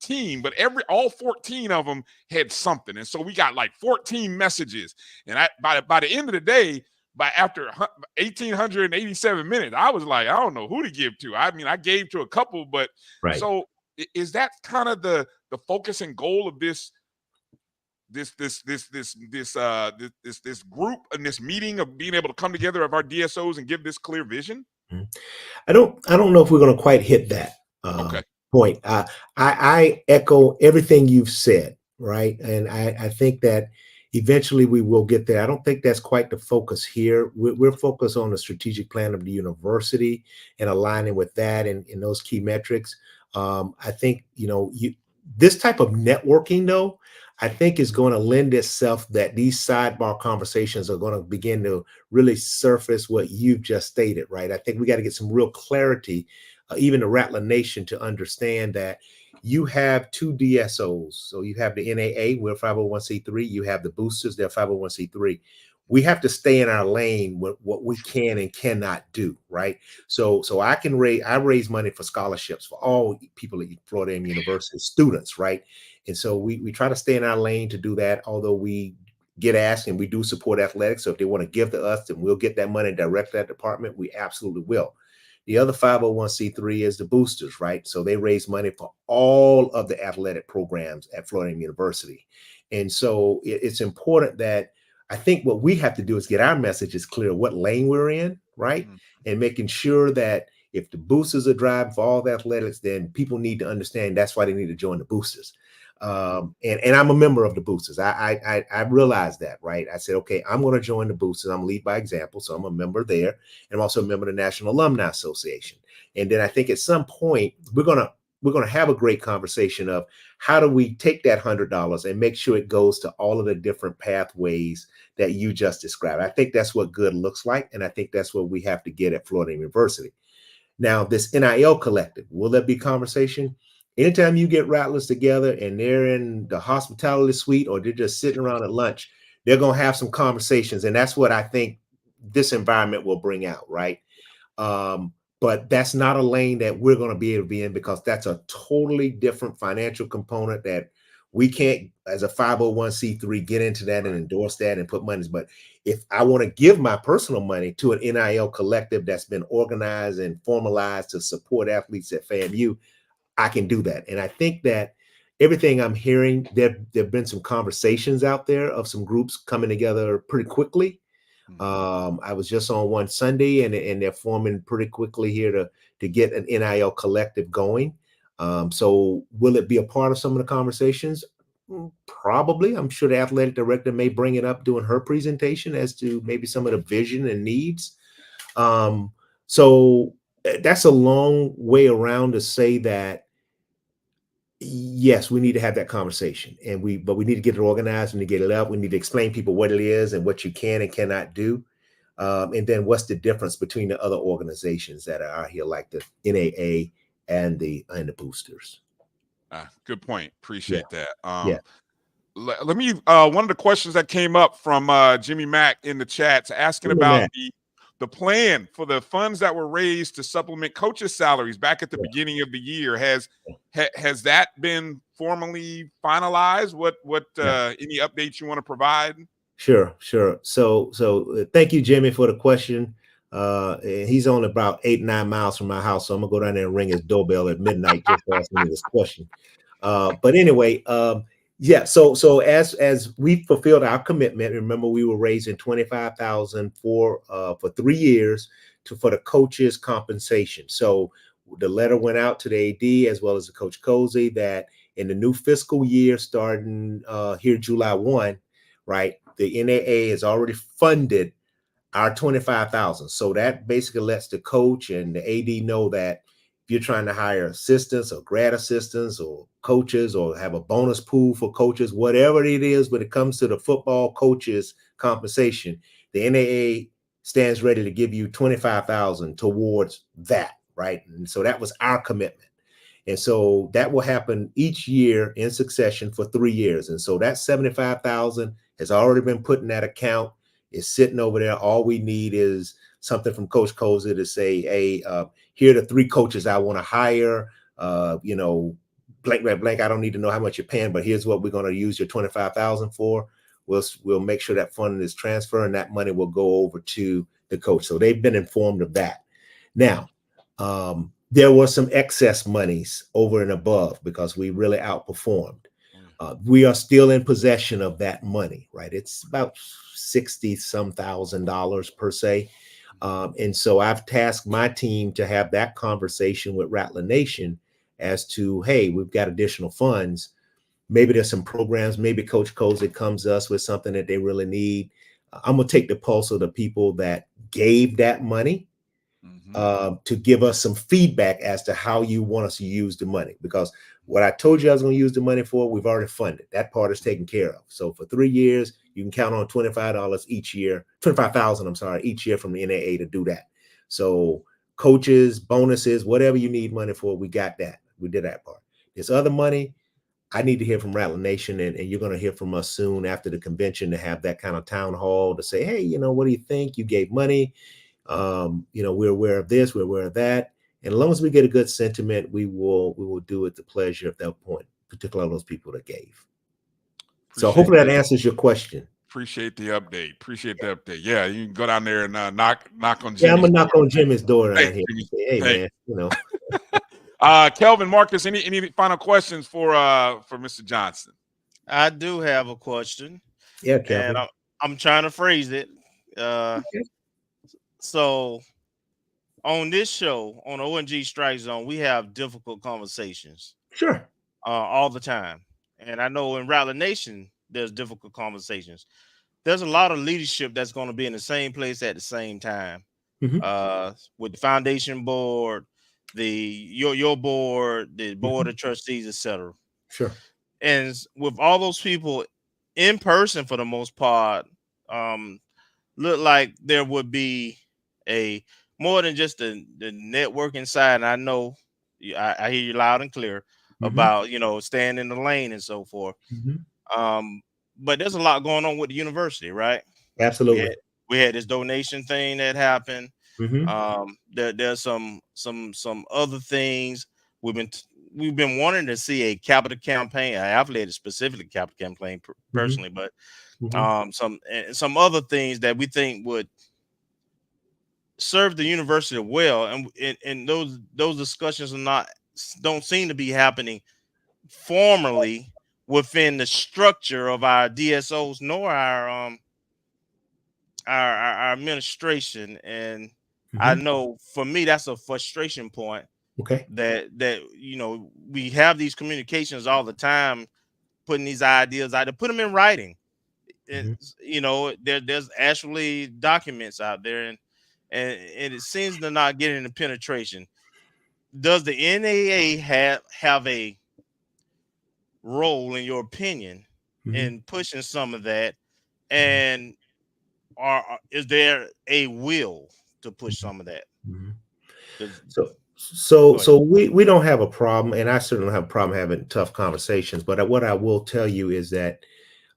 team, but all 14 of them had something. And so we got like 14 messages. And by the end of the day, after 1,887 minutes, I was like, I don't know who to give to. I mean, I gave to a couple, but so is that kind of the focus and goal of this group and this meeting, of being able to come together of our DSOs and give this clear vision? I don't know if we're going to quite hit that point. I echo everything you've said, right? And I think that eventually we will get there. I don't think that's quite the focus here. We're focused on the strategic plan of the university and aligning with that and those key metrics. I think, this type of networking, though, I think is going to lend itself that these sidebar conversations are going to begin to really surface what you've just stated, right? I think we got to get some real clarity, even the Rattler Nation, to understand that you have two DSOs. So you have the NAA, we're 501c3. You have the boosters, they're 501c3. We have to stay in our lane with what we can and cannot do, right? So I raise money for scholarships for all people at Florida A&M University, students, right? And so we try to stay in our lane to do that, although we get asked, and we do support athletics. So if they want to give to us, then we'll get that money direct to that department. We absolutely will. The other 501c3 is the boosters, right? So they raise money for all of the athletic programs at Florida A&M University. And so it's important that, I think what we have to do is get our messages clear, what lane we're in, right? And making sure that if the boosters are driving for all the athletics, then people need to understand that's why they need to join the boosters. And I'm a member of the boosters. I realized that, right? I said, okay, I'm going to join the boosters. I'm lead by example. So I'm a member there. And I'm also a member of the National Alumni Association. And then I think at some point we're going to have a great conversation of how do we take that $100 and make sure it goes to all of the different pathways that you just described. I think that's what good looks like. And I think that's what we have to get at Florida University. Now, this NIL collective, will there be conversation? Anytime you get Rattlers together and they're in the hospitality suite or they're just sitting around at lunch, they're going to have some conversations. And that's what I think this environment will bring out, right? But that's not a lane that we're going to be able to be in, because that's a totally different financial component that we can't, as a 501c3, get into that and endorse that and put monies. But if I want to give my personal money to an NIL collective that's been organized and formalized to support athletes at FAMU, I can do that. And I think that everything I'm hearing, there've been some conversations out there of some groups coming together pretty quickly. I was just on one Sunday, and they're forming pretty quickly here to get an NIL collective going. So will it be a part of some of the conversations? Probably. I'm sure the athletic director may bring it up during her presentation as to maybe some of the vision and needs. So that's a long way around to say that, yes, we need to have that conversation, but we need to get it organized. We need to get it up. We need to explain people what it is and what you can and cannot do. And then what's the difference between the other organizations that are out here, like the NAA and the boosters. Good point. Appreciate that. Let me, one of the questions that came up from Jimmy Mack in the chats asking about the plan for the funds that were raised to supplement coaches' salaries back at the beginning of the year. Has that been formally finalized? What any updates you want to provide? Sure. So thank you, Jimmy, for the question. He's only about 8-9 miles from my house, so I'm gonna go down there and ring his doorbell at midnight just to ask me this question. But anyway, yeah. So as we fulfilled our commitment, remember we were raising $25,000 for 3 years for the coaches' compensation. So the letter went out to the AD as well as the Coach Cozy that in the new fiscal year starting here July 1, right? The NAA has already funded our $25,000. So that basically lets the coach and the AD know that if you're trying to hire assistants or grad assistants or coaches or have a bonus pool for coaches, whatever it is, when it comes to the football coaches compensation, the NAA stands ready to give you $25,000 towards that, right? And so that was our commitment. And so that will happen each year in succession for 3 years. And so that $75,000 has already been put in that account. It's sitting over there. All we need is something from Coach Cozy to say, hey, here are the 3 coaches I want to hire. Blank, I don't need to know how much you're paying, but here's what we're going to use your $25,000 for. We'll make sure that funding is transferred and that money will go over to the coach. So they've been informed of that. Now, there were some excess monies over and above because we really outperformed. We are still in possession of that money, right? It's about $60-some thousand per se. And so I've tasked my team to have that conversation with Rattler Nation as to, hey, we've got additional funds. Maybe there's some programs. Maybe Coach Cozy comes to us with something that they really need. I'm going to take the pulse of the people that gave that money to give us some feedback as to how you want us to use the money. Because what I told you I was going to use the money for, we've already funded. That part is taken care of. So for 3 years, you can count on $25 each year, $25,000, each year from the NAA to do that. So coaches, bonuses, whatever you need money for, we got that. We did that part. This other money, I need to hear from Rattler Nation, and you're going to hear from us soon after the convention to have that kind of town hall to say, hey, what do you think? You gave money. We're aware of this, we're aware of that. And as long as we get a good sentiment, we will do it the pleasure of that point, particularly those people that gave. So hopefully that answers your question. Appreciate the update. Yeah, you can go down there and knock on Jimmy's I'm gonna knock on Jimmy's door down here. Hey, Hey, man, Kelvin, Marcus, any final questions for Mr. Johnson? I do have a question. Yeah, Kelvin. And I'm trying to phrase it. Okay. So on this show, on O&G StrikeZone, we have difficult conversations. Sure. All the time. And I know in Rattler Nation, there's difficult conversations. There's a lot of leadership that's going to be in the same place at the same time. With the foundation board, your board, the board of trustees, etc. Sure. And with all those people in person for the most part, look like there would be a more than just the networking side. And I know I hear you loud and clear about staying in the lane and so forth. But there's a lot going on with the university, right? Absolutely. We had this donation thing that happened. There's some other things we've been wanting to see a capital campaign. I affiliated specifically capital campaign personally, but some other things that we think would serve the university well, and those discussions don't seem to be happening formally within the structure of our DSOs nor our administration. And I know for me that's a frustration point. Okay. That we have these communications all the time, putting these ideas out there, put them in writing. And there's actually documents out there, and it seems to not get into penetration. Does the NAA have a role, in your opinion, in pushing some of that? And is there a will to push some of that? So we don't have a problem, and I certainly don't have a problem having tough conversations. But what I will tell you is that,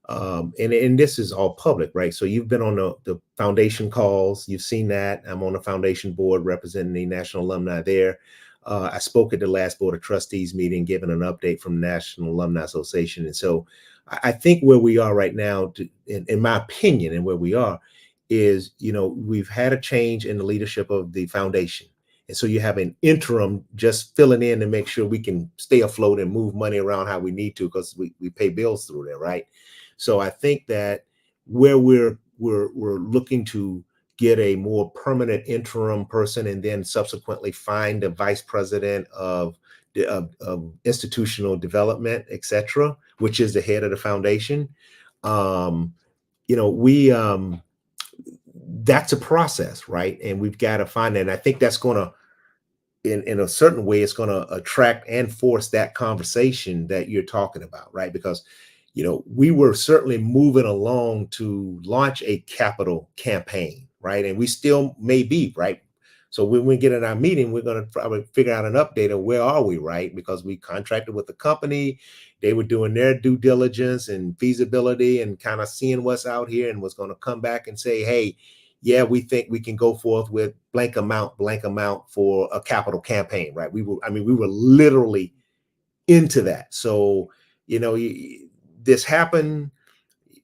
and this is all public, right? So you've been on the foundation calls, you've seen that. I'm on the foundation board representing the national alumni there. I spoke at the last Board of Trustees meeting, giving an update from the National Alumni Association. And so I think where we are right now, in my opinion, and where we are is, we've had a change in the leadership of the foundation. And so you have an interim just filling in to make sure we can stay afloat and move money around how we need to, because we pay bills through there, right? So I think that where we're looking to get a more permanent interim person and then subsequently find a vice president of institutional development, etc., which is the head of the foundation. That's a process, right? And we've got to find that. And I think that's going to, in a certain way, it's going to attract and force that conversation that you're talking about, right? Because, we were certainly moving along to launch a capital campaign, right? And we still may be, right? So when we get in our meeting, we're going to probably figure out an update of where are we, right? Because we contracted with the company. They were doing their due diligence and feasibility and kind of seeing what's out here, and was going to come back and say, hey, yeah, we think we can go forth with blank amount for a capital campaign, right? We were literally into that. So, this happened,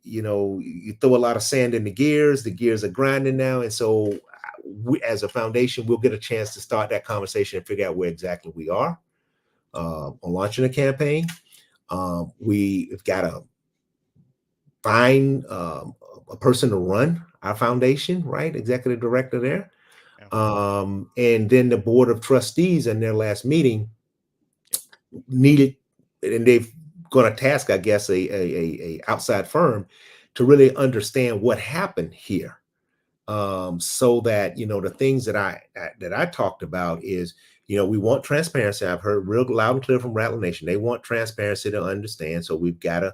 you throw a lot of sand in the gears are grinding now. And so we, as a foundation, we'll get a chance to start that conversation and figure out where exactly we are on launching a campaign. We've got to find a person to run our foundation, right? Executive director there. And then the Board of Trustees in their last meeting needed, and they've going to task, I guess, a outside firm to really understand what happened here. So that, the things that I talked about is, we want transparency. I've heard real loud and clear from Rattler Nation. They want transparency to understand. So we're going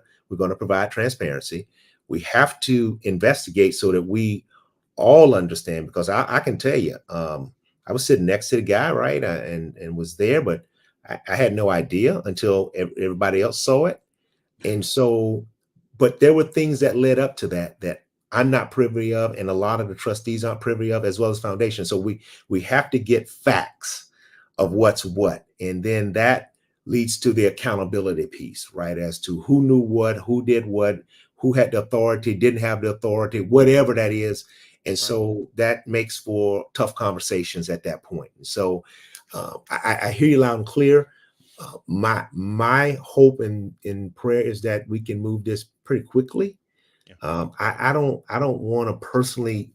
to provide transparency. We have to investigate so that we all understand, because I can tell you, I was sitting next to the guy, right? And was there, but I had no idea until everybody else saw it. And so, but there were things that led up to that I'm not privy of, and a lot of the trustees aren't privy of, as well as foundation. So we have to get facts of what's what. And then that leads to the accountability piece, right? As to who knew what, who did what, who had the authority, didn't have the authority, whatever that is. And so that makes for tough conversations at that point. And so I hear you loud and clear. My hope and prayer is that we can move this pretty quickly. I don't want to personally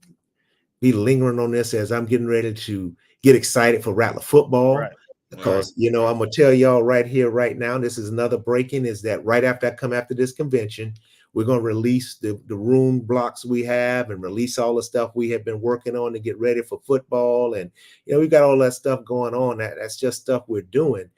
be lingering on this as I'm getting ready to get excited for Rattler football, because I'm gonna tell y'all right here, right now, this is another breaking, is that right after I come after this convention, we're going to release the room blocks we have and release all the stuff we have been working on to get ready for football. And, we got all that stuff going on. That's just stuff we're doing.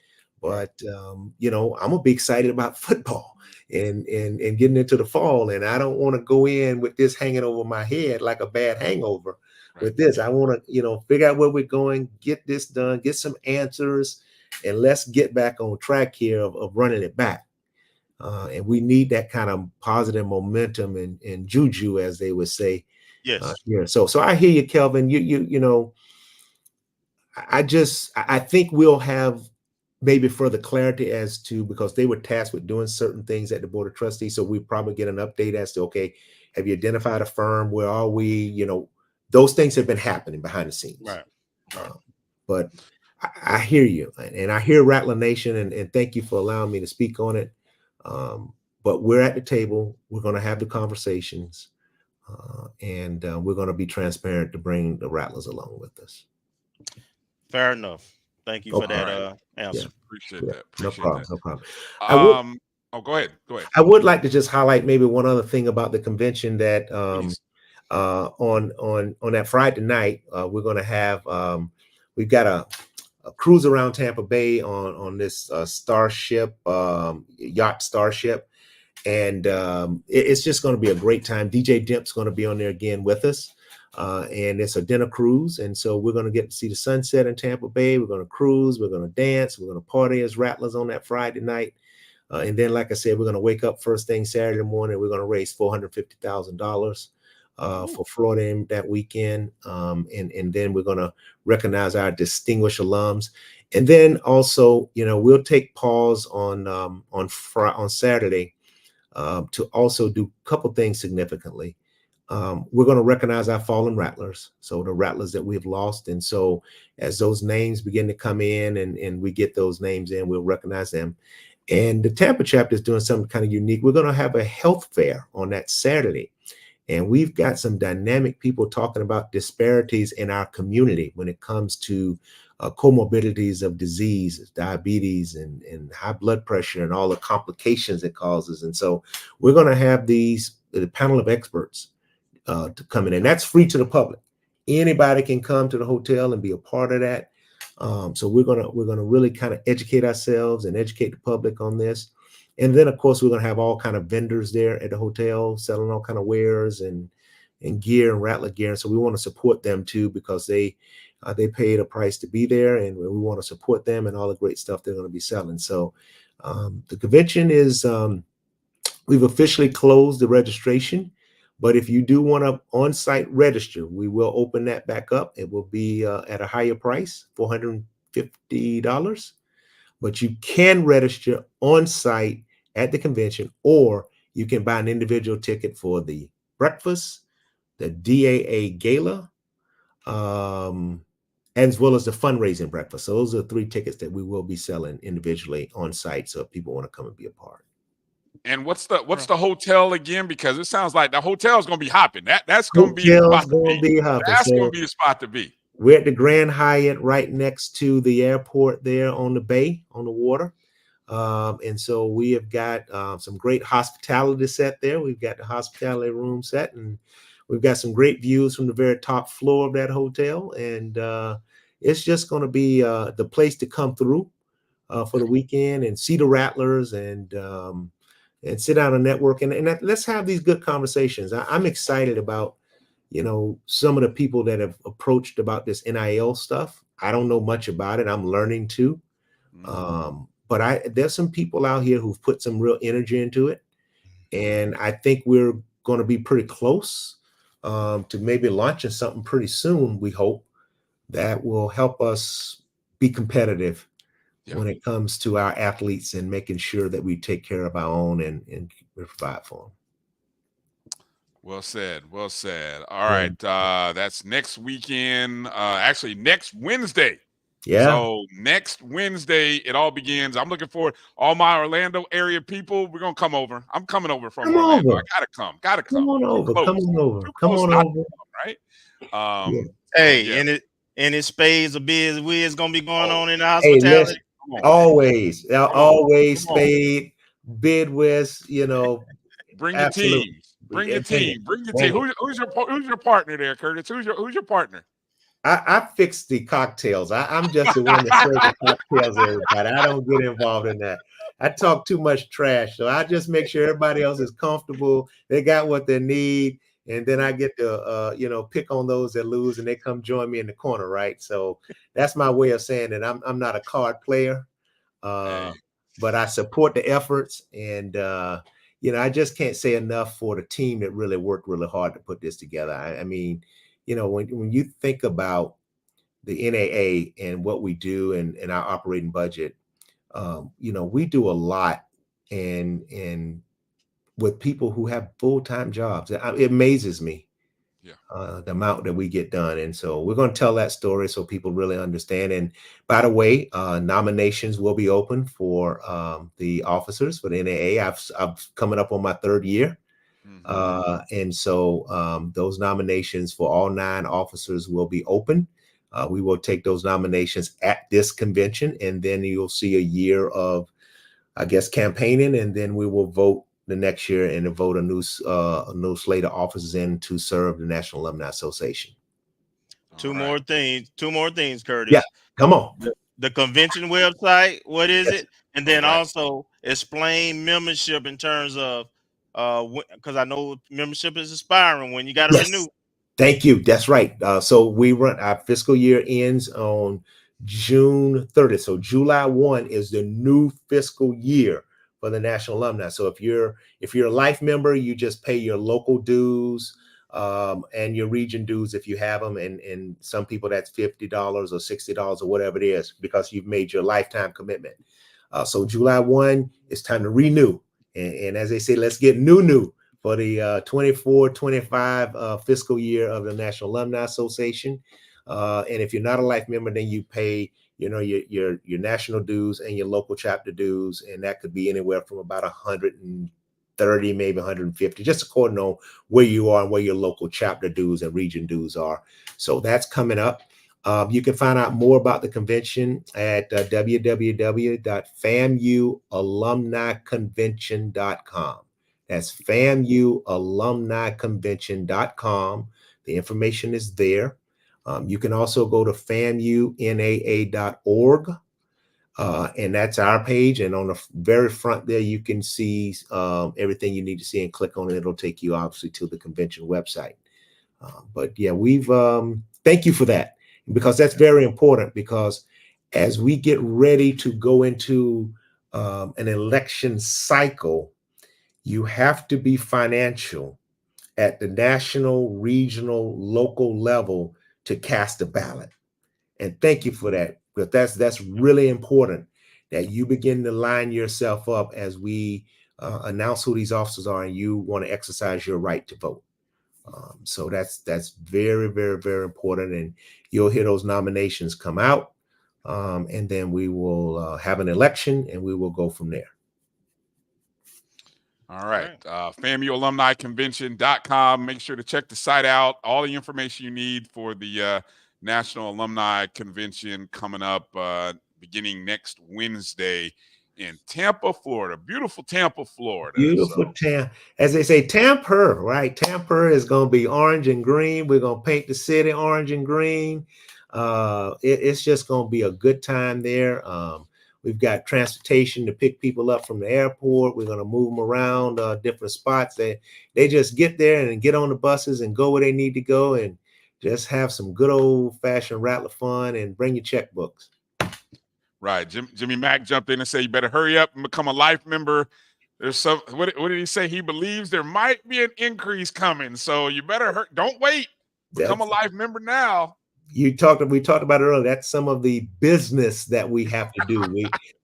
But, I'm going to be excited about football and getting into the fall. And I don't want to go in with this hanging over my head like a bad hangover with this. I want to, figure out where we're going, get this done, get some answers, and let's get back on track here of running it back. And we need that kind of positive momentum and juju, as they would say. Yes. So I hear you, Kelvin. I think we'll have maybe further clarity as to, because they were tasked with doing certain things at the Board of Trustees. So we probably get an update as to, okay, have you identified a firm? Where are we? Those things have been happening behind the scenes. Right. But I hear you, and I hear Rattler Nation, and thank you for allowing me to speak on it. But we're at the table. We're going to have the conversations, and we're going to be transparent to bring the Rattlers along with us. Fair enough. Thank you for that answer. Yeah. Appreciate that. No problem. Go ahead. I would like to just highlight maybe one other thing about the convention, that on that Friday night, we're going to have we've got a cruise around Tampa Bay on this Starship, yacht Starship. And it's just going to be a great time. DJ Demp's going to be on there again with us. And it's a dinner cruise. And so we're going to get to see the sunset in Tampa Bay. We're going to cruise. We're going to dance. We're going to party as Rattlers on that Friday night. And then, like I said, we're going to wake up first thing Saturday morning. We're going to raise $450,000 for Florida in that weekend. And then we're going to recognize our distinguished alums. And then also, we'll take pause on Saturday to also do a couple things significantly. We're going to recognize our fallen Rattlers, so the Rattlers that we've lost. And so as those names begin to come in and we get those names in, we'll recognize them. And the Tampa chapter is doing something kind of unique. We're going to have a health fair on that Saturday. And we've got some dynamic people talking about disparities in our community when it comes to comorbidities of disease, diabetes, and high blood pressure, and all the complications it causes. And so we're going to have the panel of experts to come in, and that's free to the public. Anybody can come to the hotel and be a part of that. So we're gonna really kind of educate ourselves and educate the public on this. And then, of course, we're going to have all kind of vendors there at the hotel selling all kind of wares and gear and Rattler gear. And so we want to support them, too, because they paid a price to be there. And we want to support them and all the great stuff they're going to be selling. So the convention is we've officially closed the registration. But if you do want to on-site register, we will open that back up. It will be at a higher price, $450. But you can register on-site at the convention, or you can buy an individual ticket for the breakfast, the DAA gala, as well as the fundraising breakfast. So those are 3 tickets that we will be selling individually on-site, so if people want to come and be a part. And what's the hotel again? Because it sounds like the hotel is going to be hopping. That's going to be the spot to be. That's going to be the spot to be. We're at the Grand Hyatt right next to the airport there on the bay, on the water. And so we have got some great hospitality set there. We've got the hospitality room set, and we've got some great views from the very top floor of that hotel. And it's just going to be the place to come through for the weekend and see the Rattlers and sit down and network. And let's have these good conversations. I'm excited about some of the people that have approached about this NIL stuff. I don't know much about it. I'm learning too. But there's some people out here who've put some real energy into it. And I think we're going to be pretty close to maybe launching something pretty soon, we hope, that will help us be competitive when it comes to our athletes and making sure that we take care of our own and provide for them. Well said. Well said. All right. That's next weekend. Actually, next Wednesday. Yeah. So next Wednesday, it all begins. I'm looking forward. All my Orlando area people, we're gonna come over. I'm coming over from Orlando. I gotta come. Come on over. Come on over. Come on over. Right. Hey, any spades or bids is gonna be going on in the hospitality. Hey, always spade, bid with, Bring your team. Bring your team. Bring your team. Who's your partner there, Curtis? Who's your partner? I fix the cocktails. I'm just the one that serves the cocktails, everybody. I don't get involved in that. I talk too much trash, so I just make sure everybody else is comfortable. They got what they need, and then I get to pick on those that lose, and they come join me in the corner, right? So that's my way of saying that I'm not a card player, but I support the efforts, and I just can't say enough for the team that really worked really hard to put this together. I mean, when you think about the NAA and what we do and our operating budget, we do a lot and with people who have full-time jobs. It amazes me the amount that we get done. And so we're going to tell that story so people really understand. And by the way, nominations will be open for the officers for the NAA. I've coming up on my 3rd year. And so those nominations for all 9 officers will be open. We will take those nominations at this convention, and then you'll see a year of, I guess, campaigning, and then we will vote the next year and vote a new slate of officers in to serve the National Alumni Association. Two more things, Curtis. Yeah, come on. The convention website, what is it? And then also explain membership in terms of because I know membership is expiring when you got to renew. Thank you. That's right. So we run our fiscal year ends on June 30th. So July 1 is the new fiscal year for the National Alumni. So if you're a life member, you just pay your local dues. and your region dues if you have them. And some people that's $50 or $60 or whatever it is because you've made your lifetime commitment. So July 1, it's time to renew. And as they say, let's get new for the 24-25 fiscal year of the National Alumni Association. And if you're not a life member, then you pay, your national dues and your local chapter dues, and that could be anywhere from about 130, maybe 150, just according on where you are and where your local chapter dues and region dues are. So that's coming up. You can find out more about the convention at www.famualumniconvention.com. That's famualumniconvention.com. The information is there. You can also go to famunaa.org, and that's our page. And on the very front there, you can see everything you need to see and click on it. It'll take you obviously to the convention website. But yeah, thank you for that, because that's very important, because as we get ready to go into an election cycle, you have to be financial at the national, regional, local level to cast a ballot. And thank you for that, because that's really important, that you begin to line yourself up as we announce who these officers are and you want to exercise your right to vote. So that's very, very, very important. And you'll hear those nominations come out, and then we will have an election and we will go from there. All right. FAMUAlumniConvention.com. Make sure to check the site out. All the information you need for the National Alumni Convention coming up beginning next Wednesday in Tampa, Florida. Beautiful Tampa, Florida. Beautiful Tampa. As they say, Tampa, right? Tampa is going to be orange and green. We're going to paint the city orange and green. It's just going to be a good time there. We've got transportation to pick people up from the airport. We're going to move them around different spots. They just get there and get on the buses and go where they need to go and just have some good old-fashioned rattle of fun and bring your checkbooks. Right. Jimmy Mack jumped in and said, you better hurry up and become a life member. There's some, what did he say? He believes there might be an increase coming. So you better don't wait. Become a life member now. We talked about it earlier. That's some of the business that we have to do.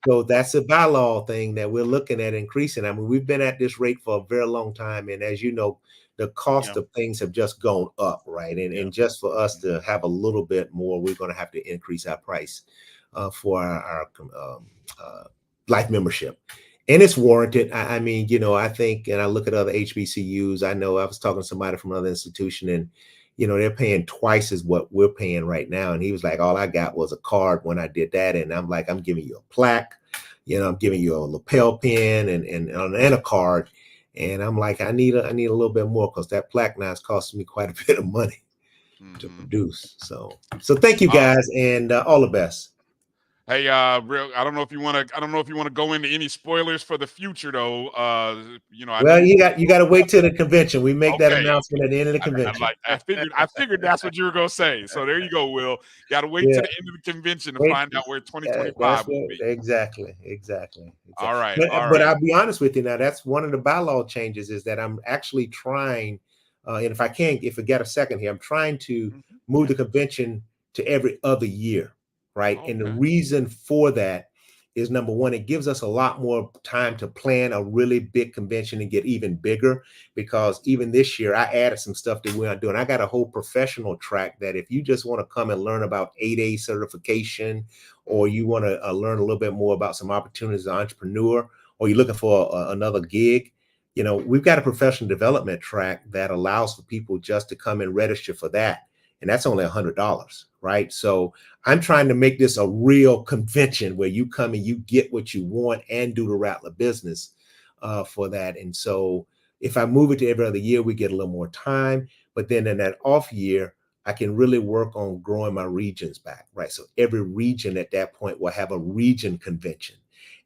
So that's a bylaw thing that we're looking at increasing. I mean, we've been at this rate for a very long time. And as you know, the cost of things have just gone up, right? And just for us to have a little bit more, we're going to have to increase our price for our life membership. And it's warranted. I mean, I think, and I look at other HBCUs, I know I was talking to somebody from another institution, and they're paying twice as what we're paying right now. And he was like, all I got was a card when I did that. And I'm like, I'm giving you a plaque, I'm giving you a lapel pin and a card. And I'm like, I need a little bit more, because that plaque now is costing me quite a bit of money to produce. So thank you guys, and all the best. Hey, I don't know if you want to go into any spoilers for the future, though. You got to wait till the convention. We make that announcement at the end of the convention. I figured that's what you were gonna say. So there you go, Will. Got to wait till the end of the convention to find out where 2025 will be. Exactly. All right. But I'll be honest with you now. That's one of the bylaw changes, is that I'm actually trying, and if I got a second here, I'm trying to move the convention to every other year. Right. Okay. And the reason for that is, number one, it gives us a lot more time to plan a really big convention and get even bigger, because even this year I added some stuff that we're not doing. I got a whole professional track that if you just want to come and learn about 8A certification, or you want to learn a little bit more about some opportunities as an entrepreneur, or you're looking for another gig, we've got a professional development track that allows for people just to come and register for that. And that's only $100, right? So I'm trying to make this a real convention where you come and you get what you want and do the Rattler business for that. And so if I move it to every other year, we get a little more time. But then in that off year, I can really work on growing my regions back, right? So every region at that point will have a region convention.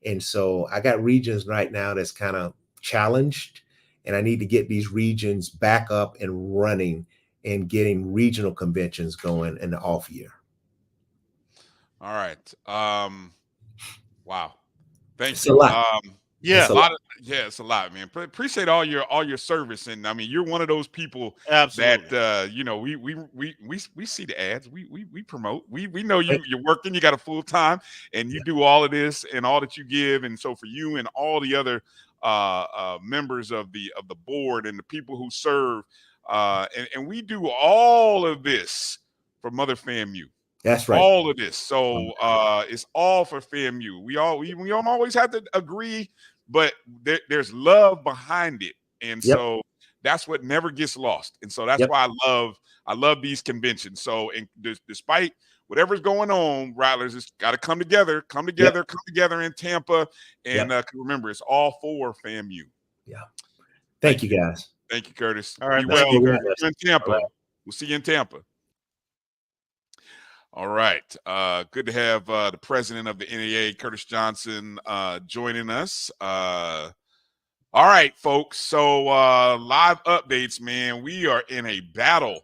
And so I got regions right now that's kind of challenged, and I need to get these regions back up and running and getting regional conventions going in the off year. All right. Wow. Thank it's you. A lot. Yeah, it's a lot, man. Appreciate all your service, and I mean, you're one of those people absolutely. that we see the ads, we promote, we know you're working, you got a full time, and you do all of this and all that you give, and so for you and all the other members of the board and the people who serve, and we do all of this for Mother FAMU. That's right. All of this. So it's all for FAMU. We don't always have to agree, but there's love behind it. And so that's what never gets lost. And so that's why I love these conventions. So despite whatever's going on, Rattlers, it's got to come together in Tampa. And remember, it's all for FAMU. Yeah. Thank you, guys. Thank you, Curtis. All right. Be well. In Tampa. Right. We'll see you in Tampa. All right. Good to have the president of the NAA, Curtis Johnson, joining us. All right, folks. So live updates, man. We are in a battle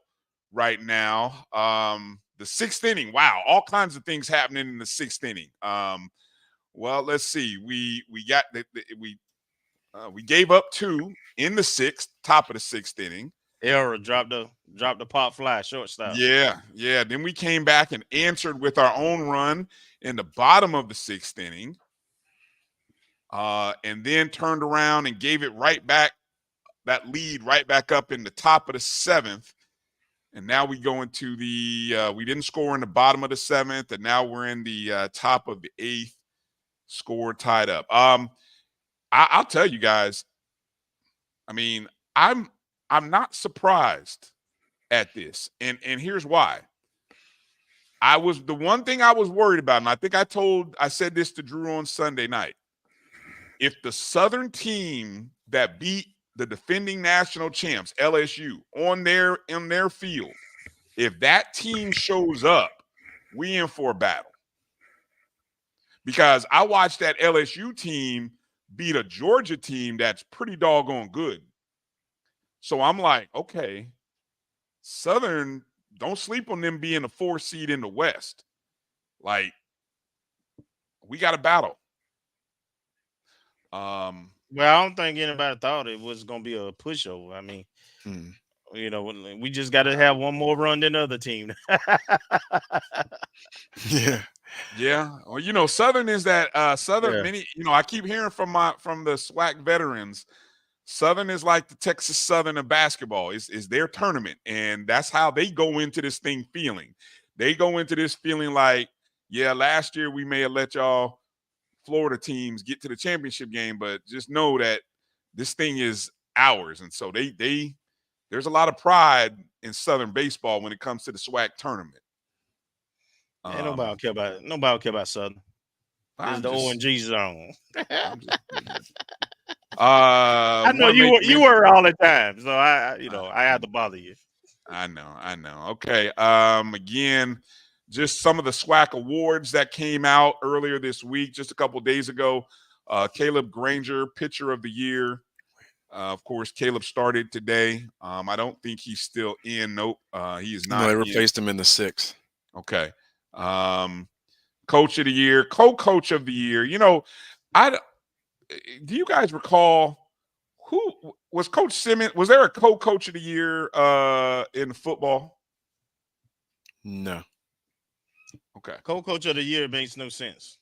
right now. The sixth inning. Wow. All kinds of things happening in the sixth inning. Well, let's see. We got we gave up 2 in the sixth, top of the sixth inning. Error, dropped the pop fly, shortstop. Yeah. Then we came back and answered with our own run in the bottom of the sixth inning, and then turned around and gave it right back, that lead right back up in the top of the seventh. And now we go into the we didn't score in the bottom of the seventh, and now we're in the top of the eighth, score tied up. I'll tell you guys, I mean, I'm not surprised at this. And here's why. The one thing I was worried about, and I think I said this to Drew on Sunday night. If the Southern team that beat the defending national champs, LSU, in their field, if that team shows up, we in for a battle. Because I watched that LSU team beat a Georgia team that's pretty doggone good. So I'm like, okay, Southern, don't sleep on them being a 4 seed in the West. Like, we got a battle. Well, I don't think anybody thought it was going to be a pushover. I mean, we just got to have one more run than the other team. Yeah. Well, Southern is that Southern. Many, I keep hearing from the SWAC veterans. Southern is like the Texas Southern of basketball. Is their tournament, and that's how they go into this thing feeling. They go into this feeling like, yeah, last year we may have let y'all Florida teams get to the championship game, but just know that this thing is ours. And so there's a lot of pride in Southern baseball when it comes to the SWAC tournament. Ain't nobody care about Southern. It's the O&G zone. I know you were all the time, so I had to bother you. I know. Okay. Again, just some of the SWAC awards that came out earlier this week, just a couple of days ago. Caleb Granger, Pitcher of the Year. Of course, Caleb started today. I don't think he's still in. Nope, he is not. No, they replaced him in the 6th. Okay. Coach of the Year, co-coach of the year. Do you guys recall who was Coach Simmons? Was there a co-coach of the year in football? No. Okay. Co-coach of the year makes no sense.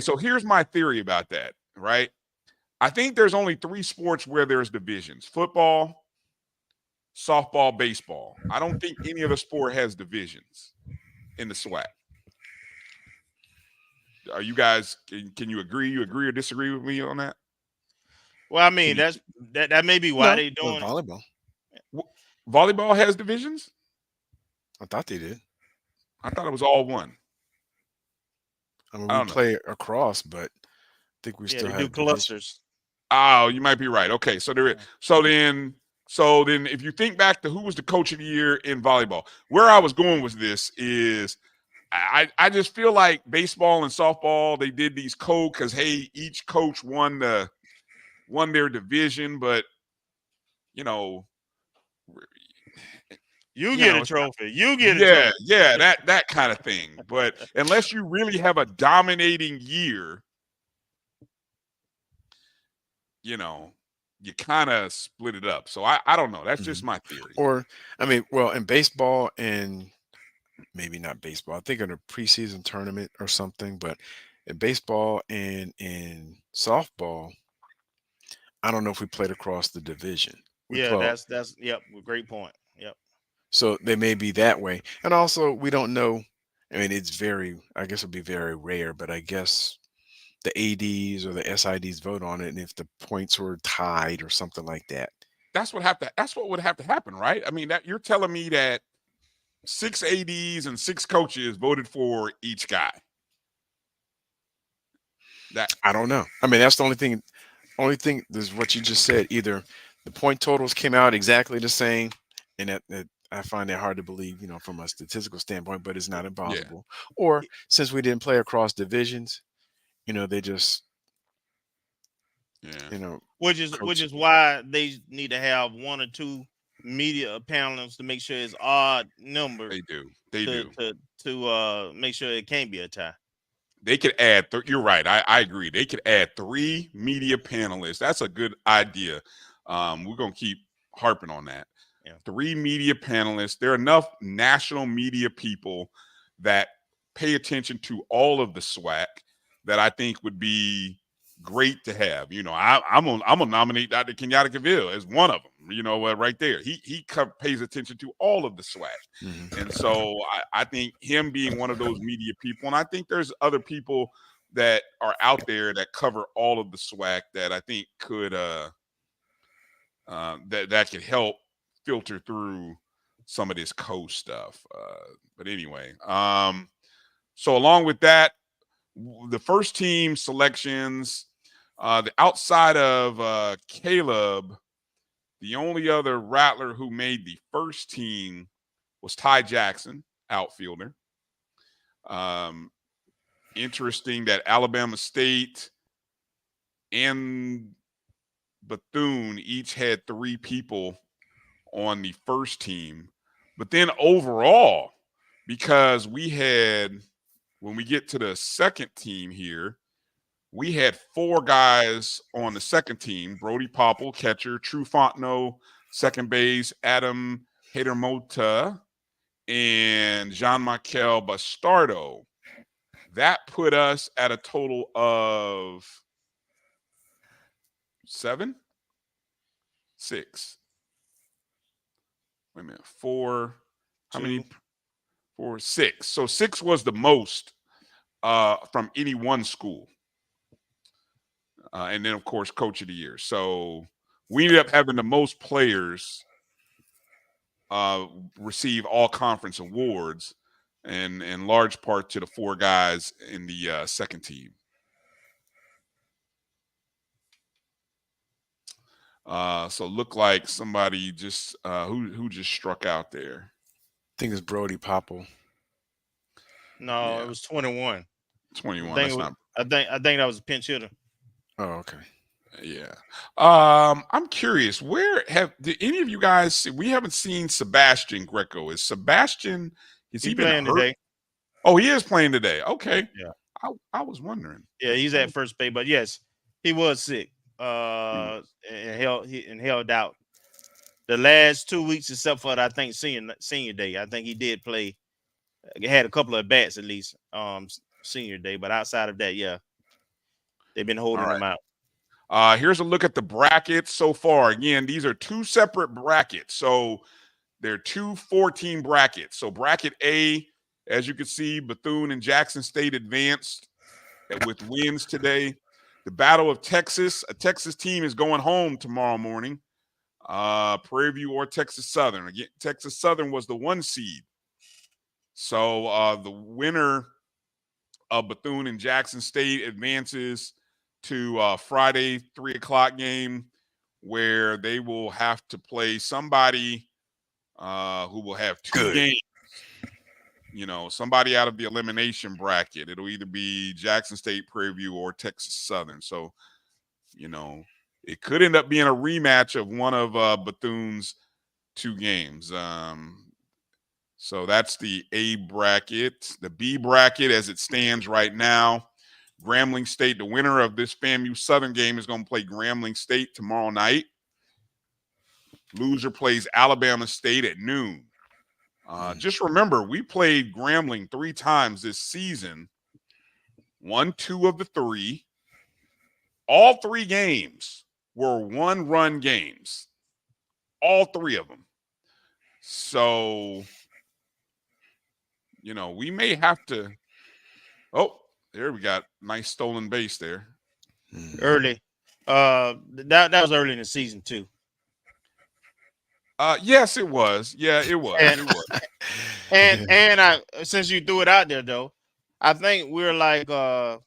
So here's my theory about that, right? I think there's only 3 sports where there's divisions: football, softball, baseball. I don't think any other sport has divisions in the SWAC. Are you guys, can you agree? You agree or disagree with me on that? Well, I mean, that may be why they doing volleyball. Volleyball has divisions? I thought they did. I thought it was all one. I mean, we play across, but I think we still have do clusters. Oh, you might be right. Okay, so there is. So then, if you think back to who was the coach of the year in volleyball, where I was going with this is, I just feel like baseball and softball, they did these because hey, each coach won their division, but you get a trophy. You get a trophy. Yeah, that kind of thing. But unless you really have a dominating year, you know, you kind of split it up. So I don't know. That's just my theory. Or, I mean, well, in baseball and maybe not baseball, I think in a preseason tournament or something, but in baseball and in softball, I don't know if we played across the division. Yeah, that's yep, great point. Yep. So they may be that way. And also we don't know. I mean, I guess it'd be very rare, but I guess the ADs or the SIDs vote on it, and if the points were tied or something like that. That's what would have to happen, right? I mean, that you're telling me that 6 ADs and 6 coaches voted for each guy. That I don't know. I mean, that's the only thing is what you just said. Either the point totals came out exactly the same, and that I find that hard to believe, from a statistical standpoint, but it's not impossible. Or since we didn't play across divisions, they just which is why they need to have 1 or 2 media panelists to make sure it's odd numbers. They do to make sure it can't be a tie. They could add. You're right. I agree. They could add 3 media panelists. That's a good idea. We're gonna keep harping on that. 3 media panelists. There are enough national media people that pay attention to all of the SWAC that I think would be great to have. I'm gonna nominate Dr. Kenyatta Cavill as one of them. Right there, he pays attention to all of the SWAC, and so I think him being one of those media people, and I think there's other people that are out there that cover all of the SWAC that I think could that could help filter through some of this coast stuff. But anyway, so along with that, the first team selections, the outside of Caleb, the only other Rattler who made the first team was Ty Jackson, outfielder. Interesting that Alabama State and Bethune each had 3 people on the first team. But then overall, because when we get to the second team here, we had 4 guys on the second team: Brody Popple, catcher; True Fontenot, second base; Adam Hadermota, and Jean-Michel Bastardo. That put us at a total of 7? 6. Wait a minute. 4. How many? 4, 6. So 6 was the most from any one school. And then, of course, Coach of the Year. So we ended up having the most players receive all conference awards, and in large part to the 4 guys in the second team. So look like somebody just who just struck out there. I think it's Brody Popple. No, it was 21. 21. I think that was a pinch hitter. Oh, okay. Yeah. I'm curious, did any of you guys see? We haven't seen Sebastian Greco. Is he playing hurt today? Oh, he is playing today. Okay. Yeah. I was wondering. Yeah, he's at first base, but yes, he was sick. And held out the last 2 weeks, except for I think senior day. I think he did play. He had a couple of bats at least senior day, but outside of that, yeah, they've been holding him out. Here's a look at the brackets so far. Again, these are 2 separate brackets. So they're 2 4-team brackets. So bracket A, as you can see, Bethune and Jackson State advanced with wins today. The Battle of Texas, a Texas team is going home tomorrow morning. Prairie View or Texas Southern. Again, Texas Southern was the 1 seed. So the winner of Bethune and Jackson State advances to Friday 3 o'clock game, where they will have to play somebody who will have 2 games. Somebody out of the elimination bracket. It'll either be Jackson State, Prairie View, or Texas Southern. So, it could end up being a rematch of one of Bethune's 2 games. So that's the A bracket. The B bracket, as it stands right now, Grambling State, the winner of this FAMU Southern game, is going to play Grambling State tomorrow night. Loser plays Alabama State at noon. Just remember, we played Grambling 3 times this season. 1, 2 of the 3. All 3 games were 1-run games. All 3 of them. So, you know, we may have to. Oh, there we got nice stolen base there. Early. That was early in the season too. Yes, it was. Yeah, it was. And I, since you threw it out there though, I think we're like 11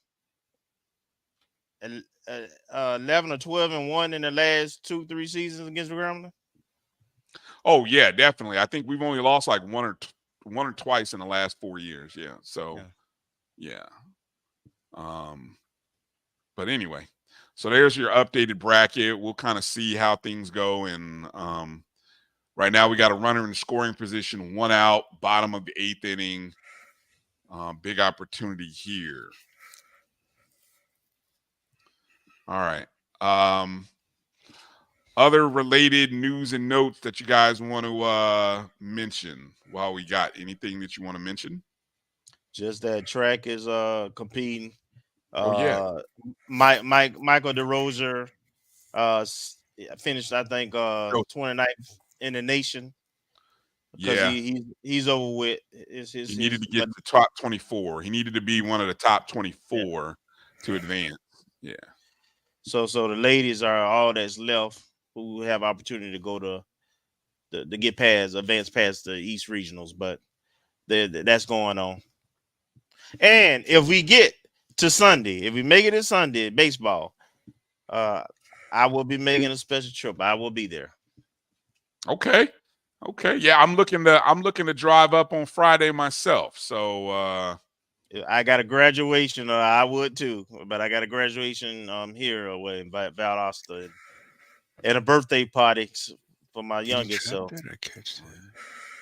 or 12-1 in the last 2-3 seasons against Grambling. Oh yeah, definitely. I think we've only lost like one or twice in the last 4 years. Yeah. So, yeah. But anyway, so there's your updated bracket. We'll kind of see how things go. And right now we got a runner in scoring position, 1 out, bottom of the 8th inning. Big opportunity here. All right. Other related news and notes that you guys want to mention while we got anything that you want to mention? Just that track is competing. Michael DeRozier finished, I think, 29th in the nation. Yeah, he's over with. He needed to get to the top 24. He needed to be one of the top 24 to advance. Yeah. So the ladies are all that's left who have opportunity to go to get advance past the East Regionals, but that's going on. And if we get to Sunday, if we make it to Sunday baseball, I will be making a special trip. I will be there. Okay. Yeah, I'm looking to drive up on Friday myself. So I got a graduation. I would too, but I got a graduation here away in Valdosta and a birthday party for my youngest. So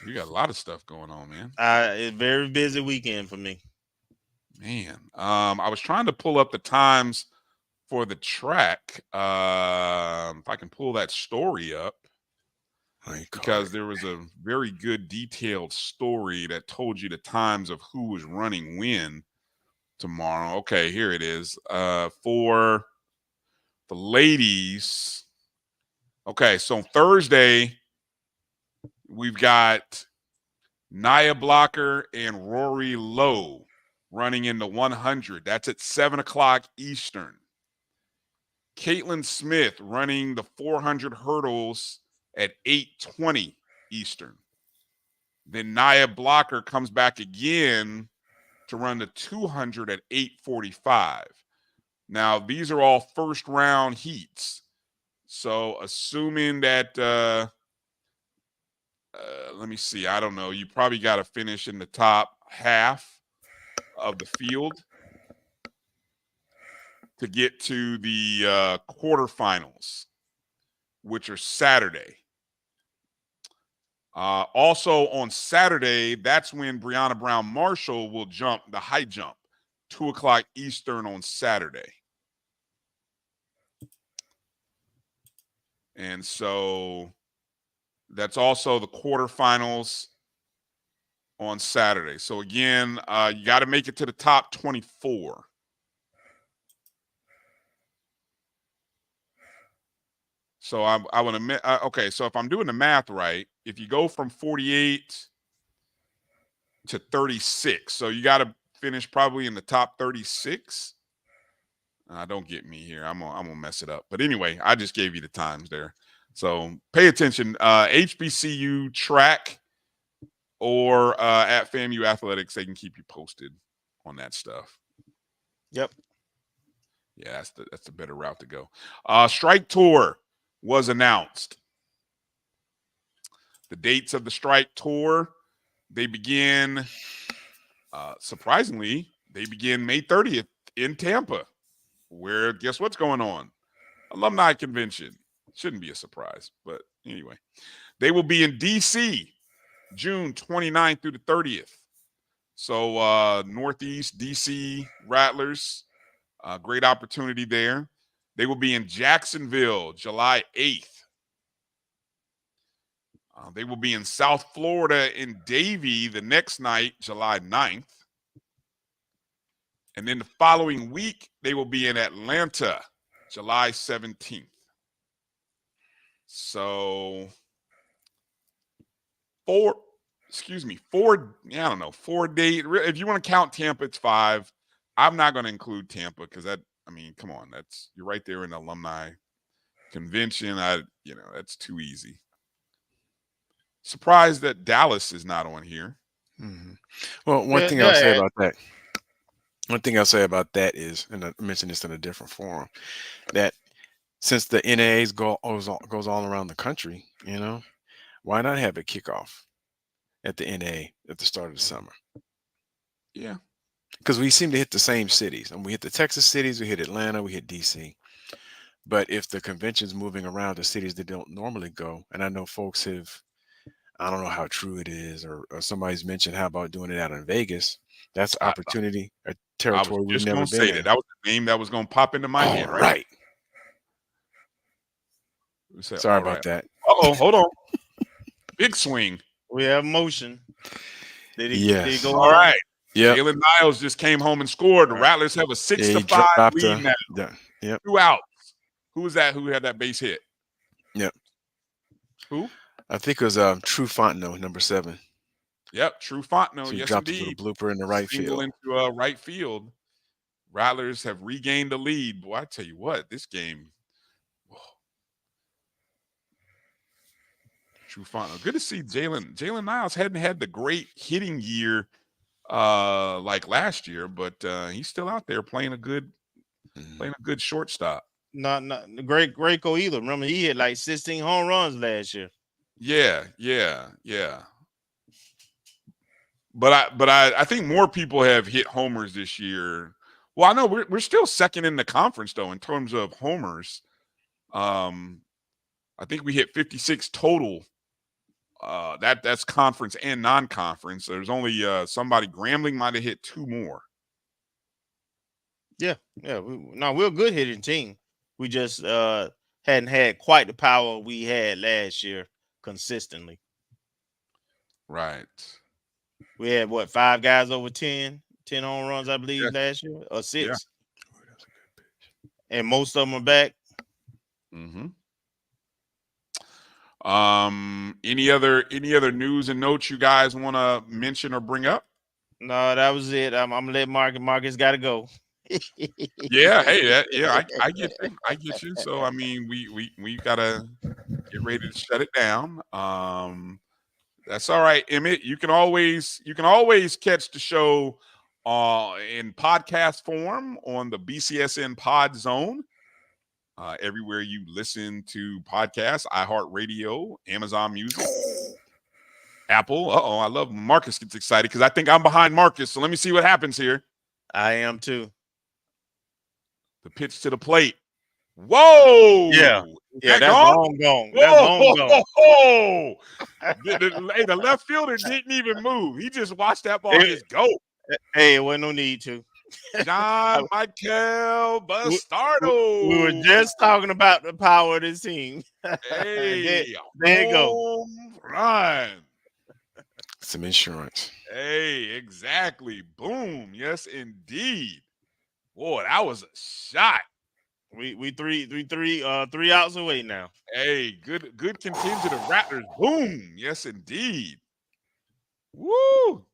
you got a lot of stuff going on, man. It's a very busy weekend for me. Man, I was trying to pull up the times for the track. If I can pull that story up, because there was a very good detailed story that told you the times of who was running when tomorrow. Okay, here it is. For the ladies. Okay, so Thursday we've got Nia Blocker and Rory Lowe running in the 100. That's at 7:00 Eastern. Caitlin Smith running the 400 hurdles at 8:20 Eastern. Then Nia Blocker comes back again to run the 200 at 8:45. Now, these are all first round heats. So assuming that, let me see, I don't know, you probably got to finish in the top half of the field to get to the quarterfinals, which are Saturday. Also on Saturday, that's when Brianna Brown Marshall will jump the high jump, 2:00 Eastern on Saturday. And so that's also the quarterfinals on Saturday. So again, you got to make it to the top 24. So I want to okay. So if I'm doing the math right, if you go from 48 to 36, so you got to finish probably in the top 36. Don't get me here. I'm gonna mess it up. But anyway, I just gave you the times there. So pay attention. HBCU track or at FAMU Athletics, they can keep you posted on that stuff. Yep. Yeah, that's the better route to go. Strike Tour was announced. The dates of the Strike Tour, they begin, surprisingly, they begin May 30th in Tampa, where guess what's going on? Alumni Convention. Shouldn't be a surprise, but anyway. They will be in D.C. June 29th through the 30th. So Northeast D.C. Rattlers, Great opportunity there. They will be in Jacksonville, July 8th. They will be in South Florida in Davie the next night, July 9th. And then the following week, they will be in Atlanta, July 17th. So 4 days. If you want to count Tampa, it's 5. I'm not going to include Tampa because come on, you're right there in the alumni convention. That's too easy. Surprised that Dallas is not on here. Mm-hmm. Well, one thing I'll say about that is, and I mentioned this in a different forum, that since the NAAs goes all around the country, why not have a kickoff at the NAA at the start of the summer? Yeah. Because we seem to hit the same cities. And we hit the Texas cities, we hit Atlanta, we hit DC. But if the convention's moving around to cities that don't normally go, and I know folks I don't know how true it is, or somebody's mentioned how about doing it out in Vegas. That's opportunity, a territory we've never been in. That was the name that was going to pop into my head, right? Right. Sorry about that. Uh-oh, hold on. Big swing. We have motion. Did he go all right? Yeah. Jalen Niles just came home and scored. The Rattlers have a 6-5 lead now. Yep. 2 outs. Who was that? Who had that base hit? Yep. Who? I think it was True Fontenot, number 7. Yep, True Fontenot. So yes, dropped indeed. A little blooper in the right field. Into right field. Rattlers have regained the lead. Boy, I tell you what, this game. Whoa. True Fontenot. Good to see Jalen. Jalen Niles hadn't had the great hitting year like last year, but he's still out there playing a good shortstop. Not great either. Remember, he hit like 16 home runs last year. Yeah. But I think more people have hit homers this year. Well, I know we're still second in the conference though in terms of homers. I think we hit 56 total. That's conference and non-conference. There's only somebody. Grambling might have hit 2 more. Yeah. We're a good hitting team. We just hadn't had quite the power we had last year consistently. Right. We had 5 guys over 10 home runs, I believe, last year, or 6. Yeah. And most of them are back. Mm-hmm. Any other news and notes you guys want to mention or bring up? No, that was it. I'm gonna let Marcus got to go. Yeah, hey, I get you. I get you. So I mean, we gotta get ready to shut it down. That's all right, Emmett. You can always catch the show in podcast form on the BCSN Pod Zone. Everywhere you listen to podcasts, iHeartRadio, Amazon Music, Apple. I love when Marcus gets excited because I think I'm behind Marcus. So let me see what happens here. I am too. The pitch to the plate. Whoa! Yeah, that's long gone. Whoa! That's long gone. The left fielder didn't even move. He just watched that ball just go. Hey, it wasn't no need to. John Michael Bastardo. We were just talking about the power of this team. Hey, there you go. Run. Some insurance. Hey, exactly. Boom. Yes, indeed. Boy, that was a shot. We three outs away now. Hey, good contingent of Rattlers. Boom. Yes, indeed. Woo.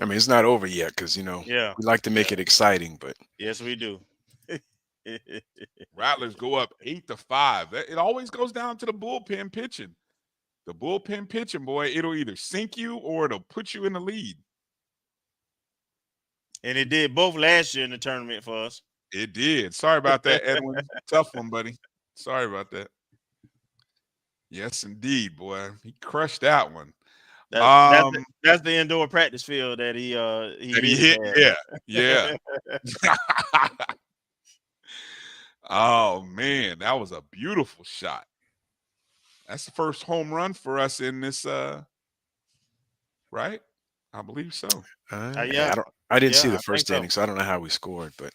I mean, it's not over yet because, we like to make it exciting, but. Yes, we do. Rattlers go up 8-5. It always goes down to the bullpen pitching. The bullpen pitching, boy, it'll either sink you or it'll put you in the lead. And it did both last year in the tournament for us. It did. Sorry about that, Edwin. Tough one, buddy. Sorry about that. Yes, indeed, boy. He crushed that one. That's the indoor practice field that he hit. Yeah. Oh man, that was a beautiful shot. That's the first home run for us in this right? I believe so. Yeah. I didn't Yeah, see the I first think so. inning, so I don't know how we scored, but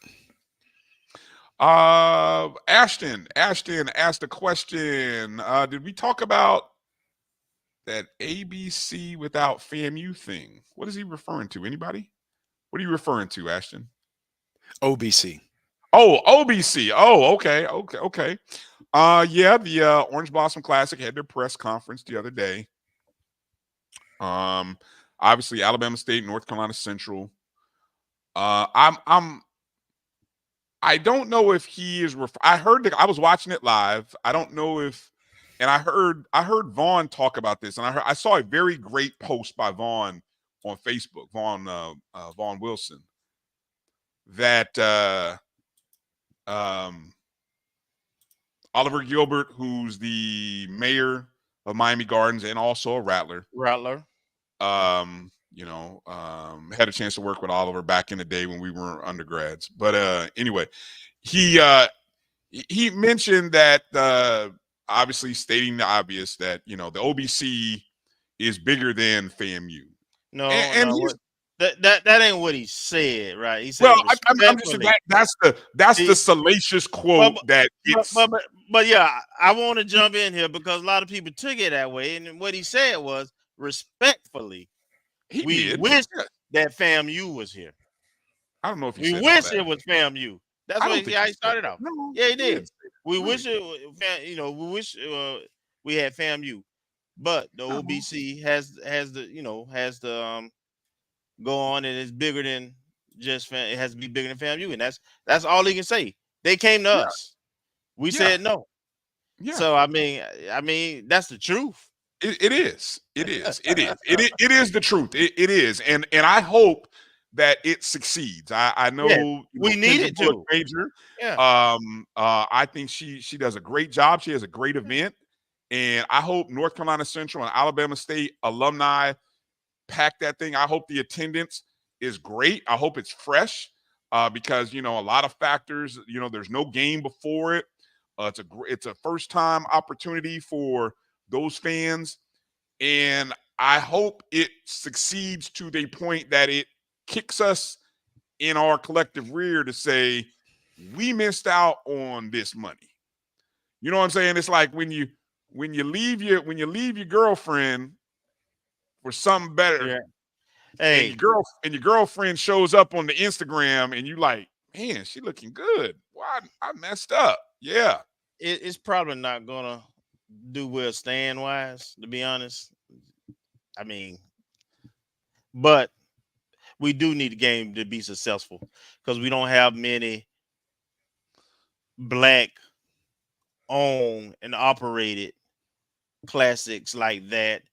Ashton asked a question. Did we talk about that ABC without FAMU thing? What is he referring to? Anybody? What are you referring to, Ashton? OBC. Oh, OBC. Oh, okay. Yeah, the Orange Blossom Classic had their press conference the other day. Obviously Alabama State, North Carolina Central. I don't know if he is. I heard I was watching it live. I don't know if, and I heard Vaughn talk about this, and I saw a very great post by Vaughn on Facebook. Vaughn Wilson, that Oliver Gilbert, who's the mayor of Miami Gardens and also a Rattler. Had a chance to work with Oliver back in the day when we were undergrads. But anyway, he mentioned that obviously stating the obvious that the OBC is bigger than FAMU. No, and no, that ain't what he said, right? He said, well, I'm just saying that's the salacious quote but yeah, I want to jump in here because a lot of people took it that way, and what he said was respectfully, we wish that FAMU was here. I don't know if we wish it was FAMU. That's what he started off. No, yeah, he did. We wish it. We wish we had FAMU, but the OBC has the go on, and it's bigger than just it has to be bigger than FAMU, and that's all he can say. They came to us. We said no. Yeah. So I mean that's the truth. It is the truth. It is, and I hope that it succeeds. I know we need it to. Major. Yeah. I think she does a great job. She has a great event, and I hope North Carolina Central and Alabama State alumni pack that thing. I hope the attendance is great. I hope it's fresh because a lot of factors. There's no game before it. It's a first time opportunity for those fans, and I hope it succeeds to the point that it kicks us in our collective rear to say we missed out on this money. You know what I'm saying? It's like when you leave your girlfriend for something better. Yeah. Hey, and your girlfriend shows up on the Instagram, and you like, man, she looking good. Why I messed up? Yeah, it's probably not gonna do well stand wise, to be honest. I mean, but we do need the game to be successful because we don't have many black owned and operated classics like that.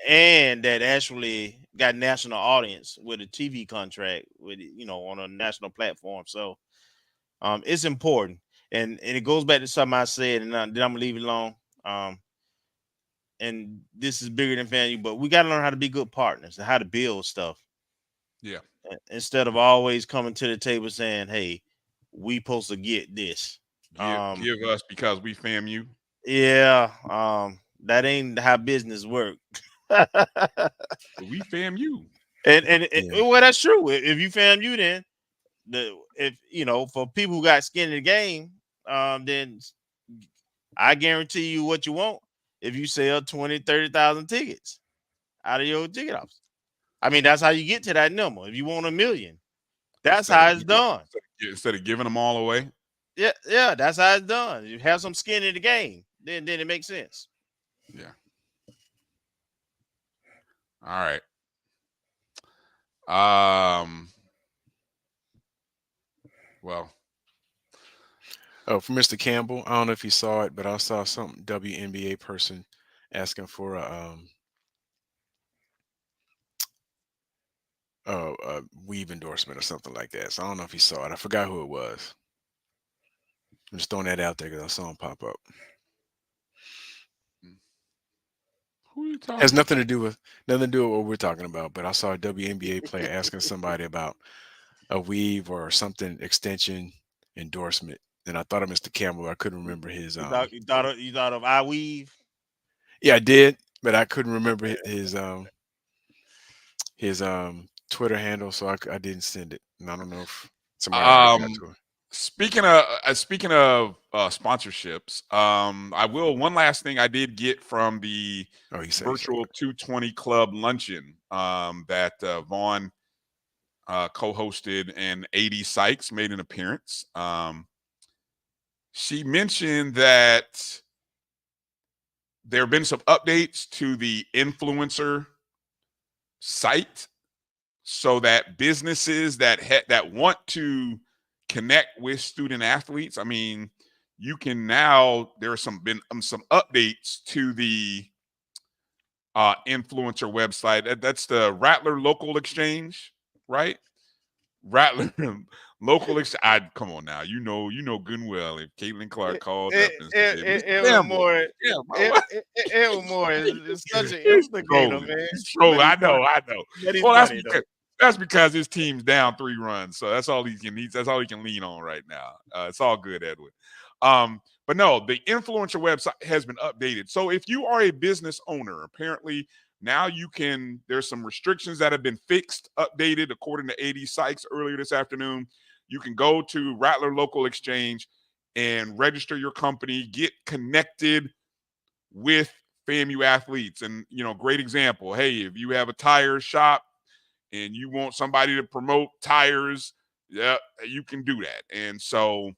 And that actually got national audience with a TV contract with on a national platform. So it's important, and it goes back to something I said, and then I'm gonna leave it alone. And this is bigger than FAMU, but we got to learn how to be good partners and how to build stuff. Yeah. Instead of always coming to the table saying, "Hey, we supposed to get this." Give us because we FAMU. Yeah. That ain't how business work. We FAMU. And well, that's true. If you FAMU, then for people who got skin in the game, then I guarantee you what you want if you sell 20, 30,000 tickets out of your ticket office. I mean, that's how you get to that number. If you want 1 million, that's how it's done. Instead of giving them all away. Yeah, that's how it's done. You have some skin in the game, then it makes sense. Yeah. All right. Well. Oh, for Mr. Campbell, I don't know if you saw it, but I saw some WNBA person asking for a weave endorsement or something like that. So I don't know if you saw it. I forgot who it was. I'm just throwing that out there because I saw him pop up. Who are you talking? Has nothing to do with what we're talking about. But I saw a WNBA player asking somebody about a weave or something extension endorsement. And I thought of Mr. Campbell. I couldn't remember his. You thought of I weave? Yeah, I did, but I couldn't remember his his Twitter handle, so I didn't send it, and I don't know if somebody already got to him. Speaking of sponsorships, I will one last thing I did get from the virtual 220 Club luncheon that Vaughn co-hosted, and AD Sykes made an appearance. She mentioned that there have been some updates to the influencer site so that businesses that want to connect with student athletes, I mean, you can now, there are been some updates to the influencer website. That's the Rattler Local Exchange, right? Rattler Local Exchange. Come on now, you know good and well if Caitlin Clark called up and said, it was more. It was more. It's such an implicator, man. I know. Well, funny, that's because his team's down 3 runs, so that's all he can need. That's all he can lean on right now. It's all good, Edwin. But no, the influencer website has been updated. So if you are a business owner, apparently now you can, there's some restrictions that have been fixed, updated, according to AD Sykes earlier this afternoon. You can go to Rattler Local Exchange and register your company, get connected with FAMU athletes. And, great example. Hey, if you have a tire shop and you want somebody to promote tires, yeah, you can do that. And so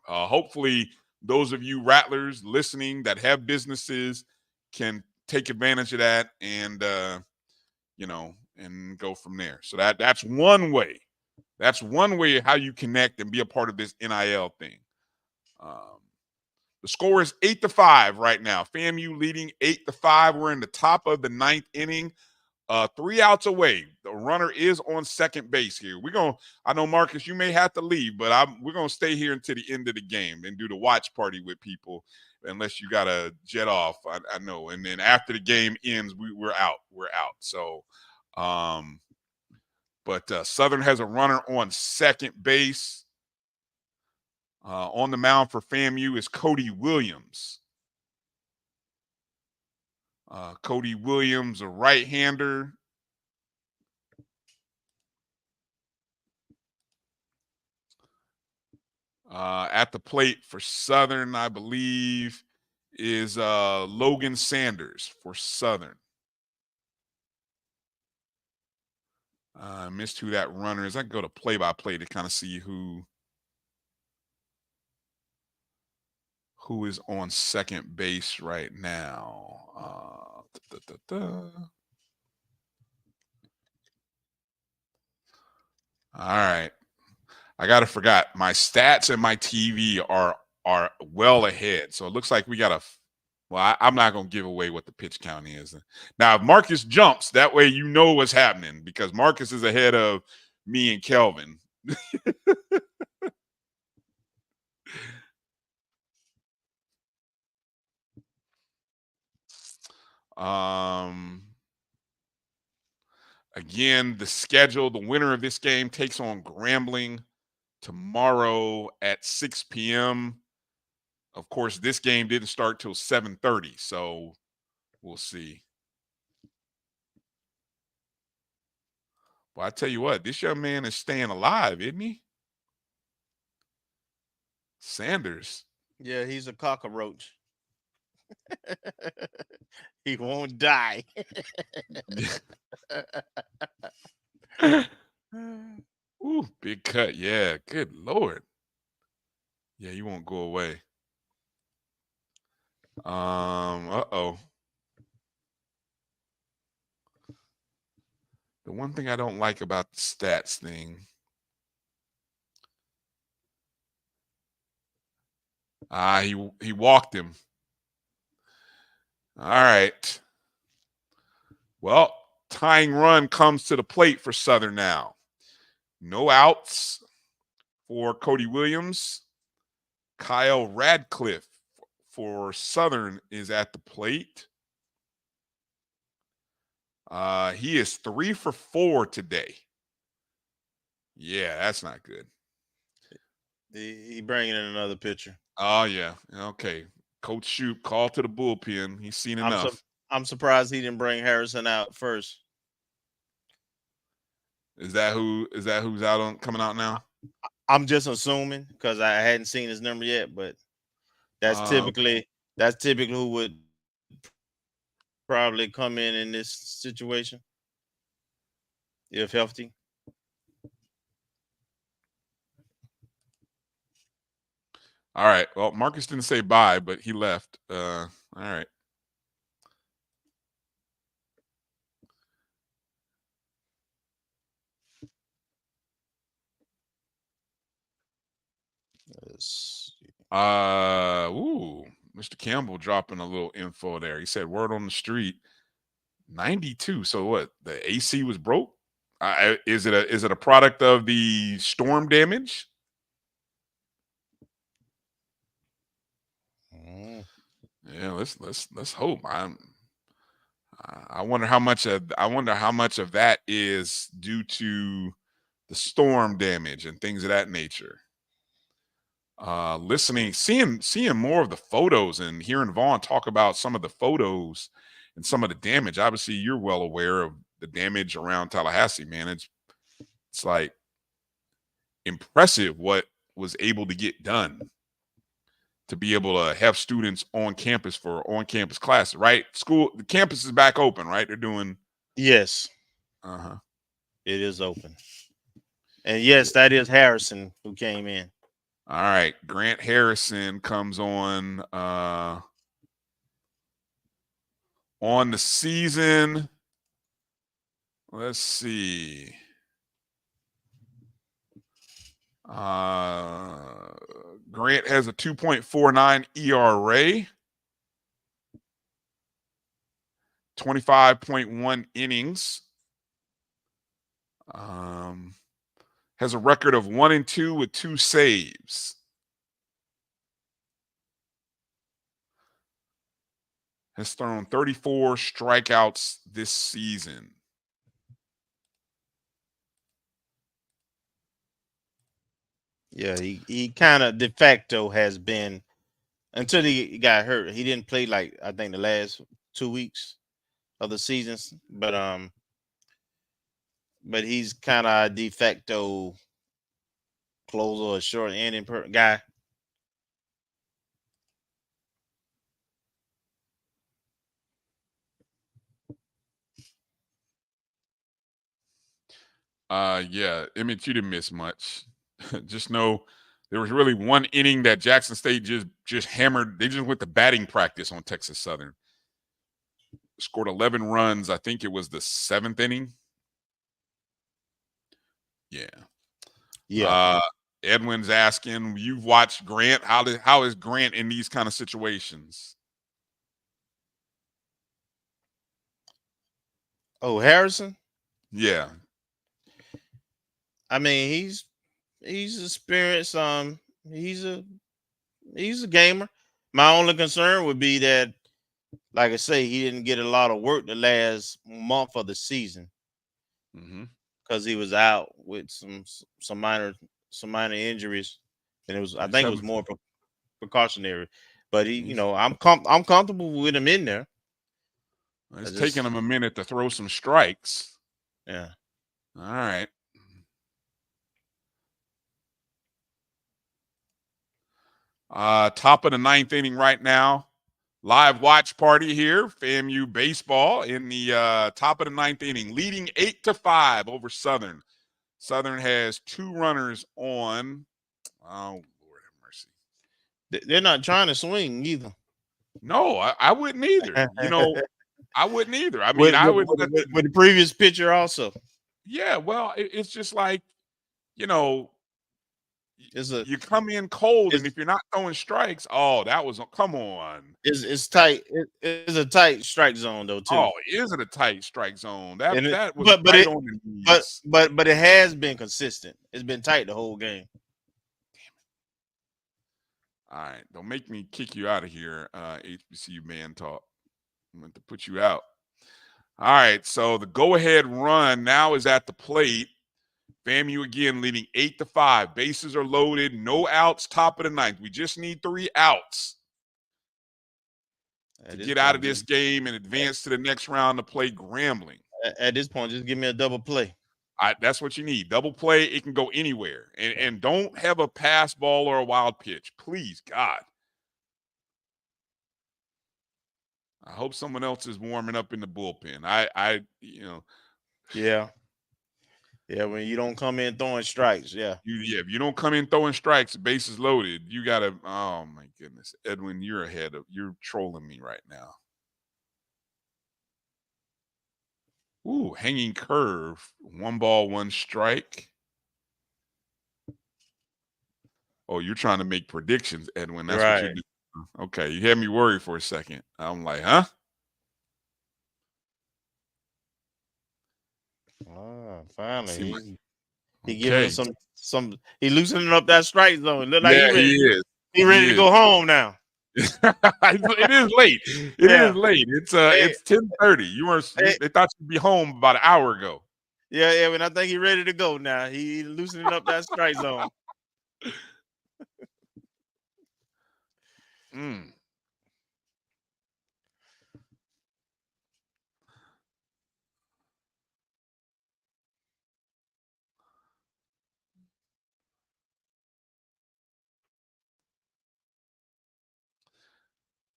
hopefully those of you Rattlers listening that have businesses can take advantage of that and, and go from there. So that's one way. That's one way how you connect and be a part of this NIL thing. The score is 8-5 right now. FAMU leading 8-5. We're in the top of the 9th inning. 3 outs away. The runner is on second base here. I know, Marcus, you may have to leave, but we're going to stay here until the end of the game and do the watch party with people, unless you got to jet off. I know. And then after the game ends, we're out. We're out. So, but Southern has a runner on second base. On the mound for FAMU is Cody Williams. Cody Williams, a right-hander. At the plate for Southern, I believe, is Logan Sanders for Southern. I missed who that runner is. I can go to play-by-play to kind of see who is on second base right now. All right. I gotta forgot. My stats and my TV are well ahead. So it looks like we got I'm not gonna give away what the pitch count is. Now, if Marcus jumps, that way you know what's happening, because Marcus is ahead of me and Kelvin. Again, the schedule, the winner of this game takes on Grambling tomorrow at 6 p.m. Of course, this game didn't start till 7:30, so we'll see. Well, I tell you what, this young man is staying alive, isn't he? Sanders. Yeah, he's a cockroach. He won't die. Ooh, big cut. Yeah, good Lord. Yeah, you won't go away. Uh-oh. The one thing I don't like about the stats thing. He walked him. All right. Well, tying run comes to the plate for Southern now. No outs for Cody Williams. Kyle Radcliffe for Southern is at the plate. He is 3 for 4 today. Yeah, that's not good. He bringing in another pitcher. Oh, yeah. Okay. Coach Shoup, call to the bullpen. He's seen enough. I'm surprised he didn't bring Harrison out first. Is that who's out on coming out now? I'm just assuming because I hadn't seen his number yet, but that's typically who would probably come in this situation if healthy. All right. Well, Marcus didn't say bye, but he left. All right. Mr. Campbell dropping a little info there. He said word on the street, 92. So what? The AC was broke? Is it a product of the storm damage? Yeah, let's hope. I wonder how much of that is due to the storm damage and things of that nature. Seeing more of the photos and hearing Vaughn talk about some of the photos and some of the damage. Obviously, you're well aware of the damage around Tallahassee, man. It's like impressive what was able to get done to be able to have students on campus for on-campus classes, right? The campus is back open, right? They're doing. Yes. It is open. And yes, that is Harrison who came in. All right. Grant Harrison comes on the season. Let's see. Grant has a 2.49 ERA, 25.1 innings. Has a record of 1-2 with 2 saves. Has thrown 34 strikeouts this season. Yeah, he kind of de facto has been until he got hurt. He didn't play like I think the last 2 weeks of the seasons, but he's kind of a de facto closer or short inning guy. Yeah, I mean, you didn't miss much. Just know there was really one inning that Jackson State just hammered. They just went to batting practice on Texas Southern. Scored 11 runs. I think it was the 7th inning. Yeah. Edwin's asking, you've watched Grant. How is Grant in these kind of situations? Oh, Harrison? Yeah. I mean, he's experienced. He's a gamer. My only concern would be that, like I say, he didn't get a lot of work the last month of the season because he was out with some minor injuries, and I think it was more precautionary. But I'm comfortable with him in there. It's taking him a minute to throw some strikes. Yeah. All right. Top of the 9th inning right now. Live watch party here. FAMU baseball in the top of the 9th inning, leading 8-5 over Southern. Southern has 2 runners on. Oh, Lord have mercy. They're not trying to swing either. No, I wouldn't either. I wouldn't either. I mean, with the previous pitcher also. Yeah, well, it's just like, you come in cold, and if you're not throwing strikes, come on. It's tight. It's a tight strike zone though too. Oh, is it a tight strike zone? That was but right on the knees. But it has been consistent. It's been tight the whole game. All right, don't make me kick you out of here, HBCU Man Talk. I'm going to put you out. All right, so the go-ahead run now is at the plate. FAMU again leading 8-5. Bases are loaded. No outs, top of the 9th. We just need 3 outs to get out of this game and advance to the next round to play Grambling. At this point, just give me a double play. That's what you need. Double play. It can go anywhere. And don't have a pass ball or a wild pitch. Please, God. I hope someone else is warming up in the bullpen. Yeah. Yeah, when you don't come in throwing strikes, if you don't come in throwing strikes, bases loaded, you gotta. Oh my goodness, Edwin, you're trolling me right now. Ooh, hanging curve, 1 ball, 1 strike. Oh, you're trying to make predictions, Edwin. That's what you do. Okay, you had me worried for a second. I'm like, huh? Finally. He giving some he loosening up that strike zone. Look like he ready to go home now. It is late. It is late. It's 10:30. They thought you'd be home about an hour ago. Yeah, when I think he's ready to go now. He loosening up that strike zone.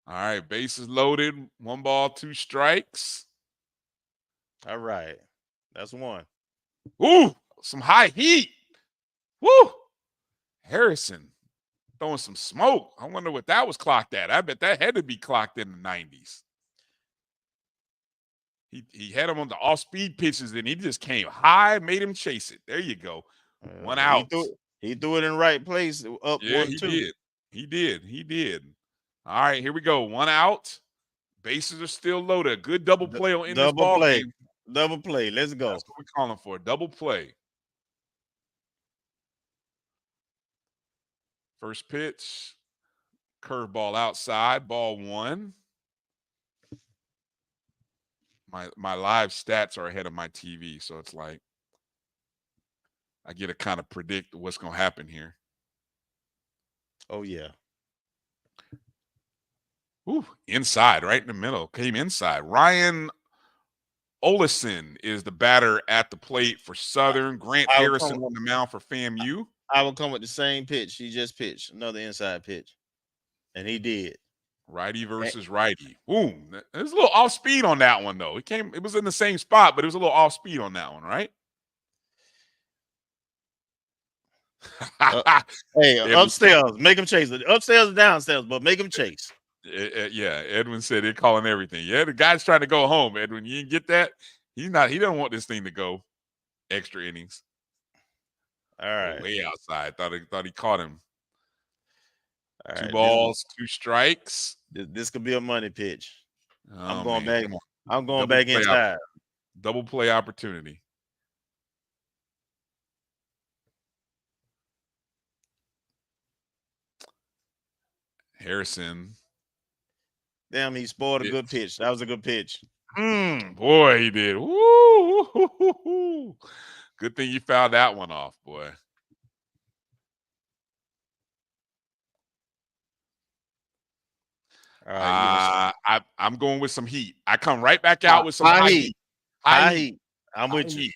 All right, bases loaded. 1 ball, 2 strikes. All right. That's 1. Ooh, some high heat. Woo! Harrison throwing some smoke. I wonder what that was clocked at. I bet that had to be clocked in the 90s. He had him on the off-speed pitches, and he just came high, made him chase it. There you go. 1 out. He threw it in the right place. Up 1-2. He did. All right, here we go. 1 out. Bases are still loaded. Good double play in this ball game. Double play. Let's go. That's what we're calling for. Double play. First pitch. Curveball outside. Ball 1. My live stats are ahead of my TV, so it's like I get to kind of predict what's going to happen here. Oh, yeah. Ooh, inside, right in the middle. Came inside. Ryan Olison is the batter at the plate for Southern. Grant Harrison on the mound for FAMU. I will come with the same pitch. He just pitched another inside pitch, and he did. Righty versus righty. Boom. There's a little off speed on that one, though. It was in the same spot, but it was a little off speed on that one, right? Upstairs, make him chase it. Upstairs and downstairs, but make him chase. Yeah, Edwin said they're calling everything. Yeah, the guy's trying to go home, Edwin. You didn't get that? He doesn't want this thing to go extra innings. All right. Way outside. Thought he caught him. All 2 right, balls, 2 strikes. This could be a money pitch. I'm going Double back inside. Double play opportunity. Harrison. Damn, he spoiled a good pitch. That was a good pitch. Boy, he did. Woo! Good thing you fouled that one off, boy. I'm going with some heat. I come right back out with some high heat. High heat. I'm with you.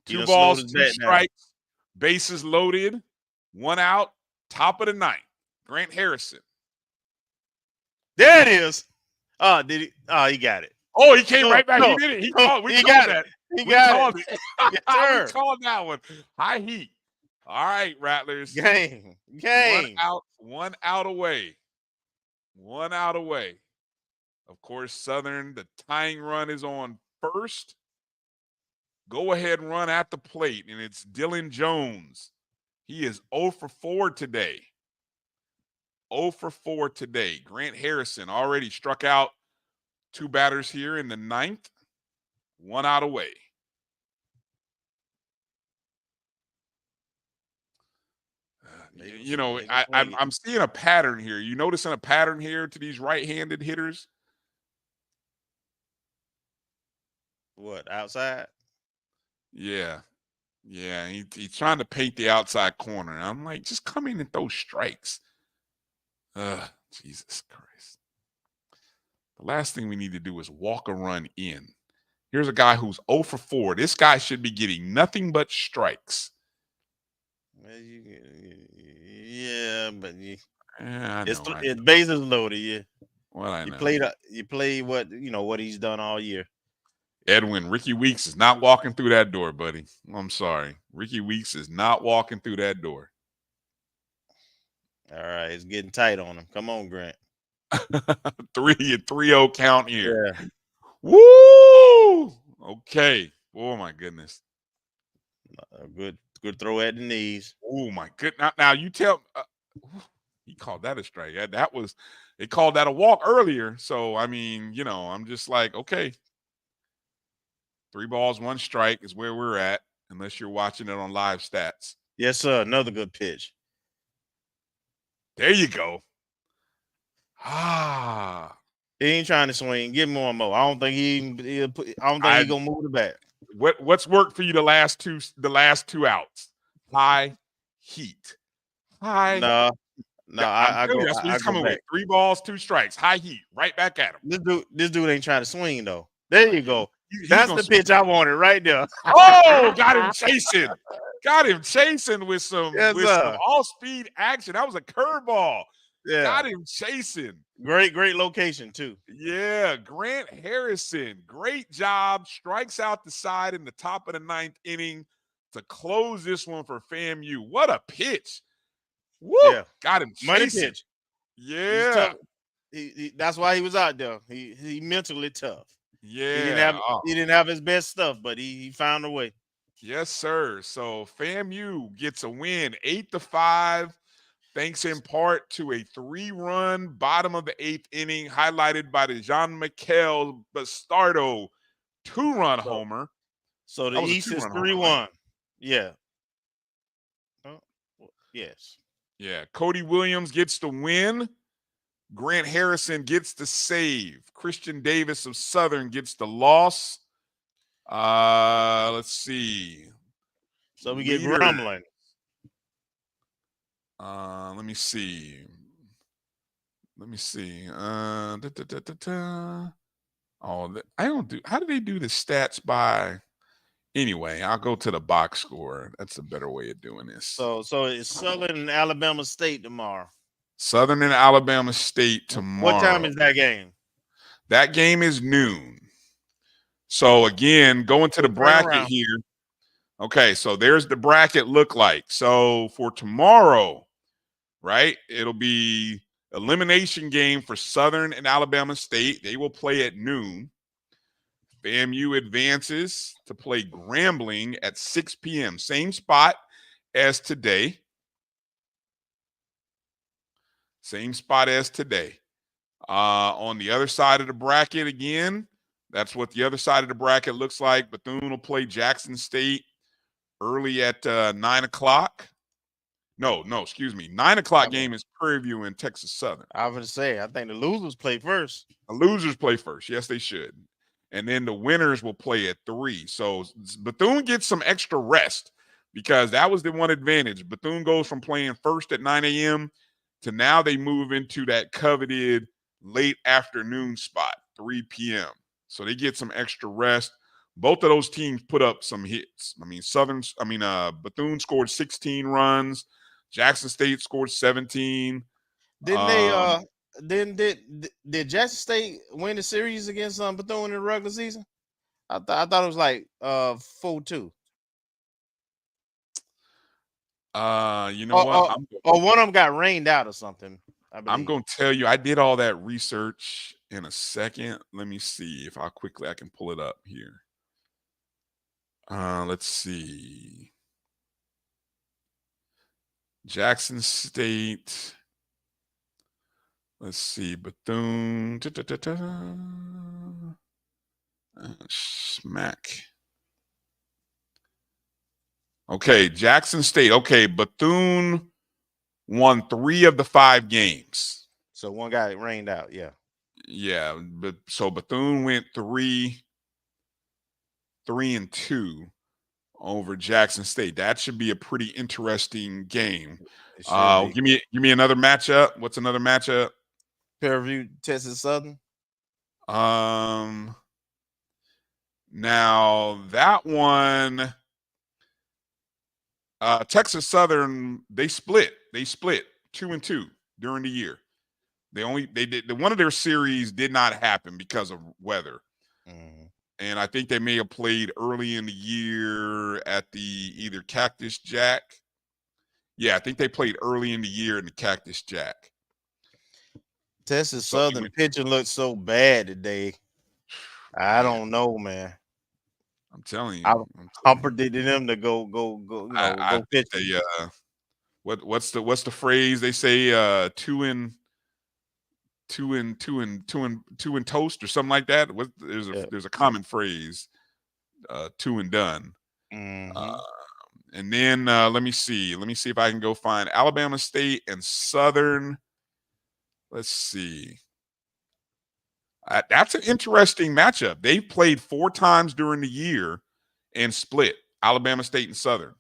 2 balls, 2 strikes, bases loaded, 1 out, top of the 9th. Grant Harrison. There it is. Oh, did he? Oh, he got it. Oh, he came right back. He did it. We called that. He got it. We called that one. High heat. All right, Rattlers. Game. 1 out away. 1 out away. Of course, Southern, the tying run is on first. Go ahead run at the plate, and it's Dylan Jones. He is 0 for 4 today. 0 for 4 today. Grant Harrison already struck out 2 batters here in the 9th. 1 out away. I'm seeing a pattern here. You noticing a pattern here to these right-handed hitters? What, outside? Yeah. He's trying to paint the outside corner. And I'm like, just come in and throw strikes. Jesus Christ. The last thing we need to do is walk a run in. Here's a guy who's 0 for 4. This guy should be getting nothing but strikes. Yeah, but it's bases loaded. Yeah. Well, I know. You played what he's done all year. Edwin, Ricky Weeks is not walking through that door, buddy. I'm sorry. Ricky Weeks is not walking through that door. All right, it's getting tight on him. Come on, Grant. 3-0 count here. Yeah. Woo! Okay. Oh my goodness. Good throw at the knees. Oh my goodness. Now you tell he called that a strike. They called that a walk earlier. So I mean, I'm just like, okay. 3 balls, 1 strike is where we're at, unless you're watching it on live stats. Yes, sir. Another good pitch. There you go. He ain't trying to swing. Give him one more. I don't think he's gonna move the bat. What's worked for you the last two outs? High heat. No, I go. That's what he's coming with. 3 balls, 2 strikes. High heat. Right back at him. This dude ain't trying to swing though. There you go. That's the pitch I wanted right there. Oh, got him chasing. Got him chasing with some all-speed action. That was a curveball. Yeah. Got him chasing. Great location, too. Yeah. Grant Harrison. Great job. Strikes out the side in the top of the 9th inning to close this one for FAMU. What a pitch. Woo! Yeah. Got him chasing. Money pitch. Yeah. That's why he was out there. He mentally tough. Yeah. He didn't have his best stuff, but he found a way. Yes, sir. So FAMU gets a win 8-5, thanks in part to a 3-run bottom of the 8th inning, highlighted by the Jean-Michel Bastardo 2-run homer. So the East is 3-1. Yeah. Yes. Yeah. Cody Williams gets the win. Grant Harrison gets the save. Christian Davis of Southern gets the loss. Let's see. So we get rumbling. Let me see. Oh, I don't do. How do they do the stats by? Anyway, I'll go to the box score. That's a better way of doing this. So it's Southern and Alabama State tomorrow. Southern and Alabama State tomorrow. What time is that game? That game is noon. So again, going to the bracket here. Okay, so there's the bracket look like. So for tomorrow, right, it'll be elimination game for Southern and Alabama State. They will play at noon. FAMU advances to play Grambling at 6 p.m. Same spot as today. Same spot as today. On the other side of the bracket again, that's what the other side of the bracket looks like. Bethune will play Jackson State early at 9 o'clock. No, excuse me. 9 o'clock game is Prairie View and Texas Southern. I was going to say, I think the losers play first. The losers play first. Yes, they should. And then the winners will play at 3. So Bethune gets some extra rest because that was the one advantage. Bethune goes from playing first at 9 a.m. to now they move into that coveted late afternoon spot, 3 p.m. So they get some extra rest. Both of those teams put up some hits. I mean, Bethune scored 16 runs. Jackson State scored 17. Did Jackson State win the series against Bethune in the regular season? I thought it was like 4-2. You know what? One of them got rained out or something. I'm going to tell you, I did all that research in a second. Let me see if I can pull it up here. Let's see. Jackson State. Let's see. Bethune. Smack. Okay, Jackson State. Okay, Bethune won 3 of the 5 games. So one got rained out, yeah. Yeah, but so Bethune went 3-2 over Jackson State. That should be a pretty interesting game. Give me another matchup. What's another matchup? Prairie View, Texas Southern. Now that one, Texas Southern, they split 2-2 during the year. They did one of their series did not happen because of weather. And I think they may have played early in the year at the either Cactus Jack. Yeah, I think they played early in the year in the Cactus Jack. Texas Southern pitching looked so bad today. I don't know, man. I'm telling you. I'm predicting them to go pitch. What's the phrase they say? Two and toast or something like that. There's a common phrase. 2 and done. And then let me see if I can go find Alabama State and Southern. Let's see. That's an interesting matchup. They played 4 times during the year and split, Alabama State and Southern.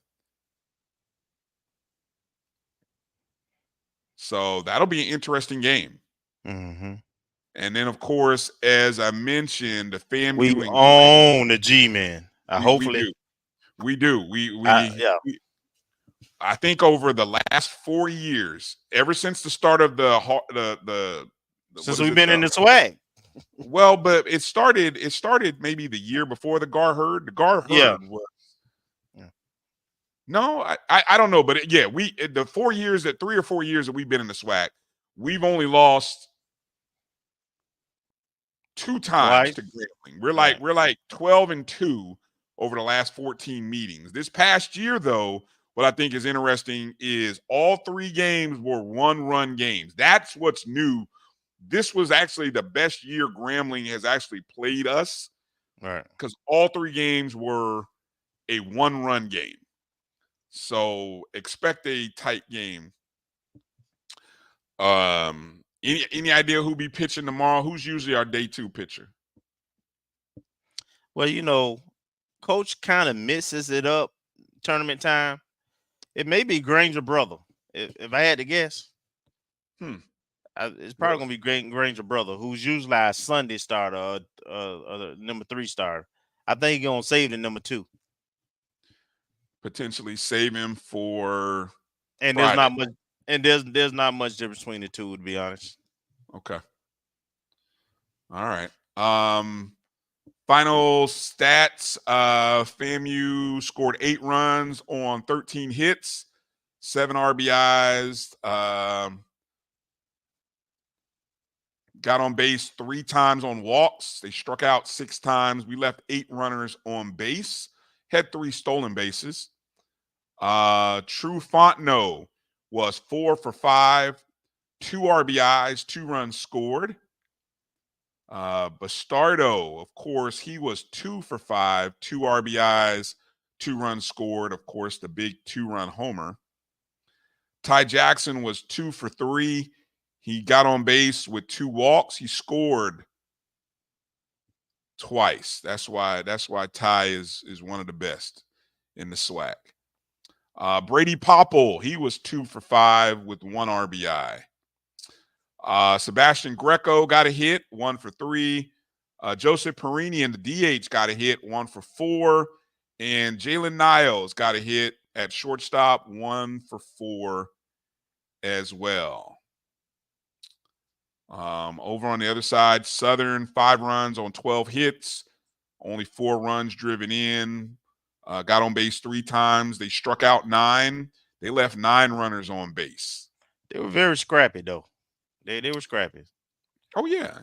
So that'll be an interesting game. And then, of course, as I mentioned, the FAMU. We own the G-Man. Hopefully. We do. I think over the last 4 years, ever since the start of since we've been in the SWAC. Well, but it started maybe the year before the Gar Herd. The Gar Herd was. No, I don't know, but the 4 years, that 3 or 4 years that we've been in the SWAC, we've only lost 2 times to Grambling. We're like 12-2 over the last 14 meetings. This past year, though, what I think is interesting is all 3 games were 1-run games. That's what's new. This was actually the best year Grambling has actually played us. Right. Because all 3 games were a 1-run game. So expect a tight game. Any idea who'll be pitching tomorrow? Who's usually our day 2 pitcher? Well, Coach kind of misses it up tournament time. It may be Granger brother. If I had to guess, it's probably gonna be Granger brother, who's usually our Sunday starter, the number 3 starter. I think he's gonna save the number 2. Potentially save him for. And Friday. there's not much. And there's not much difference between the 2, to be honest. Okay. All right. Final stats. FAMU scored 8 runs on 13 hits, 7 RBIs. Got on base 3 times on walks. They struck out 6 times. We left 8 runners on base. Had 3 stolen bases. True Fontenot was 4 for 5, 2 RBIs, 2 runs scored. Bastardo, of course, he was 2 for 5, 2 RBIs, 2 runs scored. Of course, the big 2-run homer. Ty Jackson was 2 for 3. He got on base with 2 walks. He scored twice. That's why Ty is one of the best in the SWAC. Brady Popple, he was 2 for 5 with 1 RBI. Sebastian Greco got a hit, 1 for 3. Joseph Perini in the DH got a hit, 1 for 4. And Jalen Niles got a hit at shortstop, 1 for 4 as well. Over on the other side, Southern, 5 runs on 12 hits, only 4 runs driven in. Got on base 3 times. They struck out 9. They left 9 runners on base. They were very scrappy, though. They were scrappy. Oh yeah.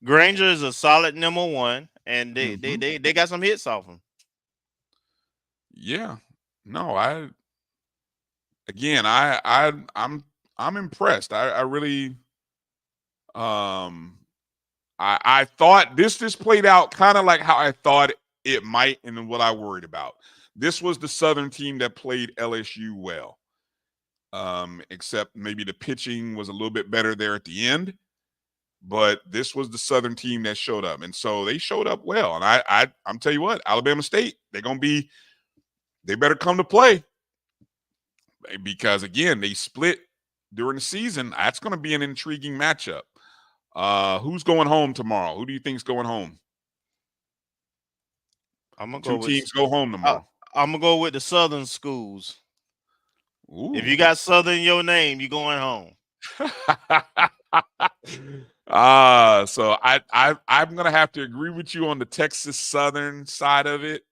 Granger is a solid number 1, and they got some hits off him. Yeah. No, I'm impressed. I really I thought this played out kind of like how I thought it might, and what I worried about. This was the Southern team that played LSU well, except maybe the pitching was a little bit better there at the end. But this was the Southern team that showed up, and so they showed up well. And I'm tell you what, Alabama State, they better come to play, because again they split during the season. That's going to be an intriguing matchup. Who's going home tomorrow? Who do you think's going home? I'm gonna Two go with teams go home tomorrow. I'm gonna go with the Southern schools. Ooh. If you got Southern in your name, you're going home. So I'm gonna have to agree with you on the Texas Southern side of it.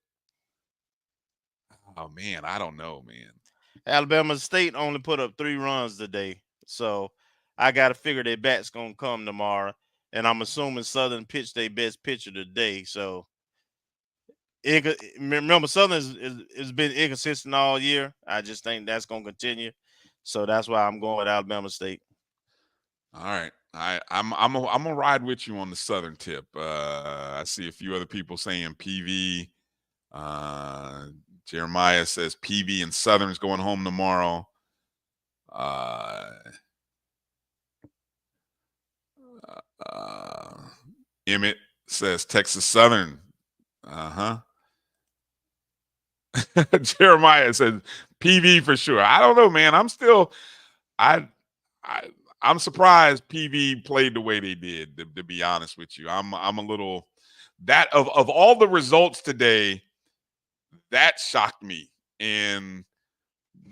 Oh man, I don't know, man. Alabama State only put up 3 runs today, so I got to figure their bat's gonna come tomorrow. And I'm assuming Southern pitched their best pitcher today. So remember, Southern has been inconsistent all year. I just think that's gonna continue. So that's why I'm going with Alabama State. All right. I'm gonna ride with you on the Southern tip. I see a few other people saying PV. Jeremiah says PV and Southern's going home tomorrow. Emmett says Texas Southern. Jeremiah says PV for sure. I don't know, man. I'm surprised PV played the way they did, to be honest with you. I'm a little that of all the results today, that shocked me. And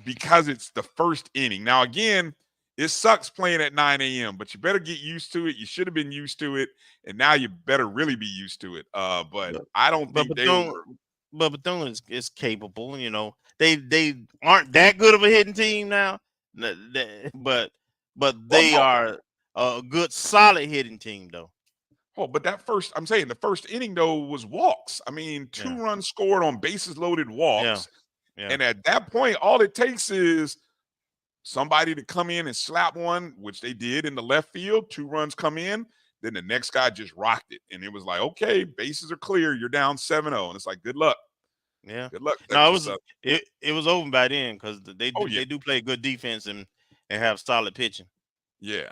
because it's the first inning. Now, again, it sucks playing at 9 a.m., but you better get used to it. You should have been used to it, and now you better really be used to it. But I don't think they were. But Bethune is capable. You know, they aren't that good of a hitting team now, but they are a good, solid hitting team, though. Oh, but I'm saying the first inning, though, was walks. I mean, 2 runs scored on bases loaded walks. Yeah. And at that point, all it takes is somebody to come in and slap one, which they did in the left field. 2 runs come in. Then the next guy just rocked it. And it was like, okay, bases are clear. You're down 7-0. And it's like, good luck. Yeah. Good luck. No, it was over by then because they do play good defense and have solid pitching. Yeah.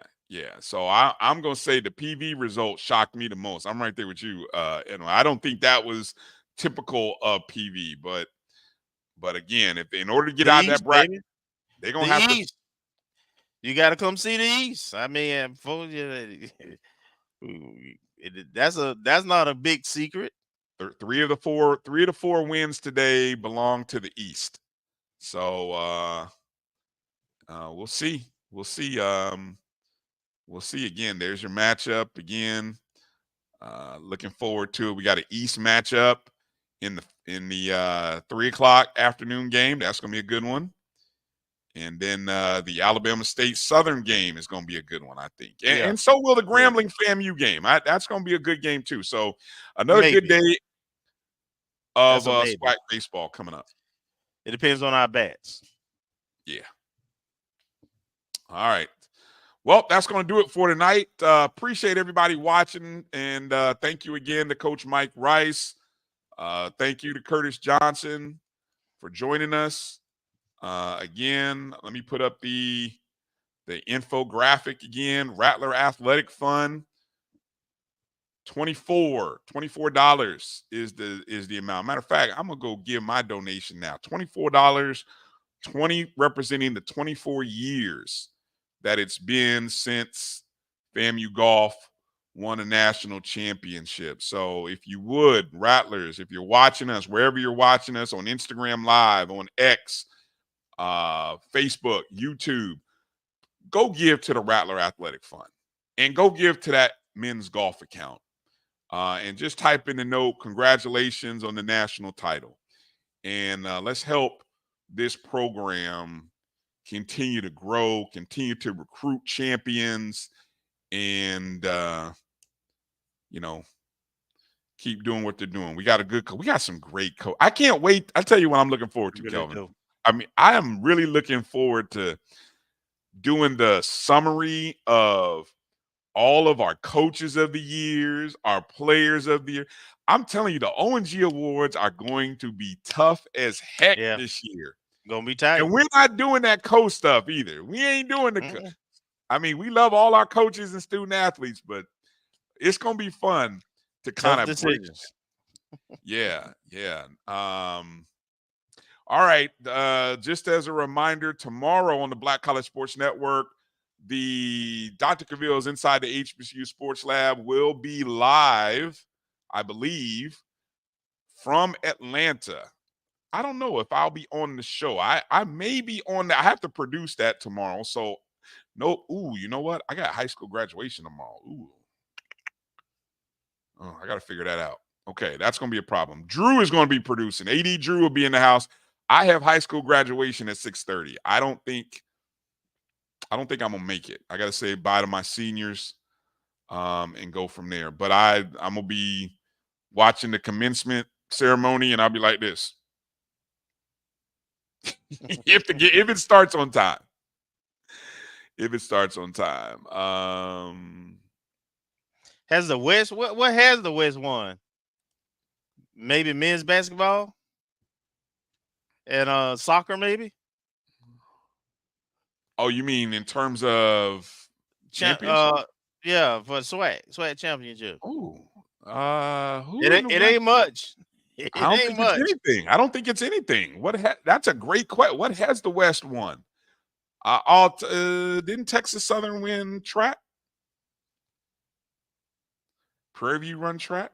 So I'm gonna say the PV result shocked me the most. I'm right there with you. And I don't think that was typical of PV, but again, if in order to get out of that bracket, they're gonna have to. You got to come see the East. I mean, that's not a big secret. 3 of the 4 wins today belong to the East. So we'll see. We'll see. We'll see again. There's your matchup again. Looking forward to it. We got an East matchup in the 3 o'clock afternoon game. That's gonna be a good one. And then the Alabama State Southern game is going to be a good one, I think. And so will the Grambling FAMU game. That's going to be a good game, too. So another good day of SWAC baseball coming up. It depends on our bats. Yeah. All right. Well, that's going to do it for tonight. Appreciate everybody watching. And thank you again to Coach Mike Rice. Thank you to Curtis Johnson for joining us. Again, let me put up the infographic again. Rattler Athletic Fund, $24 is the amount. Matter of fact, I'm gonna go give my donation now. $24, 20 representing the 24 years that it's been since FAMU Golf won a national championship. So if you would, Rattlers, if you're watching us, wherever you're watching us on Instagram Live, on X, Facebook, YouTube, go give to the Rattler Athletic Fund and go give to that men's golf account. And just type in the note, congratulations on the national title. And let's help this program continue to grow, continue to recruit champions, and, keep doing what they're doing. We got some great coach. I can't wait. I'll tell you what I'm looking forward to, Kelvin. I mean, I am really looking forward to doing the summary of all of our coaches of the years, our players of the year. I'm telling you, the O&G awards are going to be tough as heck this year. Gonna be tight. And we're not doing that coach stuff either. We ain't doing the I mean, we love all our coaches and student athletes, but it's gonna be fun to kind of decisions. Yeah. All right. Just as a reminder, tomorrow on the Black College Sports Network, the Dr. Cavill's Inside the HBCU Sports Lab will be live, I believe, from Atlanta. I don't know if I'll be on the show. I may be on that. I have to produce that tomorrow. So, no. Ooh, you know what? I got high school graduation tomorrow. Ooh. Oh, I got to figure that out. Okay, that's going to be a problem. Drew is going to be producing. AD Drew will be in the house. I have high school graduation at 6:30. I don't think I'm going to make it. I got to say bye to my seniors and go from there. But I'm going to be watching the commencement ceremony, and I'll be like this. if it starts on time. If it starts on time. Has the West what has the West won? Maybe men's basketball and soccer, maybe. Oh, you mean in terms of championship? Yeah, for SWAC championship. Oh, it ain't much. I don't think it's anything. I don't think it's anything. That's a great question. What has the West won? Didn't Texas Southern win track? Prairie View run track?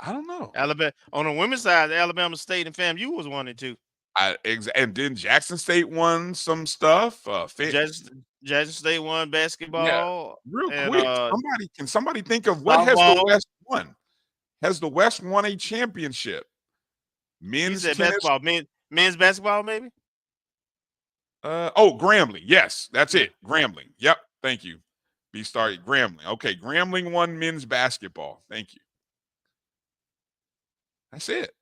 I don't know. Alabama on the women's side, Alabama State and FAMU was 1 and 2. And then Jackson State won some stuff. Jackson State won basketball. Yeah. Real and, quick, can somebody think of what has the West won? Has the West won a championship? Men's basketball, men's basketball, maybe. Grambling. Yes, that's it. Grambling. Yep. Thank you. Grambling. Okay, Grambling won men's basketball. Thank you. That's it.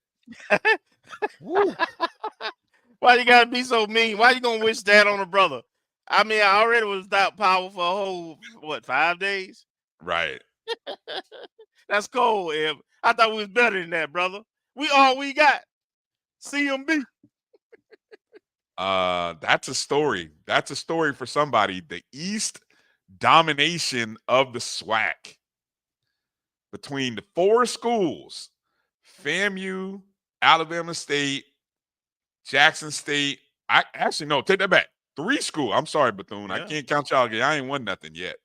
Why you gotta be so mean? Why you gonna wish that on a brother? I mean, I already was without power for a whole 5 days. Right. That's cold, Eb. I thought we was better than that, brother. We all we got. CMB. That's a story. That's a story for somebody. The East domination of the SWAC between the 4 schools, FAMU, Alabama State, Jackson State. Take that back. 3 schools. I'm sorry, Bethune. Yeah. I can't count y'all again. I ain't won nothing yet.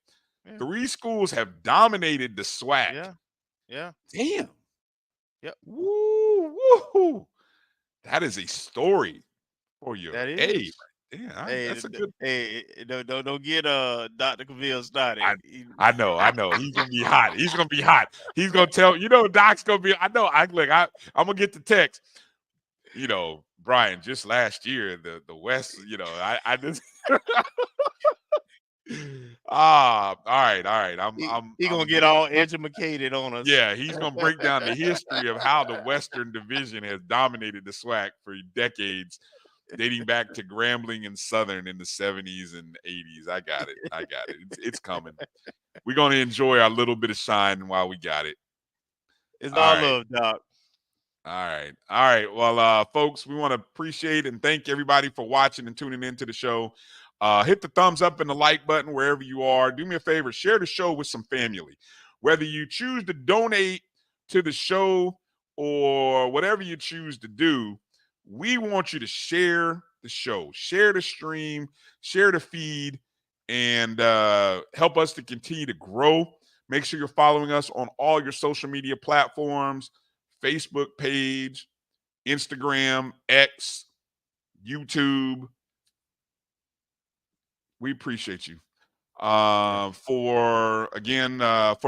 Yeah. 3 schools have dominated the SWAC. Yeah. Damn. Yep. Woo. That is a story for you. That is. Hey, that's a good. Hey, don't get Dr. Cavill started. I know. He's gonna be hot. He's gonna tell Doc's gonna be. I know. I'm gonna get the text. Bryan, just last year the West. I just. All right. He's gonna get all educated on us. Yeah, he's gonna break down the history of how the Western Division has dominated the SWAC for decades, dating back to Grambling and Southern in the 70s and 80s. I got it. It's coming. We're gonna enjoy our little bit of shine while we got it. It's all love, Doc. All right. Well, folks, we want to appreciate and thank everybody for watching and tuning into the show. Hit the thumbs up and the like button wherever you are. Do me a favor, share the show with some family. Whether you choose to donate to the show or whatever you choose to do, we want you to share the show, share the stream, share the feed, and help us to continue to grow. Make sure you're following us on all your social media platforms, Facebook page, Instagram, X, YouTube. We appreciate you. For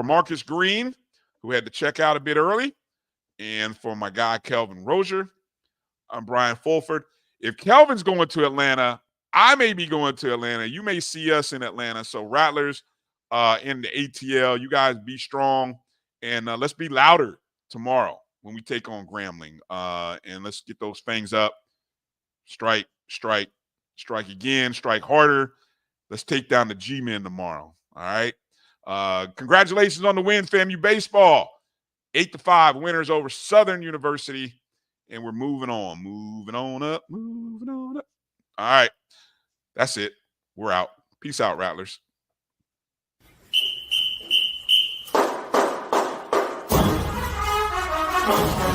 Marcus Green, who had to check out a bit early, and for my guy Kelvin Rozier, I'm Bryan Fulford. If Kelvin's going to Atlanta, I may be going to Atlanta. You may see us in Atlanta. So Rattlers in the ATL, you guys be strong, and let's be louder tomorrow when we take on Grambling. And let's get those fangs up. Strike again, strike harder. Let's take down the G-Men tomorrow. All right. Congratulations on the win, FAMU baseball. 8-5 winners over Southern University. And we're moving on up. All right. That's it. We're out. Peace out, Rattlers. Thank you.